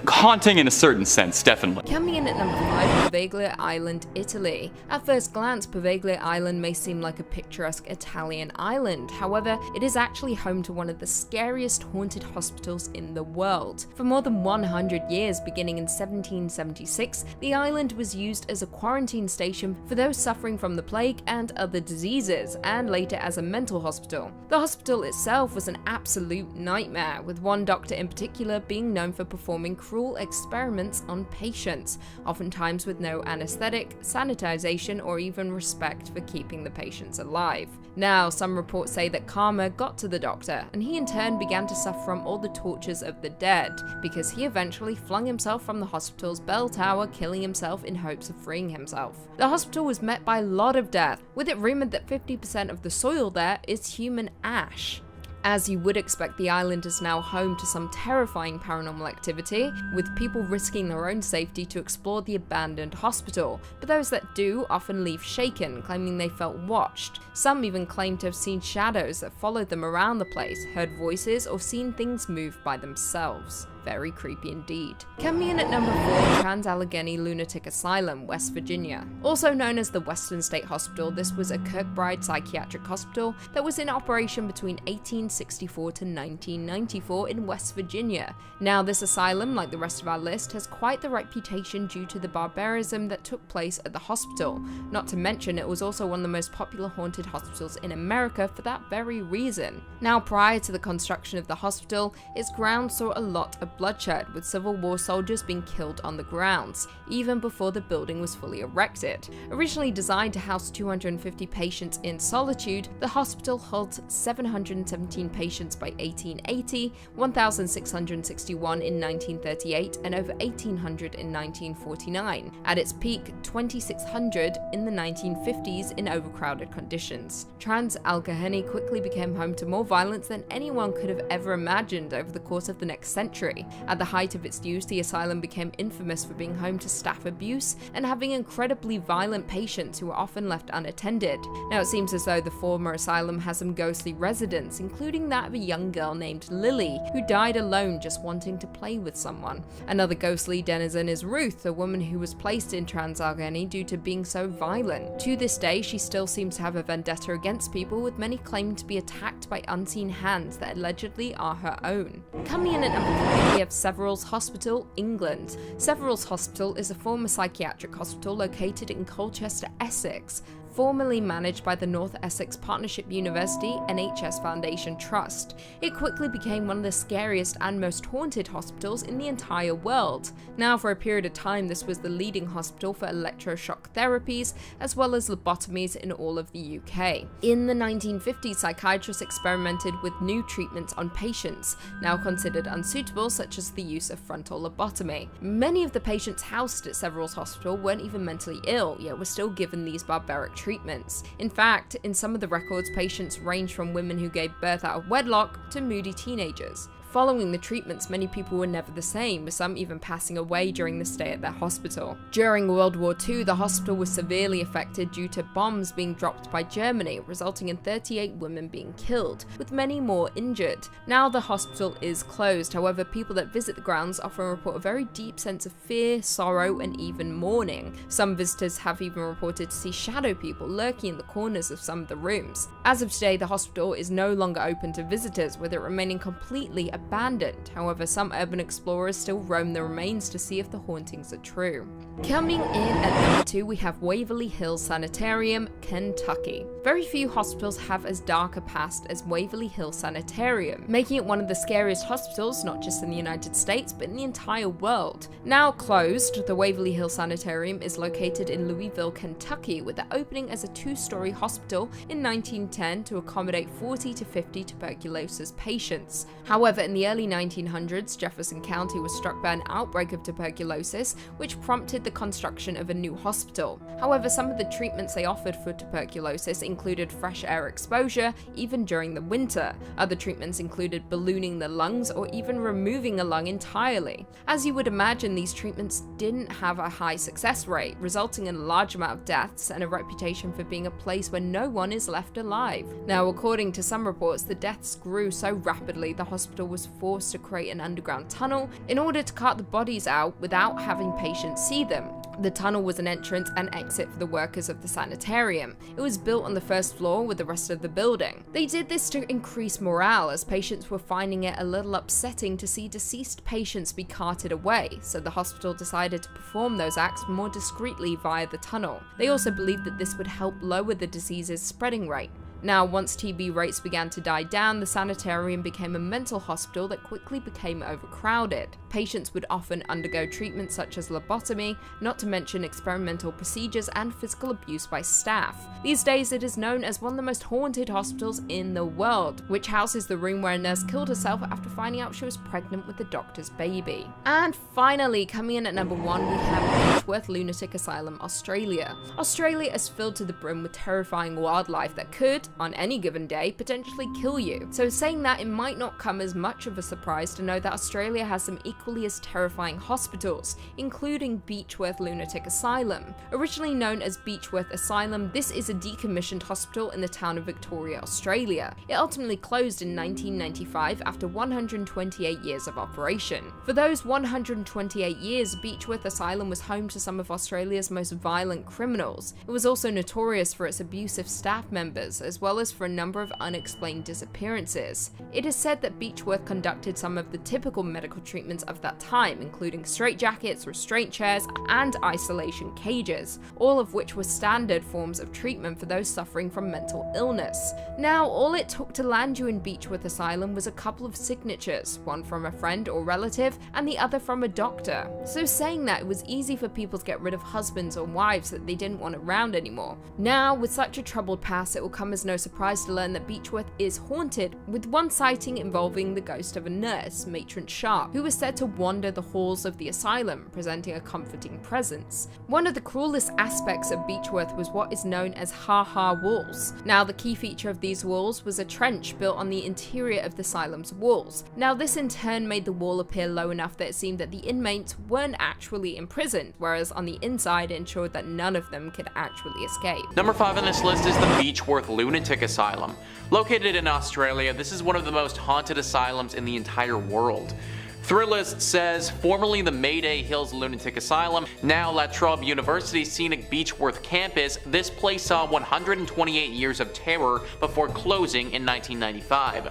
haunting in a certain sense, definitely. Coming in at number 5, Poveglia Island, Italy. At first glance, Poveglia Island may seem like a picturesque Italian island. However, it is actually home to one of the scariest haunted hospitals in the world. For more than 100 years, beginning in 1776, the island was used as a quarantine station for those suffering from the plague and other diseases, and later as a mental hospital. The hospital itself was an absolute nightmare, with one doctor in particular being known for performing cruel experiments on patients, oftentimes with no anesthetic, sanitization, or even respect for keeping the patients alive. Now, some reports say that karma got to the doctor, and he in turn began to suffer from all the tortures of the dead, because he eventually flung himself from the hospital's bell tower, killing himself in hopes of freeing himself. The hospital was met by a lot of death, with it rumored that 50% of the soil there is human ash. As you would expect, the island is now home to some terrifying paranormal activity, with people risking their own safety to explore the abandoned hospital, but those that do often leave shaken, claiming they felt watched. Some even claim to have seen shadows that followed them around the place, heard voices, or seen things move by themselves. Very creepy indeed. Coming in at number 4, TransAlggony Lunatic Asylum, West Virginia. Also known as the Western State Hospital, this was a Kirkbride psychiatric hospital that was in operation between 1864 to 1994 in West Virginia. Now, this asylum, like the rest of our list, has quite the reputation due to the barbarism that took place at the hospital. Not to mention, it was also one of the most popular haunted hospitals in America for that very reason. Now, prior to the construction of the hospital, its grounds saw a lot of bloodshed, with Civil War soldiers being killed on the grounds, even before the building was fully erected. Originally designed to house 250 patients in solitude, the hospital holds 717 patients by 1880, 1,661 in 1938, and over 1,800 in 1949. At its peak, 2,600 in the 1950s in overcrowded conditions. TransAlggony quickly became home to more violence than anyone could have ever imagined over the course of the next century. At the height of its use, the asylum became infamous for being home to staff abuse and having incredibly violent patients who were often left unattended. Now, it seems as though the former asylum has some ghostly residents, including that of a young girl named Lily, who died alone just wanting to play with someone. Another ghostly denizen is Ruth, a woman who was placed in TransAlggony due to being so violent. To this day, she still seems to have a vendetta against people, with many claiming to be attacked by unseen hands that allegedly are her own. Coming in at number 3, we have Severals Hospital, England. Severals Hospital is a former psychiatric hospital located in Colchester, Essex, formerly managed by the North Essex Partnership University NHS Foundation Trust. It quickly became one of the scariest and most haunted hospitals in the entire world. Now, for a period of time, this was the leading hospital for electroshock therapies, as well as lobotomies in all of the UK. In the 1950s, psychiatrists experimented with new treatments on patients, now considered unsuitable, such as the use of frontal lobotomy. Many of the patients housed at Severals Hospital weren't even mentally ill, yet were still given these barbaric treatments. In fact, in some of the records, patients range from women who gave birth out of wedlock to moody teenagers. Following the treatments, many people were never the same, with some even passing away during the stay at their hospital. During World War II, the hospital was severely affected due to bombs being dropped by Germany, resulting in 38 women being killed, with many more injured. Now the hospital is closed, however, people that visit the grounds often report a very deep sense of fear, sorrow, and even mourning. Some visitors have even reported to see shadow people lurking in the corners of some of the rooms. As of today, the hospital is no longer open to visitors, with it remaining completely abandoned. However, some urban explorers still roam the remains to see if the hauntings are true. Coming in at number 2, we have Waverly Hills Sanitarium, Kentucky. Very few hospitals have as dark a past as Waverly Hills Sanitarium, making it one of the scariest hospitals, not just in the United States, but in the entire world. Now closed, the Waverly Hills Sanitarium is located in Louisville, Kentucky, with it opening as a 2-story hospital in 1910 to accommodate 40 to 50 tuberculosis patients. However, in the early 1900s, Jefferson County was struck by an outbreak of tuberculosis, which prompted the construction of a new hospital. However, some of the treatments they offered for tuberculosis included fresh air exposure, even during the winter. Other treatments included ballooning the lungs or even removing a lung entirely. As you would imagine, these treatments didn't have a high success rate, resulting in a large amount of deaths and a reputation for being a place where no one is left alive. Now, according to some reports, the deaths grew so rapidly the hospital was was forced to create an underground tunnel in order to cart the bodies out without having patients see them. The tunnel was an entrance and exit for the workers of the sanitarium. It was built on the first floor with the rest of the building. They did this to increase morale, as patients were finding it a little upsetting to see deceased patients be carted away, so the hospital decided to perform those acts more discreetly via the tunnel. They also believed that this would help lower the disease's spreading rate. Now, once TB rates began to die down, the sanitarium became a mental hospital that quickly became overcrowded. Patients would often undergo treatments such as lobotomy, not to mention experimental procedures and physical abuse by staff. These days, it is known as one of the most haunted hospitals in the world, which houses the room where a nurse killed herself after finding out she was pregnant with the doctor's baby. And finally, coming in at number 1, we have Beechworth Lunatic Asylum, Australia. Australia is filled to the brim with terrifying wildlife that could, on any given day, potentially kill you. So saying that, it might not come as much of a surprise to know that Australia has some equally as terrifying hospitals, including Beechworth Lunatic Asylum. Originally known as Beechworth Asylum, this is a decommissioned hospital in the town of Victoria, Australia. It ultimately closed in 1995 after 128 years of operation. For those 128 years, Beechworth Asylum was home to some of Australia's most violent criminals. It was also notorious for its abusive staff members, as well as for a number of unexplained disappearances. It is said that Beechworth conducted some of the typical medical treatments of that time, including straitjackets, restraint chairs, and isolation cages, all of which were standard forms of treatment for those suffering from mental illness. Now, all it took to land you in Beechworth Asylum was a couple of signatures, one from a friend or relative, and the other from a doctor. So saying that, it was easy for people to get rid of husbands or wives that they didn't want around anymore. Now, with such a troubled past, it will come as no surprise to learn that Beechworth is haunted, with one sighting involving the ghost of a nurse, Matron Sharp, who was said to wander the halls of the asylum, presenting a comforting presence. One of the cruelest aspects of Beechworth was what is known as ha-ha walls. Now, the key feature of these walls was a trench built on the interior of the asylum's walls. Now, this in turn made the wall appear low enough that it seemed that the inmates weren't actually imprisoned, whereas on the inside it ensured that none of them could actually escape. Number 5 on this list is the Beechworth Lunatic Asylum. Located in Australia, this is one of the most haunted asylums in the entire world. Thrillist says, formerly the Mayday Hills Lunatic Asylum, now La Trobe University's scenic Beechworth campus, this place saw 128 years of terror before closing in 1995.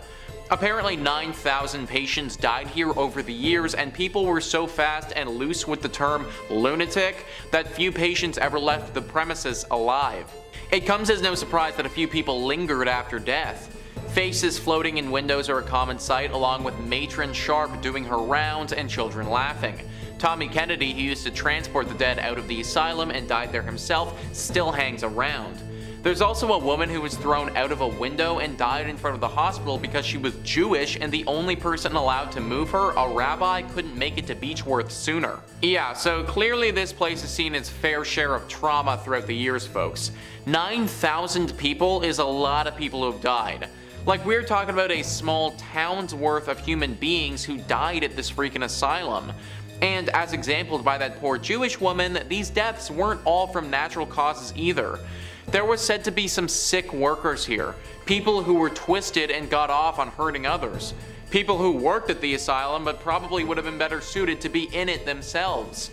Apparently 9,000 patients died here over the years, and people were so fast and loose with the term lunatic that few patients ever left the premises alive. It comes as no surprise that a few people lingered after death. Faces floating in windows are a common sight, along with Matron Sharp doing her rounds and children laughing. Tommy Kennedy, who used to transport the dead out of the asylum and died there himself, still hangs around. There's also a woman who was thrown out of a window and died in front of the hospital because she was Jewish and the only person allowed to move her, a rabbi, couldn't make it to Beechworth sooner. Yeah, so clearly this place has seen its fair share of trauma throughout the years, folks. 9,000 people is a lot of people who have died. Like, we're talking about a small town's worth of human beings who died at this freaking asylum. And as exampled by that poor Jewish woman, these deaths weren't all from natural causes either. There was said to be some sick workers here, people who were twisted and got off on hurting others, people who worked at the asylum but probably would have been better suited to be in it themselves.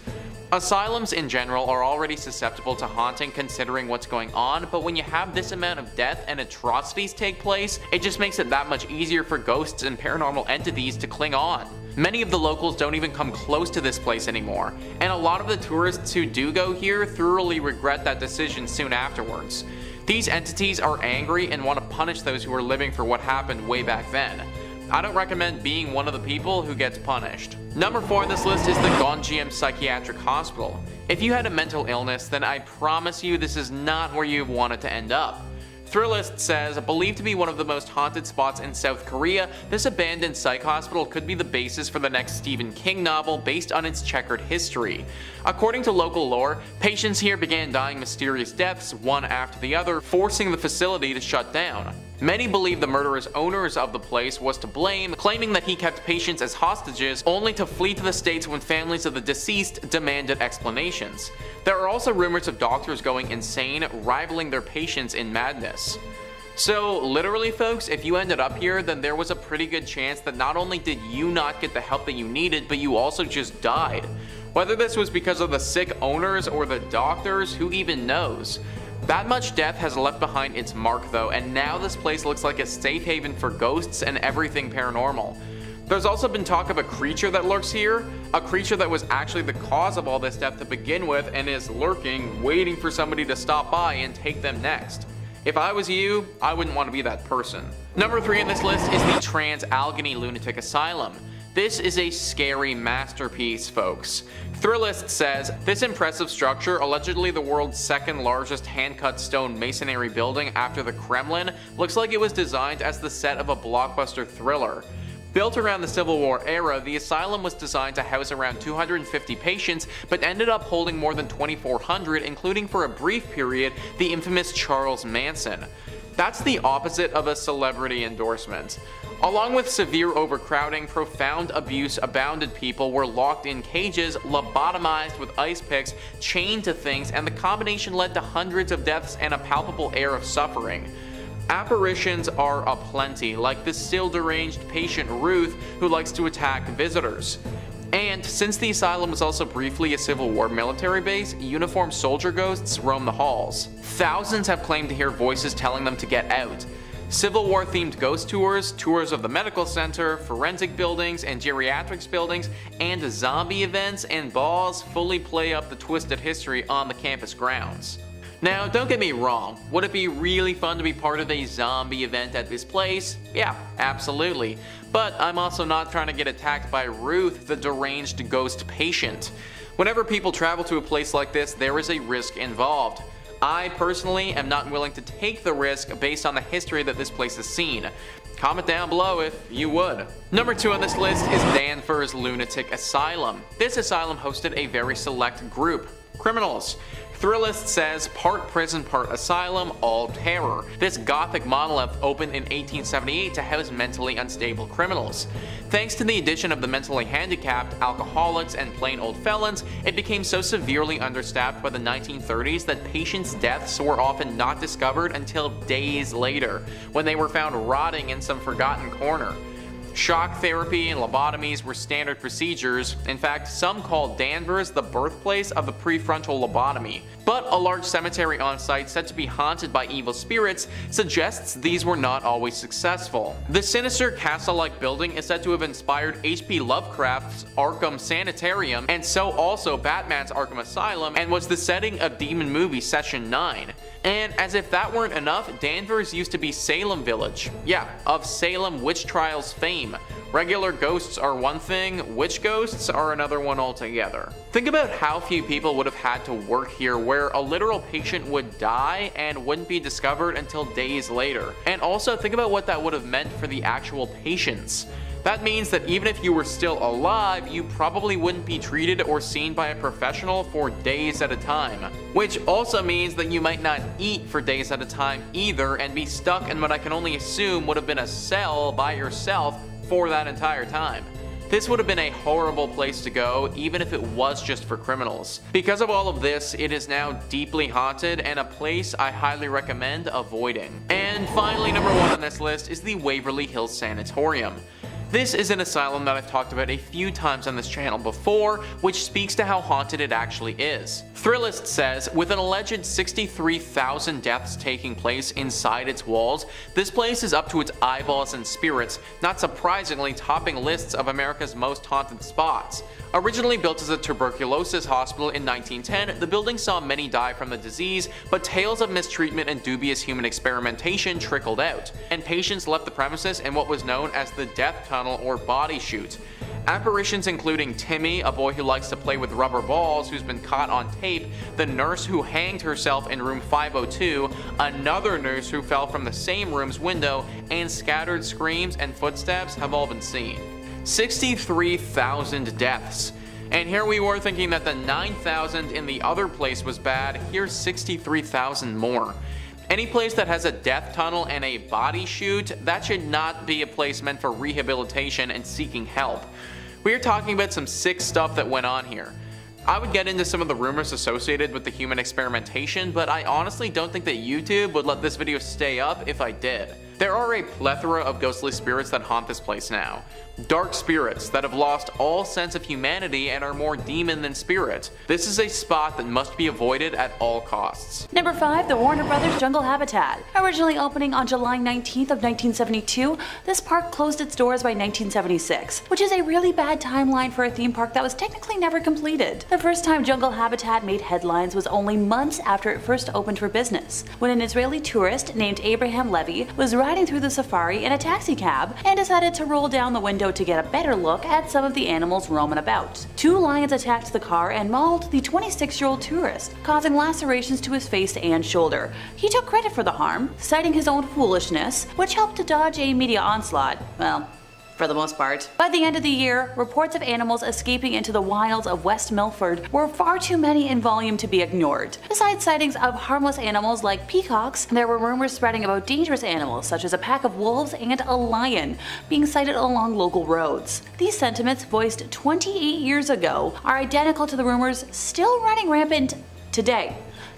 Asylums in general are already susceptible to haunting considering what's going on, but when you have this amount of death and atrocities take place, it just makes it that much easier for ghosts and paranormal entities to cling on. Many of the locals don't even come close to this place anymore, and a lot of the tourists who do go here thoroughly regret that decision soon afterwards. These entities are angry and want to punish those who are living for what happened way back then. I don't recommend being one of the people who gets punished. Number 4 on this list is the Gonjiam Psychiatric Hospital. If you had a mental illness, then I promise you this is not where you wanted to end up. Thrillist says, believed to be one of the most haunted spots in South Korea, this abandoned psych hospital could be the basis for the next Stephen King novel based on its checkered history. According to local lore, patients here began dying mysterious deaths one after the other, forcing the facility to shut down. Many believe the murderous owners of the place was to blame, claiming that he kept patients as hostages only to flee to the States when families of the deceased demanded explanations. There are also rumors of doctors going insane, rivaling their patients in madness. So literally folks, if you ended up here, then there was a pretty good chance that not only did you not get the help that you needed, but you also just died. Whether this was because of the sick owners or the doctors, who even knows? That much death has left behind its mark though, and now this place looks like a safe haven for ghosts and everything paranormal. There's also been talk of a creature that lurks here, a creature that was actually the cause of all this death to begin with and is lurking, waiting for somebody to stop by and take them next. If I was you, I wouldn't want to be that person. Number 3 on this list is the TransAlggony Lunatic Asylum. This is a scary masterpiece, folks. Thrillist says, this impressive structure, allegedly the world's second largest hand-cut stone masonry building after the Kremlin, looks like it was designed as the set of a blockbuster thriller. Built around the Civil War era, the asylum was designed to house around 250 patients, but ended up holding more than 2,400, including for a brief period, the infamous Charles Manson. That's the opposite of a celebrity endorsement. Along with severe overcrowding, profound abuse abounded. People were locked in cages, lobotomized with ice picks, chained to things, and the combination led to hundreds of deaths and a palpable air of suffering. Apparitions are aplenty, like the still deranged patient Ruth who likes to attack visitors. And since the asylum was also briefly a Civil War military base, uniformed soldier ghosts roam the halls. Thousands have claimed to hear voices telling them to get out. Civil War themed ghost tours, tours of the medical center, forensic buildings and geriatrics buildings, and zombie events and balls fully play up the twisted history on the campus grounds. Now, don't get me wrong, would it be really fun to be part of a zombie event at this place? Yeah, absolutely. But I'm also not trying to get attacked by Ruth, the deranged ghost patient. Whenever people travel to a place like this, there is a risk involved. I personally am not willing to take the risk based on the history that this place has seen. Comment down below if you would. Number 2 on this list is Danver's Lunatic Asylum. This asylum hosted a very select group, criminals. Thrillist says, part prison, part asylum, all terror. This gothic monolith opened in 1878 to house mentally unstable criminals. Thanks to the addition of the mentally handicapped, alcoholics, and plain old felons, it became so severely understaffed by the 1930s that patients' deaths were often not discovered until days later, when they were found rotting in some forgotten corner. Shock therapy and lobotomies were standard procedures. In fact, some called Danvers the birthplace of the prefrontal lobotomy. But a large cemetery on site said to be haunted by evil spirits suggests these were not always successful. The sinister castle-like building is said to have inspired H.P. Lovecraft's Arkham Sanitarium, and so also Batman's Arkham Asylum, and was the setting of demon movie Session 9. And as if that weren't enough, Danvers used to be Salem Village. Yeah, of Salem witch trials fame. Regular ghosts are one thing, witch ghosts are another one altogether. Think about how few people would have had to work here, where a literal patient would die and wouldn't be discovered until days later. And also think about what that would have meant for the actual patients. That means that even if you were still alive, you probably wouldn't be treated or seen by a professional for days at a time. Which also means that you might not eat for days at a time either, and be stuck in what I can only assume would have been a cell by yourself for that entire time. This would have been a horrible place to go, even if it was just for criminals. Because of all of this, it is now deeply haunted and a place I highly recommend avoiding. And finally, number 1 on this list is the Waverly Hills Sanatorium. This is an asylum that I've talked about a few times on this channel before, which speaks to how haunted it actually is. Thrillist says, with an alleged 63,000 deaths taking place inside its walls, this place is up to its eyeballs in spirits, not surprisingly topping lists of America's most haunted spots. Originally built as a tuberculosis hospital in 1910, the building saw many die from the disease, but tales of mistreatment and dubious human experimentation trickled out, and patients left the premises in what was known as the death tunnel or body chute. Apparitions including Timmy, a boy who likes to play with rubber balls who's been caught on tape, the nurse who hanged herself in room 502, another nurse who fell from the same room's window, and scattered screams and footsteps have all been seen. 63,000 deaths. And here we were thinking that the 9,000 in the other place was bad, here's 63,000 more. Any place that has a death tunnel and a body chute, that should not be a place meant for rehabilitation and seeking help. We are talking about some sick stuff that went on here. I would get into some of the rumors associated with the human experimentation, but I honestly don't think that YouTube would let this video stay up if I did. There are a plethora of ghostly spirits that haunt this place now. Dark spirits that have lost all sense of humanity and are more demon than spirit. This is a spot that must be avoided at all costs. Number 5. The Warner Brothers Jungle Habitat. Originally opening on July 19th of 1972, this park closed its doors by 1976, which is a really bad timeline for a theme park that was technically never completed. The first time Jungle Habitat made headlines was only months after it first opened for business, when an Israeli tourist named Abraham Levy was riding through the safari in a taxi cab and decided to roll down the window to get a better look at some of the animals roaming about. 2 lions attacked the car and mauled the 26-year-old tourist, causing lacerations to his face and shoulder. He took credit for the harm, citing his own foolishness, which helped to dodge a media onslaught. Well, for the most part. By the end of the year, reports of animals escaping into the wilds of West Milford were far too many in volume to be ignored. Besides sightings of harmless animals like peacocks, there were rumors spreading about dangerous animals such as a pack of wolves and a lion being sighted along local roads. These sentiments, voiced 28 years ago, are identical to the rumors still running rampant today.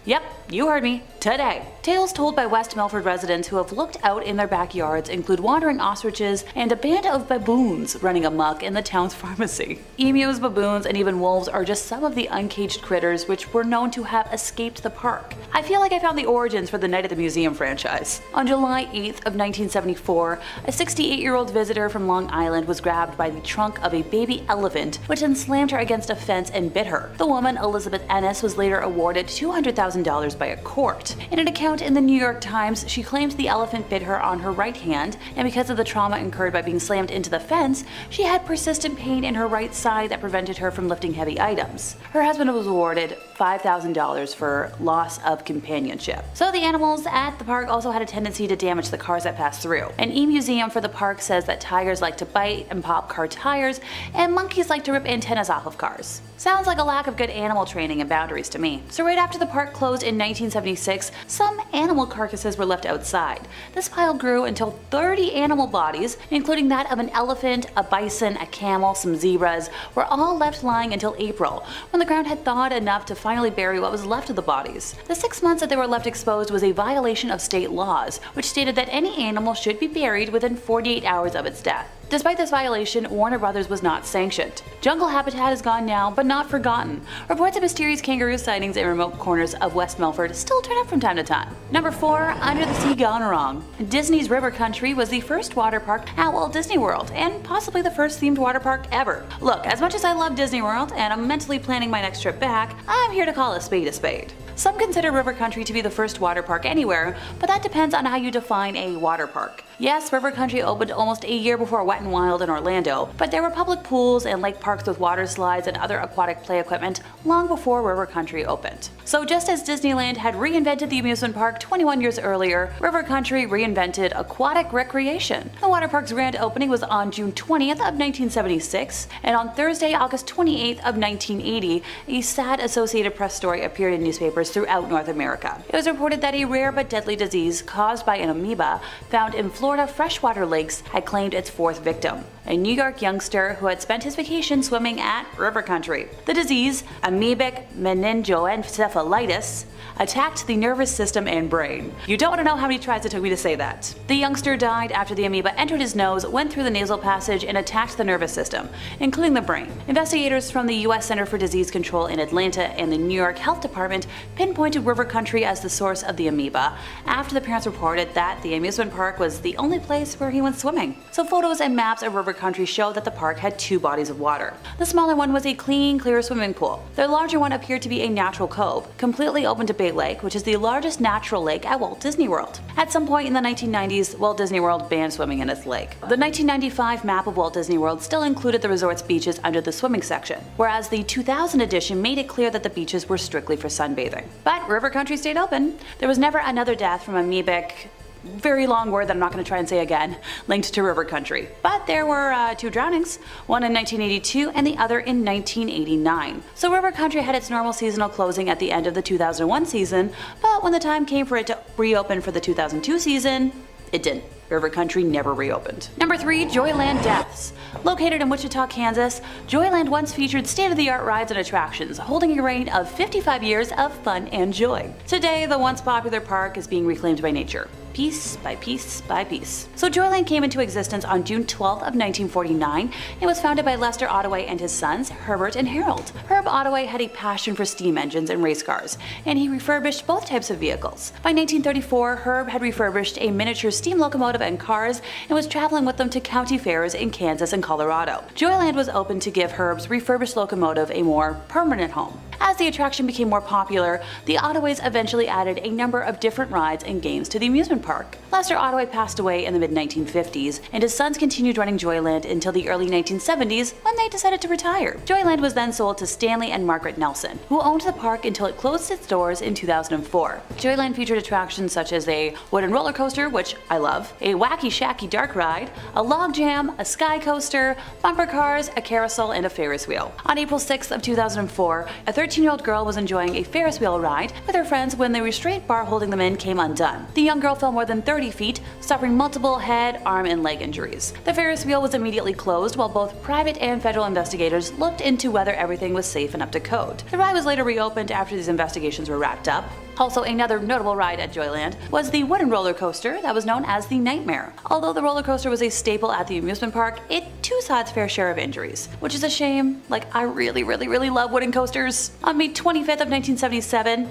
Yep, you heard me, today. Tales told by West Milford residents who have looked out in their backyards include wandering ostriches and a band of baboons running amok in the town's pharmacy. Emus, baboons, and even wolves are just some of the uncaged critters which were known to have escaped the park. I feel like I found the origins for the Night at the Museum franchise. On July 8th of 1974, a 68-year-old visitor from Long Island was grabbed by the trunk of a baby elephant, which then slammed her against a fence and bit her. The woman, Elizabeth Ennis, was later awarded $200,000 by a court. In an account in the New York Times, she claims the elephant bit her on her right hand, and because of the trauma incurred by being slammed into the fence, she had persistent pain in her right side that prevented her from lifting heavy items. Her husband was awarded $5,000 for loss of companionship. So the animals at the park also had a tendency to damage the cars that passed through. An e-museum for the park says that tigers like to bite and pop car tires, and monkeys like to rip antennas off of cars. Sounds like a lack of good animal training and boundaries to me. So right after the park closed in 1976, some animal carcasses were left outside. This pile grew until 30 animal bodies, including that of an elephant, a bison, a camel, some zebras, were all left lying until April, when the ground had thawed enough to finally bury what was left of the bodies. The 6 months that they were left exposed was a violation of state laws, which stated that any animal should be buried within 48 hours of its death. Despite this violation, Warner Brothers was not sanctioned. Jungle Habitat is gone now, but not forgotten. Reports of mysterious kangaroo sightings in remote corners of West Milford still turn up from time to time. Number 4. Under the Sea Gone Wrong. Disney's River Country was the first water park at Walt Disney World, and possibly the first themed water park ever. Look, as much as I love Disney World, and I'm mentally planning my next trip back, I'm here to call a spade a spade. Some consider River Country to be the first water park anywhere, but that depends on how you define a water park. Yes, River Country opened almost a year before Wet n Wild in Orlando, but there were public pools and lake parks with water slides and other aquatic play equipment long before River Country opened. So just as Disneyland had reinvented the amusement park 21 years earlier, River Country reinvented aquatic recreation. The water park's grand opening was on June 20th of 1976, and on Thursday, August 28th of 1980, a sad Associated Press story appeared in newspapers throughout North America. It was reported that a rare but deadly disease caused by an amoeba found in Florida freshwater lakes had claimed its 4th victim, a New York youngster who had spent his vacation swimming at River Country. The disease, amoebic meningoencephalitis, attacked the nervous system and brain. You don't want to know how many tries it took me to say that. The youngster died after the amoeba entered his nose, went through the nasal passage, and attacked the nervous system, including the brain. Investigators from the U.S. Center for Disease Control in Atlanta and the New York Health Department pinpointed River Country as the source of the amoeba after the parents reported that the amusement park was the only place where he went swimming. So photos and maps of River Country show that the park had 2 bodies of water. The smaller one was a clean, clear swimming pool. The larger one appeared to be a natural cove, completely open to Bay Lake, which is the largest natural lake at Walt Disney World. At some point in the 1990s, Walt Disney World banned swimming in its lake. The 1995 map of Walt Disney World still included the resort's beaches under the swimming section, whereas the 2000 edition made it clear that the beaches were strictly for sunbathing. But River Country stayed open. There was never another death from amoebic, very long word that I'm not going to try and say again, linked to River Country. But there were 2 drownings, one in 1982 and the other in 1989. So River Country had its normal seasonal closing at the end of the 2001 season, but when the time came for it to reopen for the 2002 season, it didn't. River Country never reopened. Number 3. Joyland deaths. Located in Wichita, Kansas, Joyland once featured state-of-the-art rides and attractions, holding a reign of 55 years of fun and joy. Today, the once popular park is being reclaimed by nature, piece by piece by piece. So Joyland came into existence on June 12th of 1949 and was founded by Lester Ottaway and his sons, Herbert and Harold. Herb Ottaway had a passion for steam engines and race cars, and he refurbished both types of vehicles. By 1934, Herb had refurbished a miniature steam locomotive and cars and was traveling with them to county fairs in Kansas and Colorado. Joyland was open to give Herb's refurbished locomotive a more permanent home. As the attraction became more popular, the Ottaways eventually added a number of different rides and games to the amusement park. Lester Ottaway passed away in the mid-1950s, and his sons continued running Joyland until the early 1970s when they decided to retire. Joyland was then sold to Stanley and Margaret Nelson, who owned the park until it closed its doors in 2004. Joyland featured attractions such as a wooden roller coaster, which I love, a wacky shacky dark ride, a log jam, a sky coaster, bumper cars, a carousel, and a Ferris wheel. On April 6th of 2004, a 13-year-old girl was enjoying a Ferris wheel ride with her friends when the restraint bar holding them in came undone. The young girl fell more than 30 feet, suffering multiple head, arm, and leg injuries. The Ferris wheel was immediately closed while both private and federal investigators looked into whether everything was safe and up to code. The ride was later reopened after these investigations were wrapped up. Also, another notable ride at Joyland was the wooden roller coaster that was known as the Nightmare. Although the roller coaster was a staple at the amusement park, it too saw its fair share of injuries, which is a shame. Like, I really love wooden coasters. On May 25th of 1977,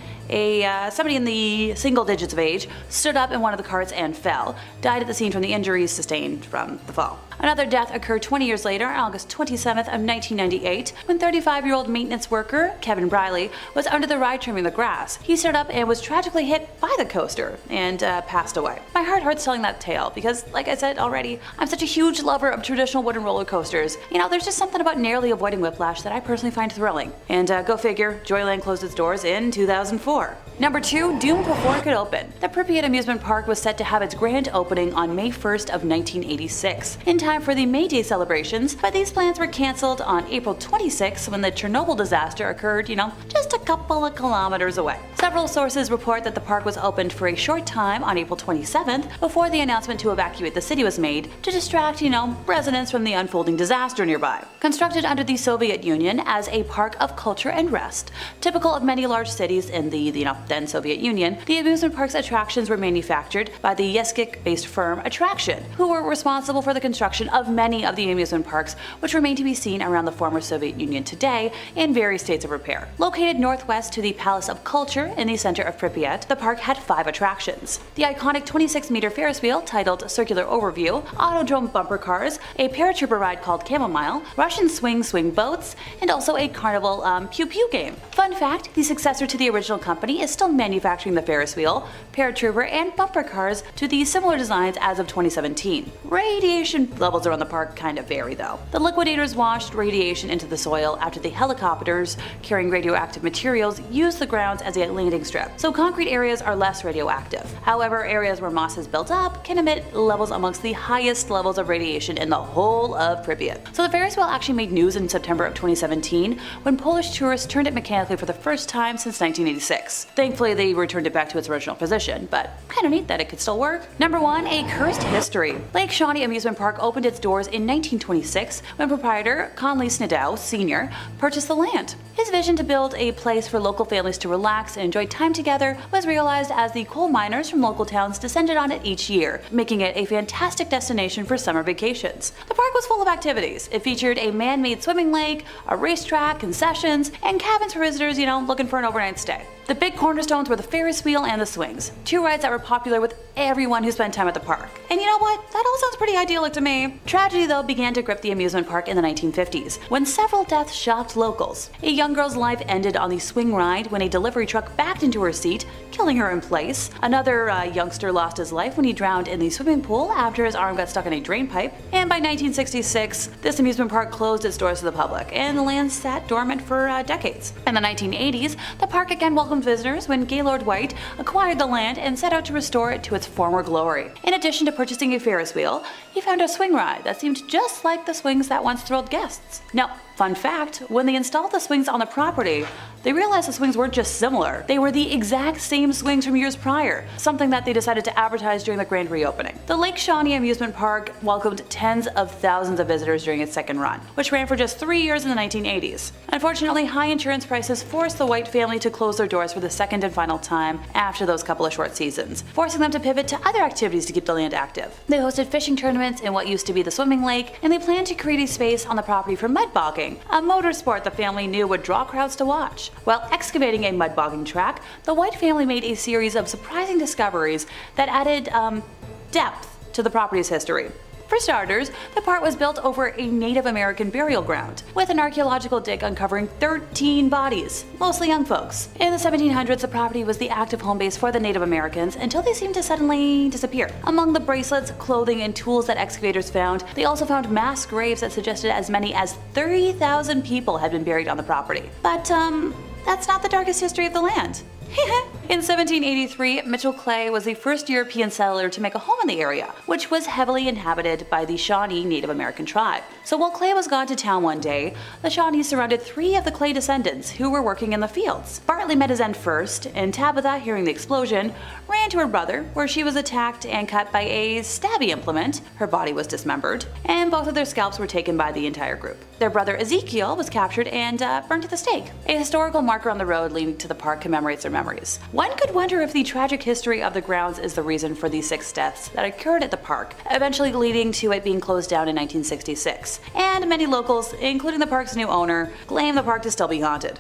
somebody in the single digits of age stood up in one of the carts and fell, died at the scene from the injuries sustained from the fall. Another death occurred 20 years later, on August 27th of 1998, when 35-year-old maintenance worker Kevin Briley was under the ride trimming the grass. He stood up and was tragically hit by the coaster and passed away. My heart hurts telling that tale because, like I said already, I'm such a huge lover of traditional wooden roller coasters. You know, there's just something about narrowly avoiding whiplash that I personally find thrilling. And go figure, Joyland closed its doors in 2004. Number 2, doomed before it could open. The Pryyot amusement park was set to have its grand opening on May 1st of 1986, in time for the May Day celebrations, but these plans were cancelled on April 26th when the Chernobyl disaster occurred, just a couple of kilometers away. Several sources report that the park was opened for a short time on April 27th before the announcement to evacuate the city was made to distract, residents from the unfolding disaster nearby. Constructed under the Soviet Union as a park of culture and rest, typical of many large cities in the then Soviet Union, the amusement park's attractions were manufactured by the Yeskik-based firm Attraction, who were responsible for the construction of many of the amusement parks which remain to be seen around the former Soviet Union today in various states of repair. Located northwest to the Palace of Culture in the center of Pripyat, the park had 5 attractions. The iconic 26-meter Ferris wheel titled Circular Overview, Autodrome bumper cars, a paratrooper ride called Chamomile, Russian swing boats, and also a carnival Pew Pew game. Fun fact, the successor to the original company is still manufacturing the Ferris wheel, paratrooper, and bumper cars to the similar designs as of 2017. Radiation levels around the park kind of vary though. The liquidators washed radiation into the soil after the helicopters carrying radioactive materials used the grounds as a landing strip, so concrete areas are less radioactive. However, areas where moss has built up can emit levels amongst the highest levels of radiation in the whole of Pripyat. So the Ferris wheel actually made news in September of 2017 when Polish tourists turned it mechanically for the first time since 1986. Thankfully, they returned it back to its original position, but kind of neat that it could still work. Number 1, a cursed history. Lake Shawnee Amusement Park opened its doors in 1926 when proprietor Conley Snidow Sr. purchased the land. His vision to build a place for local families to relax and enjoy time together was realized as the coal miners from local towns descended on it each year, making it a fantastic destination for summer vacations. The park was full of activities. It featured a man-made swimming lake, a racetrack, concessions, and cabins for visitors, looking for an overnight stay. The big cornerstones were the Ferris wheel and the swings, 2 rides that were popular with everyone who spent time at the park. And you know what? That all sounds pretty idyllic to me. Tragedy though began to grip the amusement park in the 1950s, when several deaths shocked locals. A young girl's life ended on the swing ride when a delivery truck backed into her seat, killing her in place. Another youngster lost his life when he drowned in the swimming pool after his arm got stuck in a drain pipe. And by 1966, this amusement park closed its doors to the public, and the land sat dormant for decades. In the 1980s, the park again welcomed visitors when Gaylord White acquired the land and set out to restore it to its former glory. In addition to purchasing a Ferris wheel, he found a swing ride that seemed just like the swings that once thrilled guests. Now, fun fact, when they installed the swings on the property, they realized the swings weren't just similar, they were the exact same swings from years prior, something that they decided to advertise during the grand reopening. The Lake Shawnee Amusement Park welcomed tens of thousands of visitors during its second run, which ran for just 3 years in the 1980s. Unfortunately, high insurance prices forced the White family to close their doors for the second and final time after those couple of short seasons, forcing them to pivot to other activities to keep the land active. They hosted fishing tournaments in what used to be the swimming lake, and they planned to create a space on the property for mud bogging, a motor sport the family knew would draw crowds to watch. While excavating a mud bogging track, the White family made a series of surprising discoveries that added depth to the property's history. For starters, the park was built over a Native American burial ground, with an archaeological dig uncovering 13 bodies, mostly young folks. In the 1700s, the property was the active home base for the Native Americans until they seemed to suddenly disappear. Among the bracelets, clothing, and tools that excavators found, they also found mass graves that suggested as many as 30,000 people had been buried on the property. But, that's not the darkest history of the land. In 1783, Mitchell Clay was the first European settler to make a home in the area, which was heavily inhabited by the Shawnee Native American tribe. So while Clay was gone to town one day, the Shawnees surrounded 3 of the Clay descendants who were working in the fields. Bartley met his end first, and Tabitha, hearing the explosion, ran to her brother, where she was attacked and cut by a stabby implement. Her body was dismembered, and both of their scalps were taken by the entire group. Their brother Ezekiel was captured and burned at the stake. A historical marker on the road leading to the park commemorates their memories. One could wonder if the tragic history of the grounds is the reason for the 6 deaths that occurred at the park, eventually leading to it being closed down in 1966. And many locals, including the park's new owner, claim the park to still be haunted.